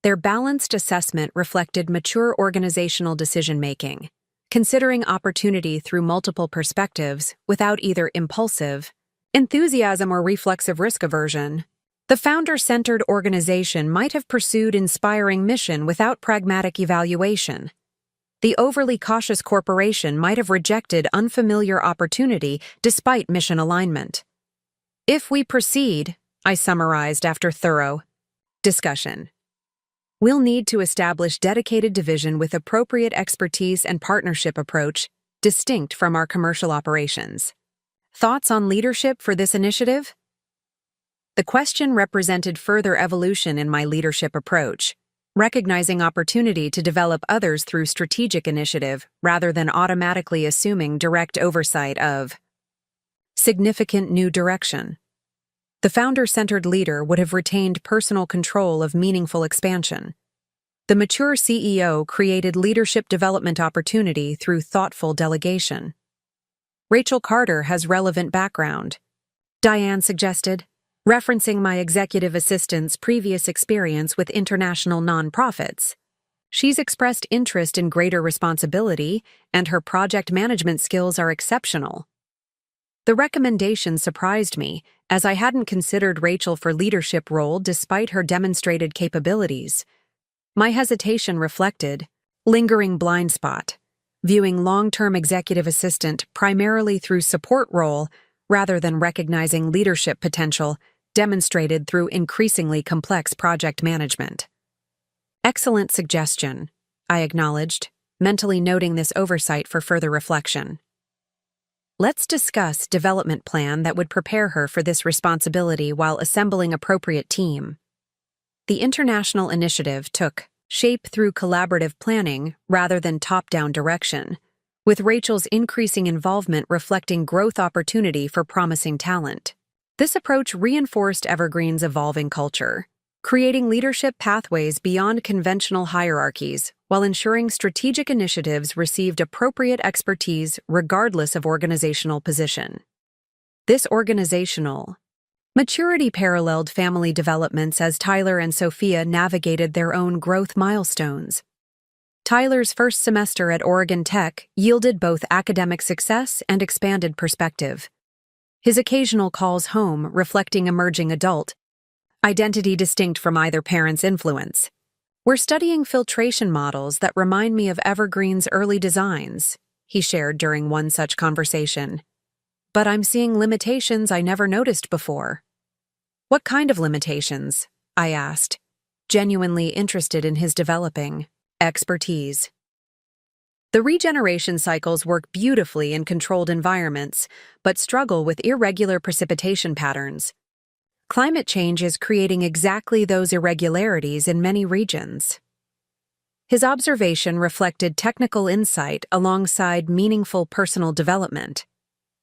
Their balanced assessment reflected mature organizational decision-making, considering opportunity through multiple perspectives without either impulsive enthusiasm or reflexive risk aversion. The founder-centered organization might have pursued inspiring mission without pragmatic evaluation. The overly cautious corporation might have rejected unfamiliar opportunity despite mission alignment. If we proceed, I summarized after thorough discussion, we'll need to establish dedicated division with appropriate expertise and partnership approach distinct from our commercial operations. Thoughts on leadership for this initiative? The question represented further evolution in my leadership approach, recognizing opportunity to develop others through strategic initiative rather than automatically assuming direct oversight of significant new direction. The founder-centered leader would have retained personal control of meaningful expansion. The mature CEO created leadership development opportunity through thoughtful delegation. Rachel Carter has relevant background, Diane suggested, referencing my executive assistant's previous experience with international nonprofits. She's expressed interest in greater responsibility, and her project management skills are exceptional. The recommendation surprised me, as I hadn't considered Rachel for leadership role despite her demonstrated capabilities. My hesitation reflected lingering blind spot, viewing long-term executive assistant primarily through support role rather than recognizing leadership potential demonstrated through increasingly complex project management. Excellent suggestion, I acknowledged, mentally noting this oversight for further reflection. Let's discuss development plan that would prepare her for this responsibility while assembling appropriate team. The international initiative took shape through collaborative planning rather than top-down direction, with Rachel's increasing involvement reflecting growth opportunity for promising talent. This approach reinforced Evergreen's evolving culture, creating leadership pathways beyond conventional hierarchies while ensuring strategic initiatives received appropriate expertise regardless of organizational position. This organizational maturity paralleled family developments as Tyler and Sophia navigated their own growth milestones. Tyler's first semester at Oregon Tech yielded both academic success and expanded perspective. His occasional calls home reflecting emerging adult identity distinct from either parent's influence. "We're studying filtration models that remind me of Evergreen's early designs," he shared during one such conversation. "But I'm seeing limitations I never noticed before." "What kind of limitations?" I asked, genuinely interested in his developing expertise. The regeneration cycles work beautifully in controlled environments, but struggle with irregular precipitation patterns. Climate change is creating exactly those irregularities in many regions. His observation reflected technical insight alongside meaningful personal development,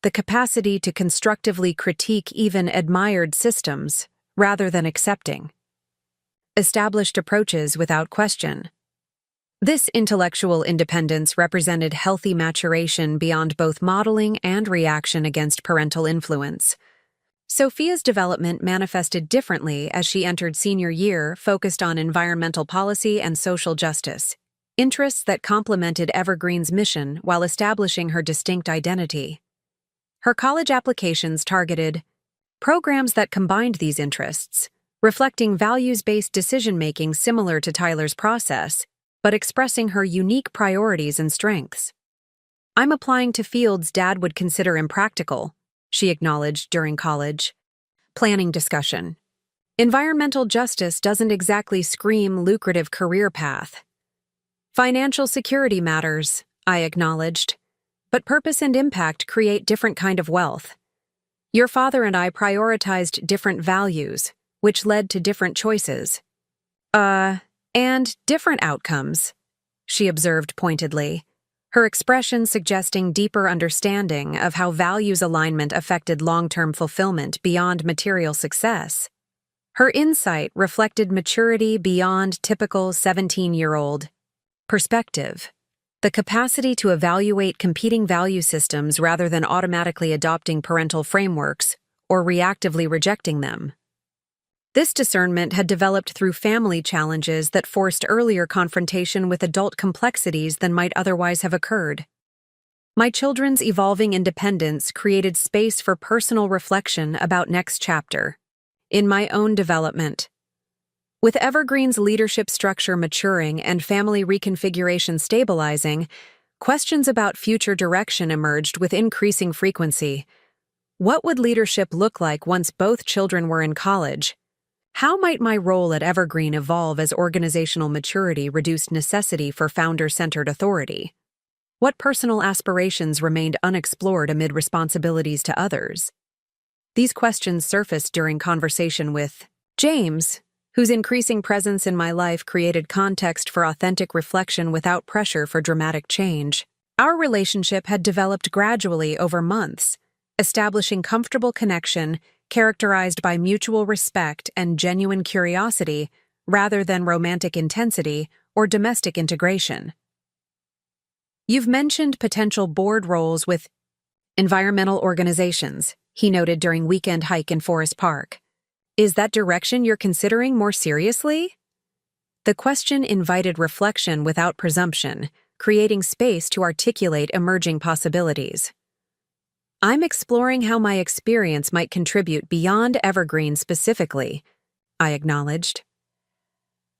the capacity to constructively critique even admired systems rather than accepting established approaches without question. This intellectual independence represented healthy maturation beyond both modeling and reaction against parental influence. Sophia's development manifested differently as she entered senior year, focused on environmental policy and social justice, interests that complemented Evergreen's mission while establishing her distinct identity. Her college applications targeted programs that combined these interests, reflecting values-based decision-making similar to Tyler's process, but expressing her unique priorities and strengths. "I'm applying to fields Dad would consider impractical," she acknowledged during college planning discussion. "Environmental justice doesn't exactly scream lucrative career path." "Financial security matters," I acknowledged, "but purpose and impact create different kind of wealth. Your father and I prioritized different values, which led to different choices. And different outcomes," she observed pointedly, her expression suggesting deeper understanding of how values alignment affected long-term fulfillment beyond material success. Her insight reflected maturity beyond typical 17-year-old perspective, the capacity to evaluate competing value systems rather than automatically adopting parental frameworks or reactively rejecting them. This discernment had developed through family challenges that forced earlier confrontation with adult complexities than might otherwise have occurred. My children's evolving independence created space for personal reflection about next chapter in my own development. With Evergreen's leadership structure maturing and family reconfiguration stabilizing, questions about future direction emerged with increasing frequency. What would leadership look like once both children were in college? How might my role at Evergreen evolve as organizational maturity reduced necessity for founder-centered authority? What personal aspirations remained unexplored amid responsibilities to others? These questions surfaced during conversation with James, whose increasing presence in my life created context for authentic reflection without pressure for dramatic change. Our relationship had developed gradually over months, establishing comfortable connection characterized by mutual respect and genuine curiosity rather than romantic intensity or domestic integration. "You've mentioned potential board roles with environmental organizations," he noted during weekend hike in Forest Park. "Is that direction you're considering more seriously?" The question invited reflection without presumption, creating space to articulate emerging possibilities. "I'm exploring how my experience might contribute beyond Evergreen specifically," I acknowledged.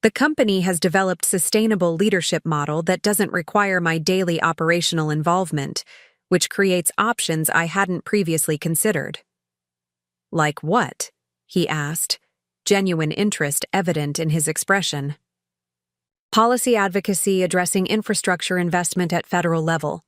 "The company has developed sustainable leadership model that doesn't require my daily operational involvement, which creates options I hadn't previously considered." "Like what?" he asked, genuine interest evident in his expression. "Policy advocacy addressing infrastructure investment at federal level.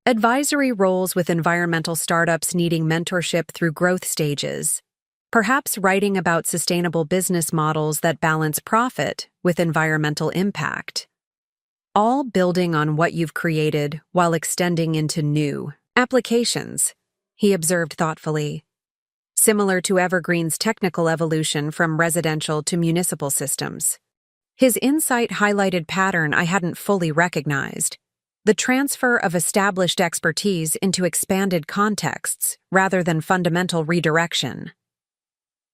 Advisory roles with environmental startups needing mentorship through growth stages. Perhaps writing about sustainable business models that balance profit with environmental impact. All building on what you've created while extending into new applications," he observed thoughtfully. "Similar to Evergreen's technical evolution from residential to municipal systems." His insight highlighted pattern I hadn't fully recognized. the transfer of established expertise into expanded contexts rather than fundamental redirection.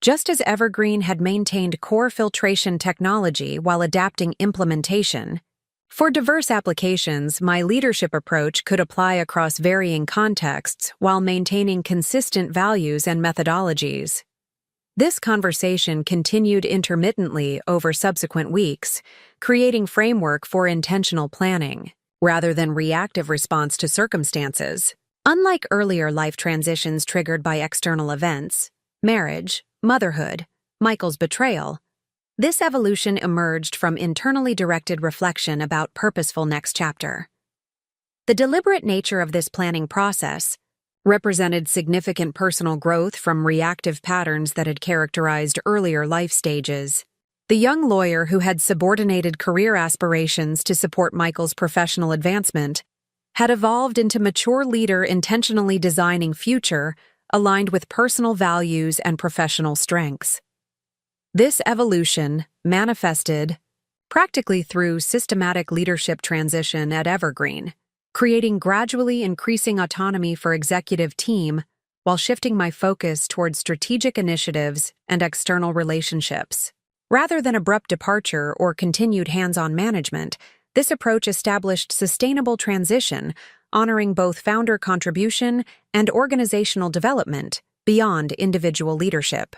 Just as Evergreen had maintained core filtration technology while adapting implementation, for diverse applications, my leadership approach could apply across varying contexts while maintaining consistent values and methodologies. This conversation continued intermittently over subsequent weeks, creating framework for intentional planning, rather than reactive response to circumstances. Unlike earlier life transitions triggered by external events, marriage, motherhood, Michael's betrayal, this evolution emerged from internally directed reflection about purposeful next chapter. The deliberate nature of this planning process represented significant personal growth from reactive patterns that had characterized earlier life stages. The young lawyer who had subordinated career aspirations to support Michael's professional advancement had evolved into mature leader intentionally designing future aligned with personal values and professional strengths. This evolution manifested practically through systematic leadership transition at Evergreen, creating gradually increasing autonomy for executive team while shifting my focus towards strategic initiatives and external relationships. Rather than abrupt departure or continued hands-on management, this approach established sustainable transition, honoring both founder contribution and organizational development beyond individual leadership.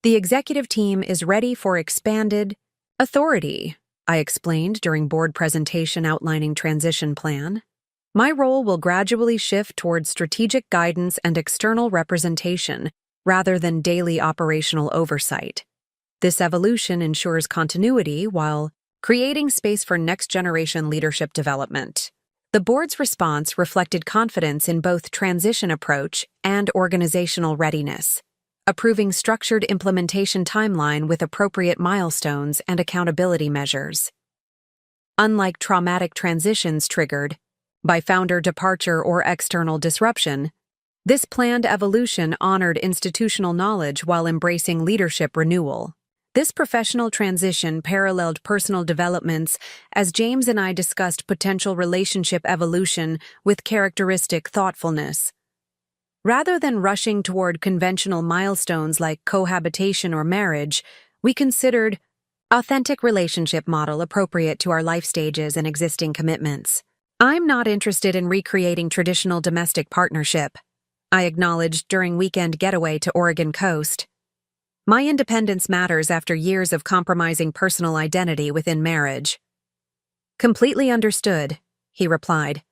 The executive team is ready for expanded authority, I explained during board presentation outlining transition plan. My role will gradually shift towards strategic guidance and external representation rather than daily operational oversight. This evolution ensures continuity while creating space for next-generation leadership development. The board's response reflected confidence in both transition approach and organizational readiness, approving structured implementation timeline with appropriate milestones and accountability measures. Unlike traumatic transitions triggered by founder departure or external disruption, this planned evolution honored institutional knowledge while embracing leadership renewal. This professional transition paralleled personal developments as James and I discussed potential relationship evolution with characteristic thoughtfulness. Rather than rushing toward conventional milestones like cohabitation or marriage, we considered authentic relationship model appropriate to our life stages and existing commitments. I'm not interested in recreating traditional domestic partnership, I acknowledged during weekend getaway to Oregon coast. My independence matters after years of compromising personal identity within marriage. Completely understood, he replied,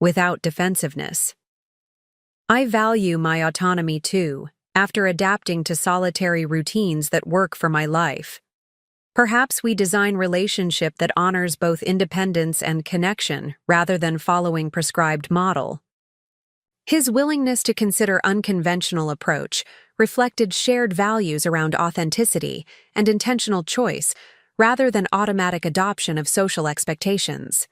without defensiveness. I value my autonomy too, after adapting to solitary routines that work for my life. Perhaps we design relationship that honors both independence and connection rather than following prescribed model. His willingness to consider unconventional approach reflected shared values around authenticity and intentional choice rather than automatic adoption of social expectations.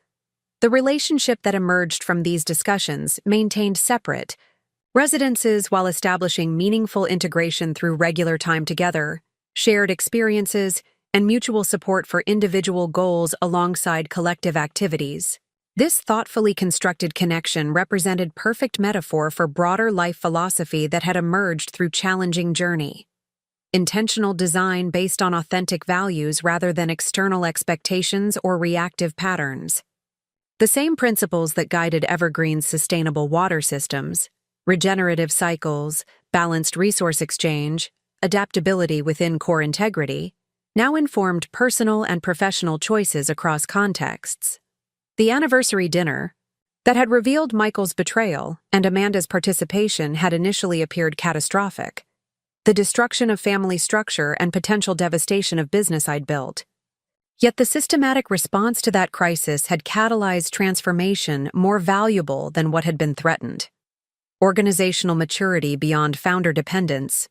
The relationship that emerged from these discussions maintained separate residences while establishing meaningful integration through regular time together, shared experiences, and mutual support for individual goals alongside collective activities. This thoughtfully constructed connection represented perfect metaphor for broader life philosophy that had emerged through challenging journey. Intentional design based on authentic values rather than external expectations or reactive patterns. The same principles that guided Evergreen's sustainable water systems, regenerative cycles, balanced resource exchange, adaptability within core integrity, now informed personal and professional choices across contexts. The anniversary dinner, that had revealed Michael's betrayal and Amanda's participation, had initially appeared catastrophic. The destruction of family structure and potential devastation of business I'd built. Yet the systematic response to that crisis had catalyzed transformation more valuable than what had been threatened. Organizational maturity beyond founder dependence,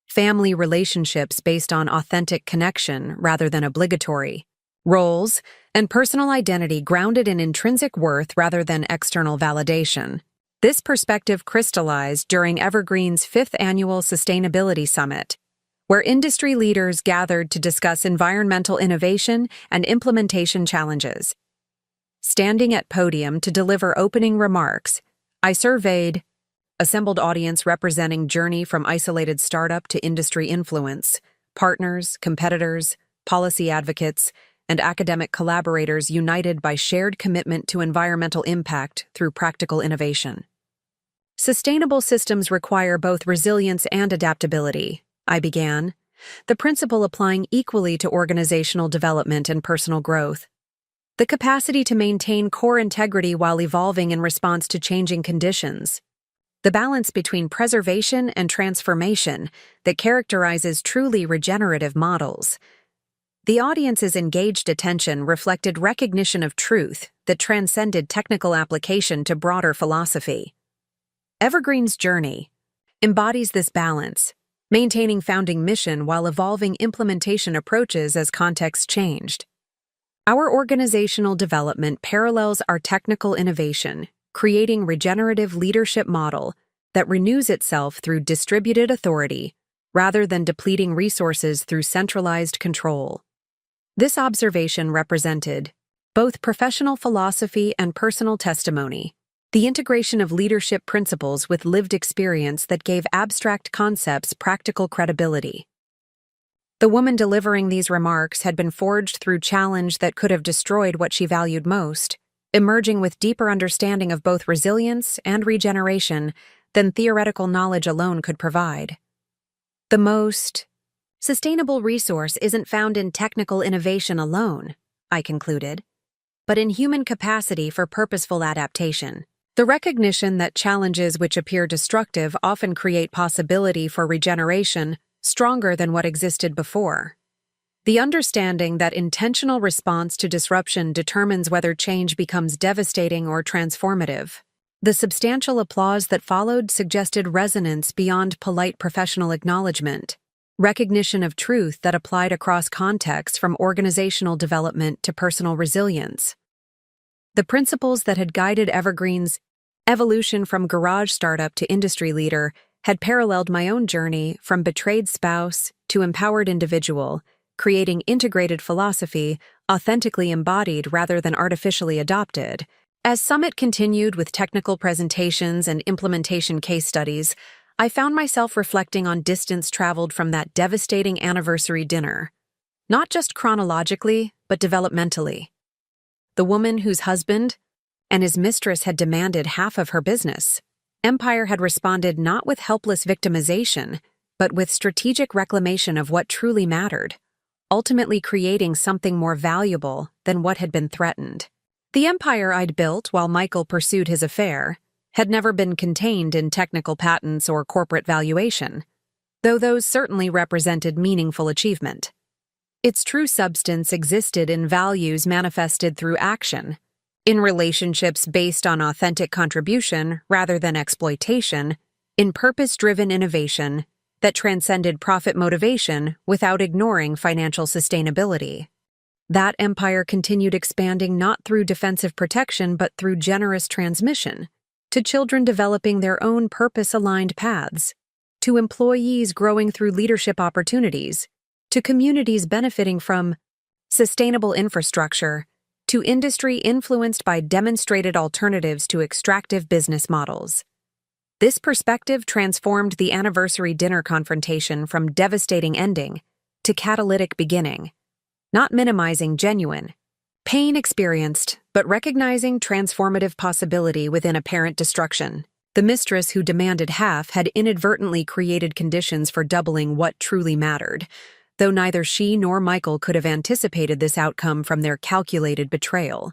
family relationships based on authentic connection rather than obligatory, roles, and personal identity grounded in intrinsic worth rather than external validation. This perspective crystallized during Evergreen's 5th annual Sustainability Summit, where industry leaders gathered to discuss environmental innovation and implementation challenges. Standing at podium to deliver opening remarks, I surveyed assembled audience representing journey from isolated startup to industry influence, partners, competitors, policy advocates, and academic collaborators united by shared commitment to environmental impact through practical innovation. Sustainable systems require both resilience and adaptability, I began, the principle applying equally to organizational development and personal growth. The capacity to maintain core integrity while evolving in response to changing conditions. The balance between preservation and transformation that characterizes truly regenerative models. The audience's engaged attention reflected recognition of truth that transcended technical application to broader philosophy. Evergreen's journey embodies this balance, maintaining founding mission while evolving implementation approaches as context changed. Our organizational development parallels our technical innovation, creating regenerative leadership model that renews itself through distributed authority rather than depleting resources through centralized control. This observation represented both professional philosophy and personal testimony, the integration of leadership principles with lived experience that gave abstract concepts practical credibility. The woman delivering these remarks had been forged through challenge that could have destroyed what she valued most, emerging with deeper understanding of both resilience and regeneration than theoretical knowledge alone could provide. The most sustainable resource isn't found in technical innovation alone, I concluded, but in human capacity for purposeful adaptation. The recognition that challenges which appear destructive often create possibility for regeneration stronger than what existed before. The understanding that intentional response to disruption determines whether change becomes devastating or transformative. The substantial applause that followed suggested resonance beyond polite professional acknowledgement, recognition of truth that applied across contexts from organizational development to personal resilience. The principles that had guided Evergreen's evolution from garage startup to industry leader had paralleled my own journey from betrayed spouse to empowered individual, creating integrated philosophy, authentically embodied rather than artificially adopted. As Summit continued with technical presentations and implementation case studies, I found myself reflecting on distance traveled from that devastating anniversary dinner. Not just chronologically, but developmentally. The woman whose husband and his mistress had demanded half of her business. Empire had responded not with helpless victimization, but with strategic reclamation of what truly mattered, ultimately creating something more valuable than what had been threatened. The empire I'd built while Michael pursued his affair had never been contained in technical patents or corporate valuation, though those certainly represented meaningful achievement. Its true substance existed in values manifested through action, in relationships based on authentic contribution rather than exploitation, in purpose-driven innovation that transcended profit motivation without ignoring financial sustainability. That empire continued expanding not through defensive protection but through generous transmission, to children developing their own purpose-aligned paths, to employees growing through leadership opportunities, to communities benefiting from sustainable infrastructure, to industry influenced by demonstrated alternatives to extractive business models. This perspective transformed the anniversary dinner confrontation from devastating ending to catalytic beginning, not minimizing genuine pain experienced, but recognizing transformative possibility within apparent destruction. The mistress who demanded half had inadvertently created conditions for doubling what truly mattered, though neither she nor Michael could have anticipated this outcome from their calculated betrayal.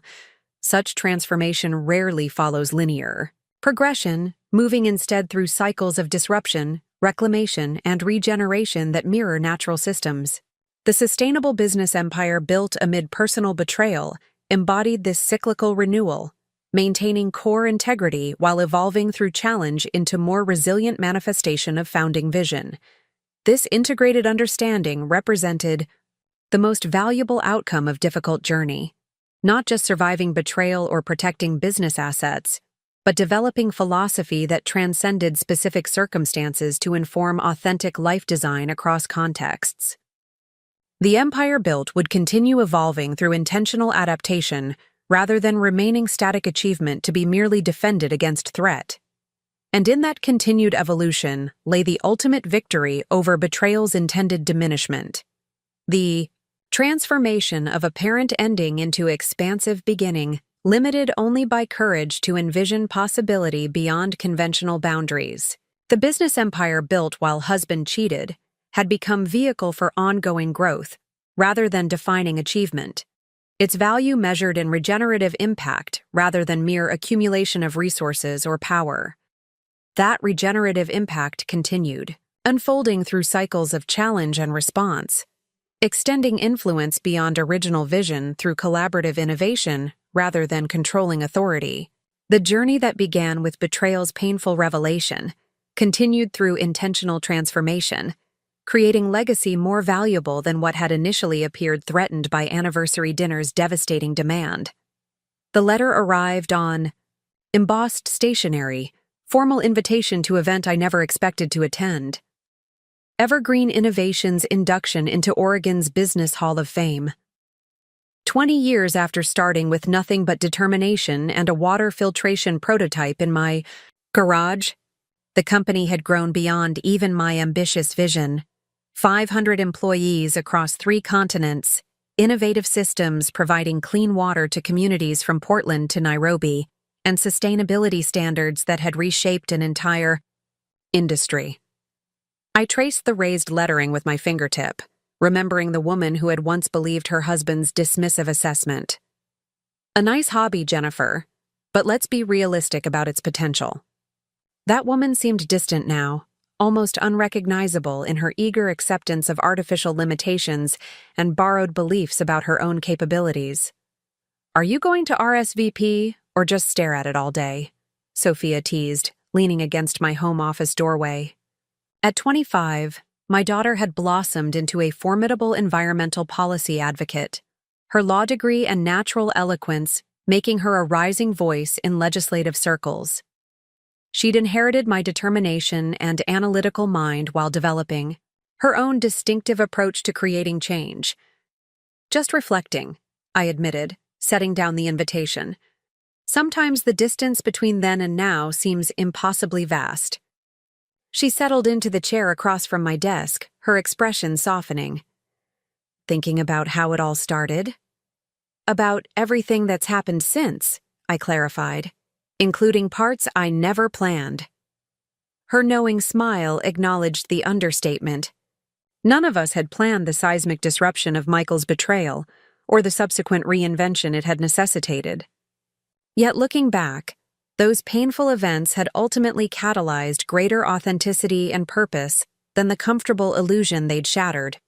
Such transformation rarely follows linear progression, moving instead through cycles of disruption, reclamation, and regeneration that mirror natural systems. The sustainable business empire built amid personal betrayal embodied this cyclical renewal, maintaining core integrity while evolving through challenge into more resilient manifestation of founding vision. This integrated understanding represented the most valuable outcome of difficult journey, not just surviving betrayal or protecting business assets, but developing philosophy that transcended specific circumstances to inform authentic life design across contexts. The empire built would continue evolving through intentional adaptation rather than remaining static achievement to be merely defended against threat. And in that continued evolution lay the ultimate victory over betrayal's intended diminishment. The transformation of apparent ending into expansive beginning, limited only by courage to envision possibility beyond conventional boundaries. The business empire built while husband cheated had become vehicle for ongoing growth, rather than defining achievement. Its value measured in regenerative impact rather than mere accumulation of resources or power. That regenerative impact continued, unfolding through cycles of challenge and response, extending influence beyond original vision through collaborative innovation rather than controlling authority. The journey that began with betrayal's painful revelation continued through intentional transformation, creating legacy more valuable than what had initially appeared threatened by anniversary dinner's devastating demand. The letter arrived on embossed stationery, formal invitation to event I never expected to attend. Evergreen Innovations induction into Oregon's Business Hall of Fame. 20 years after starting with nothing but determination and a water filtration prototype in my garage, the company had grown beyond even my ambitious vision. 500 employees across 3 continents, innovative systems providing clean water to communities from Portland to Nairobi, and sustainability standards that had reshaped an entire industry. I traced the raised lettering with my fingertip, remembering the woman who had once believed her husband's dismissive assessment. A nice hobby, Jennifer, but let's be realistic about its potential. That woman seemed distant now, almost unrecognizable in her eager acceptance of artificial limitations and borrowed beliefs about her own capabilities. "Are you going to RSVP or just stare at it all day?" Sophia teased, leaning against my home office doorway. At 25, my daughter had blossomed into a formidable environmental policy advocate, her law degree and natural eloquence making her a rising voice in legislative circles. She'd inherited my determination and analytical mind while developing her own distinctive approach to creating change. "Just reflecting," I admitted, setting down the invitation. "Sometimes the distance between then and now seems impossibly vast." She settled into the chair across from my desk, her expression softening. "Thinking about how it all started?" "About everything that's happened since," I clarified, "including parts I never planned." Her knowing smile acknowledged the understatement. None of us had planned the seismic disruption of Michael's betrayal, or the subsequent reinvention it had necessitated. Yet looking back, those painful events had ultimately catalyzed greater authenticity and purpose than the comfortable illusion they'd shattered.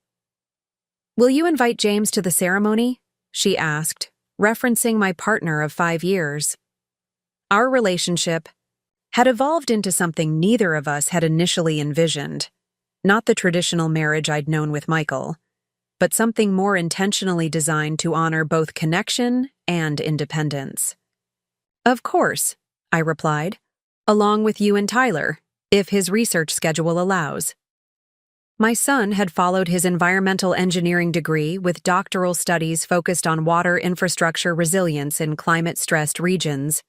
"Will you invite James to the ceremony?" she asked, referencing my partner of 5 years. Our relationship had evolved into something neither of us had initially envisioned, not the traditional marriage I'd known with Michael, but something more intentionally designed to honor both connection and independence. "Of course," I replied, "along with you and Tyler, if his research schedule allows." My son had followed his environmental engineering degree with doctoral studies focused on water infrastructure resilience in climate-stressed regions.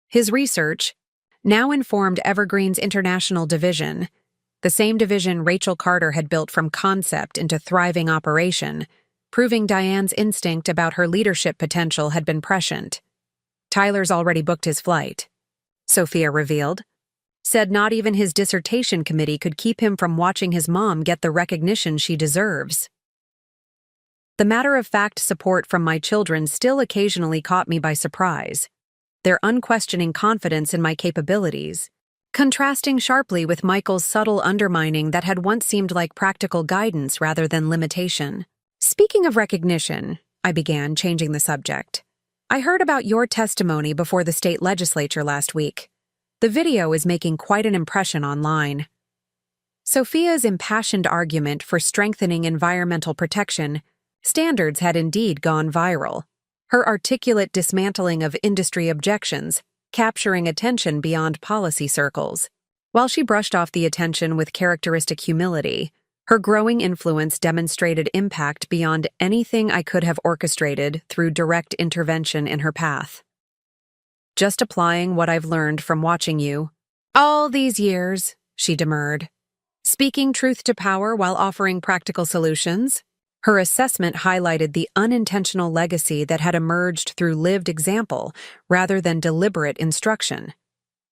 His research now informed Evergreen's international division, the same division Rachel Carter had built from concept into thriving operation, proving Diane's instinct about her leadership potential had been prescient. "Tyler's already booked his flight," Sophia revealed. "Said not even his dissertation committee could keep him from watching his mom get the recognition she deserves." The matter-of-fact support from my children still occasionally caught me by surprise, their unquestioning confidence in my capabilities, contrasting sharply with Michael's subtle undermining that had once seemed like practical guidance rather than limitation. "Speaking of recognition," I began, changing the subject, "I heard about your testimony before the state legislature last week. The video is making quite an impression online." Sophia's impassioned argument for strengthening environmental protection standards had indeed gone viral, her articulate dismantling of industry objections capturing attention beyond policy circles. While she brushed off the attention with characteristic humility, Her growing influence demonstrated impact beyond anything I could have orchestrated through direct intervention in her path. Just applying what I've learned from watching you. All these years, she demurred. Speaking truth to power while offering practical solutions. Her assessment highlighted the unintentional legacy that had emerged through lived example rather than deliberate instruction.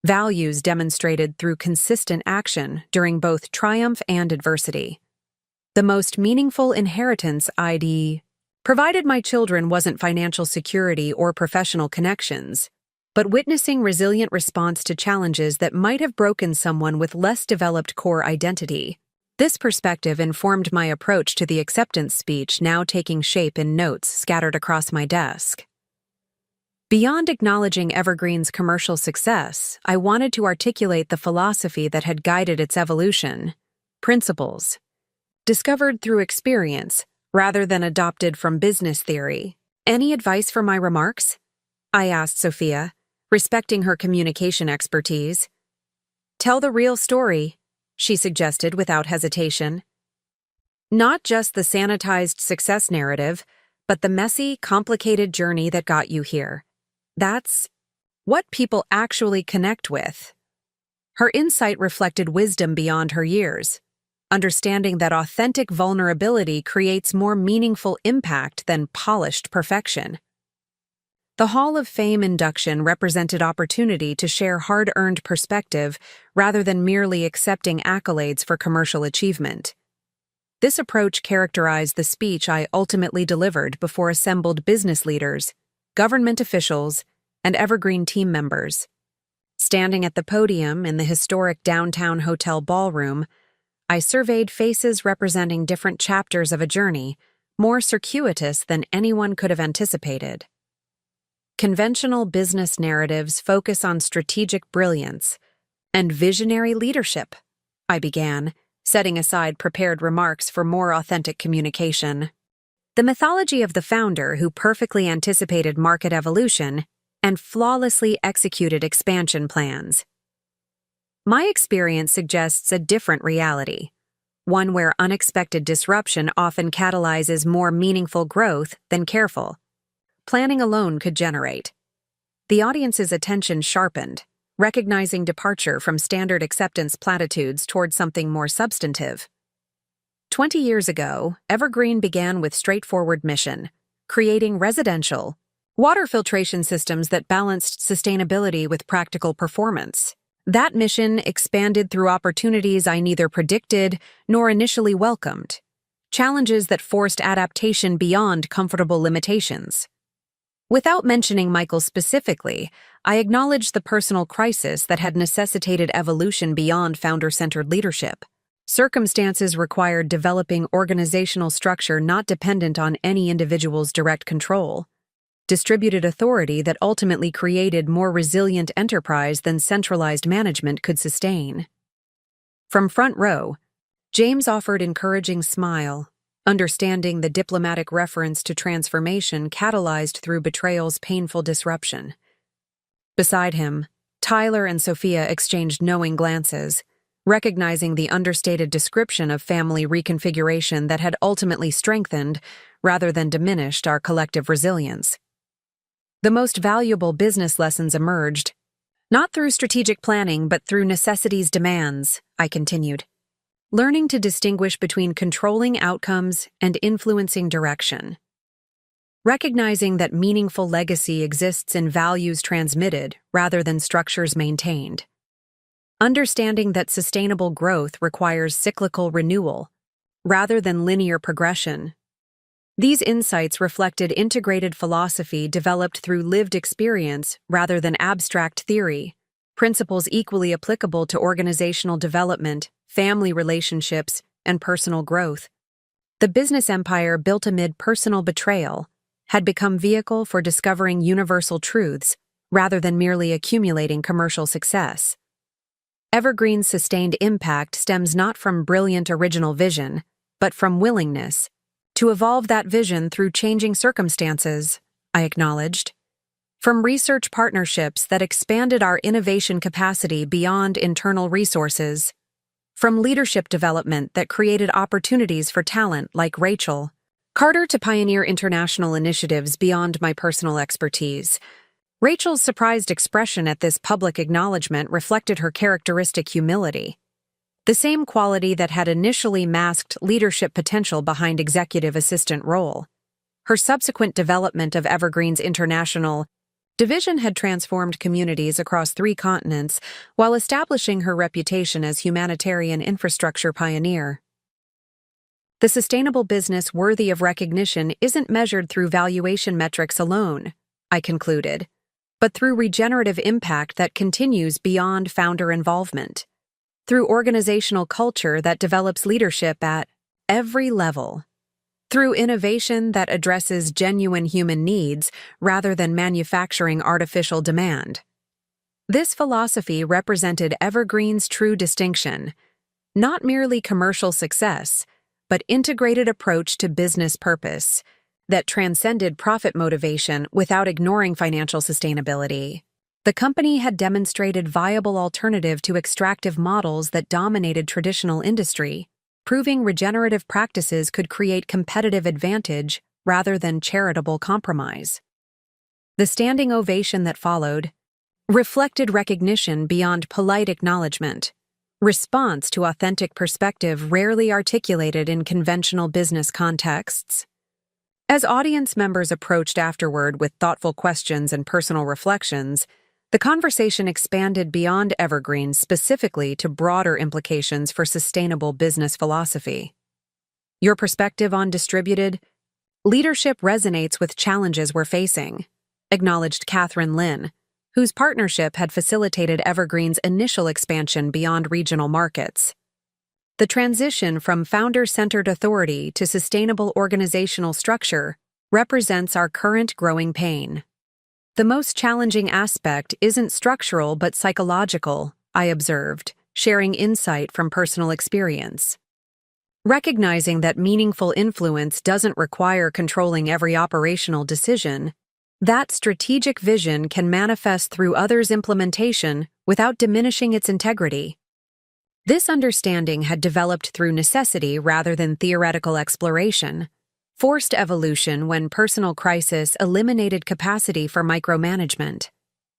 Values demonstrated through consistent action during both triumph and adversity. The most meaningful inheritance I'd provided my children wasn't financial security or professional connections, but witnessing resilient response to challenges that might have broken someone with less developed core identity. This perspective informed my approach to the acceptance speech now taking shape in notes scattered across my desk. Beyond acknowledging Evergreen's commercial success, I wanted to articulate the philosophy that had guided its evolution. Principles. Discovered through experience, rather than adopted from business theory. Any advice for my remarks? I asked Sophia, respecting her communication expertise. Tell the real story, she suggested without hesitation. Not just the sanitized success narrative, but the messy, complicated journey that got you here. That's what people actually connect with. Her insight reflected wisdom beyond her years, understanding that authentic vulnerability creates more meaningful impact than polished perfection. The Hall of Fame induction represented opportunity to share hard-earned perspective rather than merely accepting accolades for commercial achievement. This approach characterized the speech I ultimately delivered before assembled business leaders, government officials, and Evergreen team members. Standing at the podium in the historic downtown hotel ballroom, I surveyed faces representing different chapters of a journey, more circuitous than anyone could have anticipated. Conventional business narratives focus on strategic brilliance and visionary leadership, I began, setting aside prepared remarks for more authentic communication. The mythology of the founder who perfectly anticipated market evolution and flawlessly executed expansion plans. My experience suggests a different reality, one where unexpected disruption often catalyzes more meaningful growth than careful planning alone could generate. The audience's attention sharpened, recognizing departure from standard acceptance platitudes toward something more substantive. 20 years ago, Evergreen began with straightforward mission, creating residential, water filtration systems that balanced sustainability with practical performance. That mission expanded through opportunities I neither predicted nor initially welcomed, challenges that forced adaptation beyond comfortable limitations. Without mentioning Michael specifically, I acknowledged the personal crisis that had necessitated evolution beyond founder-centered leadership. Circumstances required developing organizational structure not dependent on any individual's direct control, distributed authority that ultimately created more resilient enterprise than centralized management could sustain. From front row, James offered encouraging smile, understanding the diplomatic reference to transformation catalyzed through betrayal's painful disruption. Beside him, Tyler and Sophia exchanged knowing glances, recognizing the understated description of family reconfiguration that had ultimately strengthened, rather than diminished, our collective resilience. The most valuable business lessons emerged, not through strategic planning but through necessity's demands, I continued. Learning to distinguish between controlling outcomes and influencing direction. Recognizing that meaningful legacy exists in values transmitted rather than structures maintained. Understanding that sustainable growth requires cyclical renewal rather than linear progression. These insights reflected integrated philosophy developed through lived experience rather than abstract theory, principles equally applicable to organizational development, family relationships, and personal growth. The business empire built amid personal betrayal had become vehicle for discovering universal truths rather than merely accumulating commercial success. Evergreen's sustained impact stems not from brilliant original vision, but from willingness to evolve that vision through changing circumstances, I acknowledged. From research partnerships that expanded our innovation capacity beyond internal resources, from leadership development that created opportunities for talent like Rachel, Carter to pioneer international initiatives beyond my personal expertise. Rachel's surprised expression at this public acknowledgement reflected her characteristic humility, the same quality that had initially masked leadership potential behind executive assistant role. Her subsequent development of Evergreen's international division had transformed communities across 3 continents while establishing her reputation as humanitarian infrastructure pioneer. The sustainable business worthy of recognition isn't measured through valuation metrics alone, I concluded, but through regenerative impact that continues beyond founder involvement, through organizational culture that develops leadership at every level, through innovation that addresses genuine human needs rather than manufacturing artificial demand. This philosophy represented Evergreen's true distinction, not merely commercial success, but integrated approach to business purpose that transcended profit motivation without ignoring financial sustainability. The company had demonstrated viable alternative to extractive models that dominated traditional industry, proving regenerative practices could create competitive advantage rather than charitable compromise. The standing ovation that followed reflected recognition beyond polite acknowledgement, response to authentic perspective rarely articulated in conventional business contexts. As audience members approached afterward with thoughtful questions and personal reflections, the conversation expanded beyond Evergreen specifically to broader implications for sustainable business philosophy. Your perspective on distributed leadership resonates with challenges we're facing, acknowledged Catherine Lin, whose partnership had facilitated Evergreen's initial expansion beyond regional markets. The transition from founder-centered authority to sustainable organizational structure represents our current growing pain. The most challenging aspect isn't structural but psychological, I observed, sharing insight from personal experience. Recognizing that meaningful influence doesn't require controlling every operational decision, that strategic vision can manifest through others' implementation without diminishing its integrity. This understanding had developed through necessity rather than theoretical exploration, forced evolution when personal crisis eliminated capacity for micromanagement.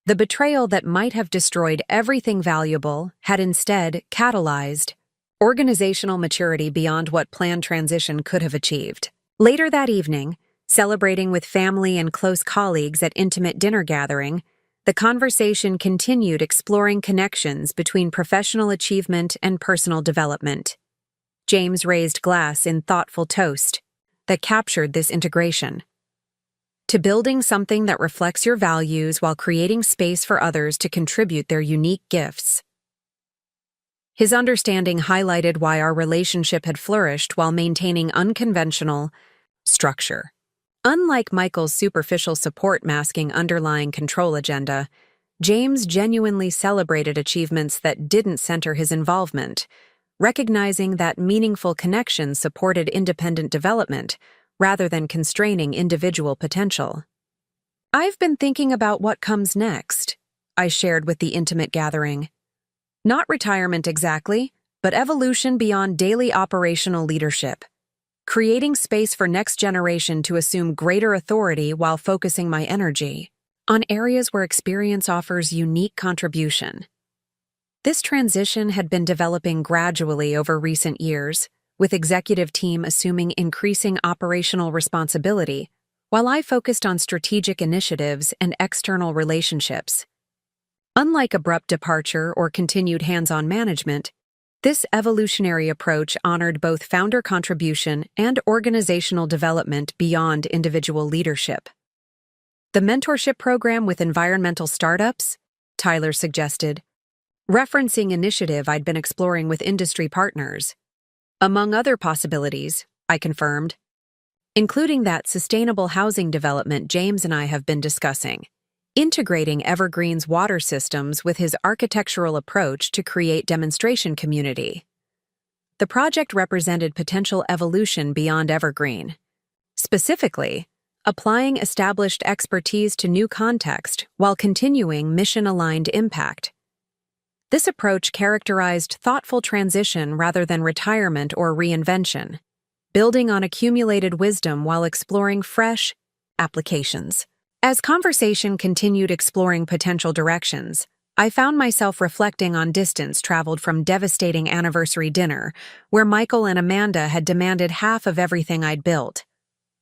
The betrayal that might have destroyed everything valuable had instead catalyzed organizational maturity beyond what planned transition could have achieved. Later that evening, celebrating with family and close colleagues at intimate dinner gathering, the conversation continued exploring connections between professional achievement and personal development. James raised glass in thoughtful toast that captured this integration. To building something that reflects your values while creating space for others to contribute their unique gifts. His understanding highlighted why our relationship had flourished while maintaining unconventional structure. Unlike Michael's superficial support masking underlying control agenda, James genuinely celebrated achievements that didn't center his involvement, recognizing that meaningful connections supported independent development rather than constraining individual potential. "I've been thinking about what comes next," I shared with the intimate gathering. "Not retirement exactly, but evolution beyond daily operational leadership. Creating space for next generation to assume greater authority while focusing my energy on areas where experience offers unique contribution." This transition had been developing gradually over recent years, with executive team assuming increasing operational responsibility, while I focused on strategic initiatives and external relationships. Unlike abrupt departure or continued hands-on management, this evolutionary approach honored both founder contribution and organizational development beyond individual leadership. "The mentorship program with environmental startups?" Tyler suggested, referencing initiative I'd been exploring with industry partners. "Among other possibilities," I confirmed, "including that sustainable housing development James and I have been discussing, integrating Evergreen's water systems with his architectural approach to create demonstration community." The project represented potential evolution beyond Evergreen. Specifically, applying established expertise to new context while continuing mission-aligned impact. This approach characterized thoughtful transition rather than retirement or reinvention, building on accumulated wisdom while exploring fresh applications. As conversation continued exploring potential directions, I found myself reflecting on distance traveled from devastating anniversary dinner, where Michael and Amanda had demanded half of everything I'd built.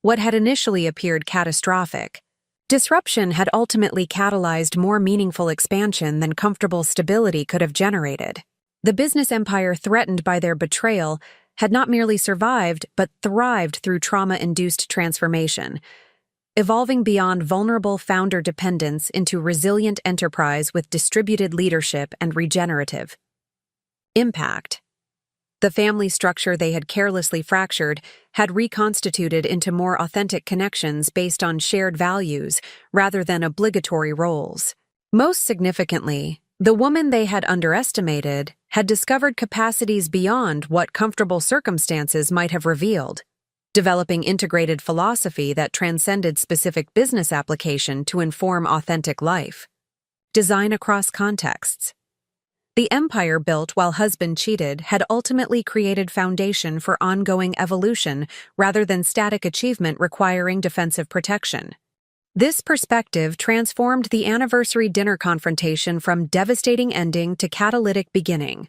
What had initially appeared catastrophic, disruption had ultimately catalyzed more meaningful expansion than comfortable stability could have generated. The business empire threatened by their betrayal had not merely survived but thrived through trauma-induced transformation, evolving beyond vulnerable founder dependence into resilient enterprise with distributed leadership and regenerative impact. The family structure they had carelessly fractured had reconstituted into more authentic connections based on shared values rather than obligatory roles. Most significantly, the woman they had underestimated had discovered capacities beyond what comfortable circumstances might have revealed, developing integrated philosophy that transcended specific business application to inform authentic life. Design across contexts. The empire built while husband cheated had ultimately created foundation for ongoing evolution rather than static achievement requiring defensive protection. This perspective transformed the anniversary dinner confrontation from devastating ending to catalytic beginning,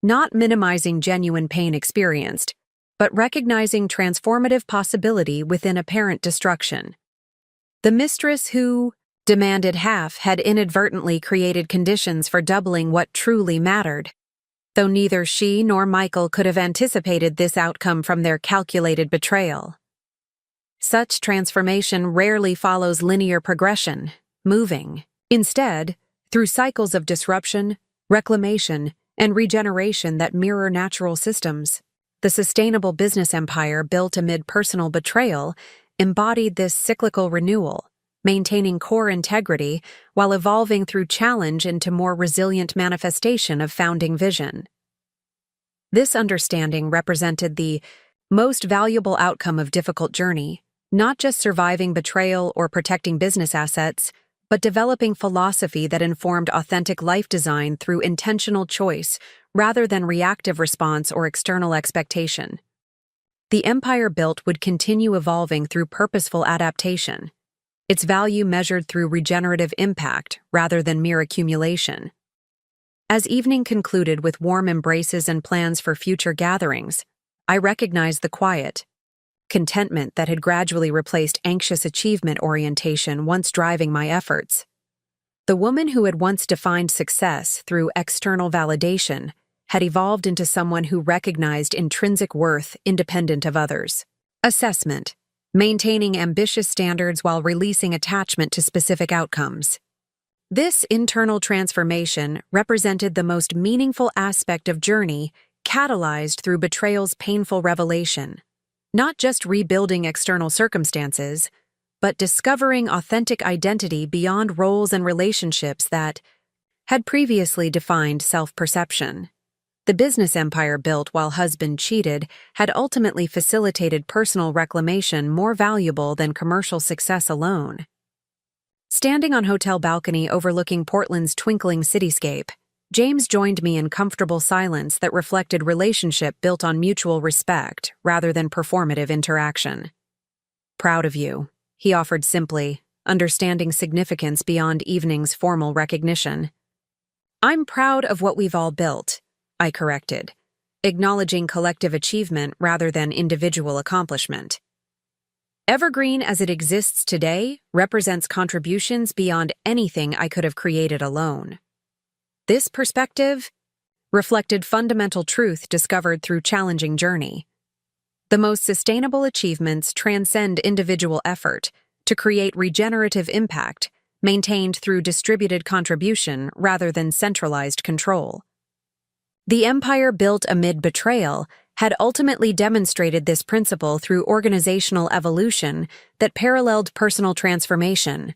not minimizing genuine pain experienced, but recognizing transformative possibility within apparent destruction. The mistress who demanded half had inadvertently created conditions for doubling what truly mattered, though neither she nor Michael could have anticipated this outcome from their calculated betrayal. Such transformation rarely follows linear progression, moving, instead, through cycles of disruption, reclamation, and regeneration that mirror natural systems. The sustainable business empire built amid personal betrayal embodied this cyclical renewal, maintaining core integrity while evolving through challenge into more resilient manifestation of founding vision. This understanding represented the most valuable outcome of difficult journey, not just surviving betrayal or protecting business assets, but developing philosophy that informed authentic life design through intentional choice rather than reactive response or external expectation. The empire built would continue evolving through purposeful adaptation, its value measured through regenerative impact rather than mere accumulation. As evening concluded with warm embraces and plans for future gatherings, I recognized the quiet contentment that had gradually replaced anxious achievement orientation once driving my efforts. The woman who had once defined success through external validation had evolved into someone who recognized intrinsic worth independent of others. Assessment: maintaining ambitious standards while releasing attachment to specific outcomes. This internal transformation represented the most meaningful aspect of journey catalyzed through betrayal's painful revelation. Not just rebuilding external circumstances, but discovering authentic identity beyond roles and relationships that had previously defined self-perception. The business empire built while husband cheated had ultimately facilitated personal reclamation more valuable than commercial success alone. Standing on hotel balcony overlooking Portland's twinkling cityscape, James joined me in comfortable silence that reflected relationship built on mutual respect rather than performative interaction. "Proud of you," he offered simply, understanding significance beyond evening's formal recognition. "I'm proud of what we've all built," I corrected, acknowledging collective achievement rather than individual accomplishment. "Evergreen as it exists today represents contributions beyond anything I could have created alone." This perspective reflected fundamental truth discovered through challenging journey. The most sustainable achievements transcend individual effort to create regenerative impact, maintained through distributed contribution rather than centralized control. The empire built amid betrayal had ultimately demonstrated this principle through organizational evolution that paralleled personal transformation.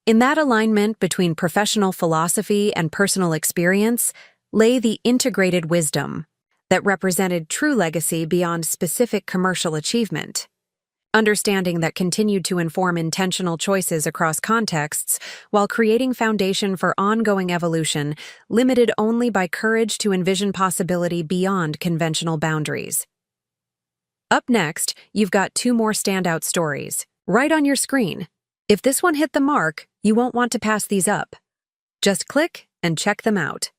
In that alignment between professional philosophy and personal experience lay the integrated wisdom that represented true legacy beyond specific commercial achievement. understanding that continued to inform intentional choices across contexts while creating foundation for ongoing evolution, limited only by courage to envision possibility beyond conventional boundaries. Up next, you've got two more standout stories, right on your screen. If this one hit the mark, you won't want to pass these up. Just click and check them out.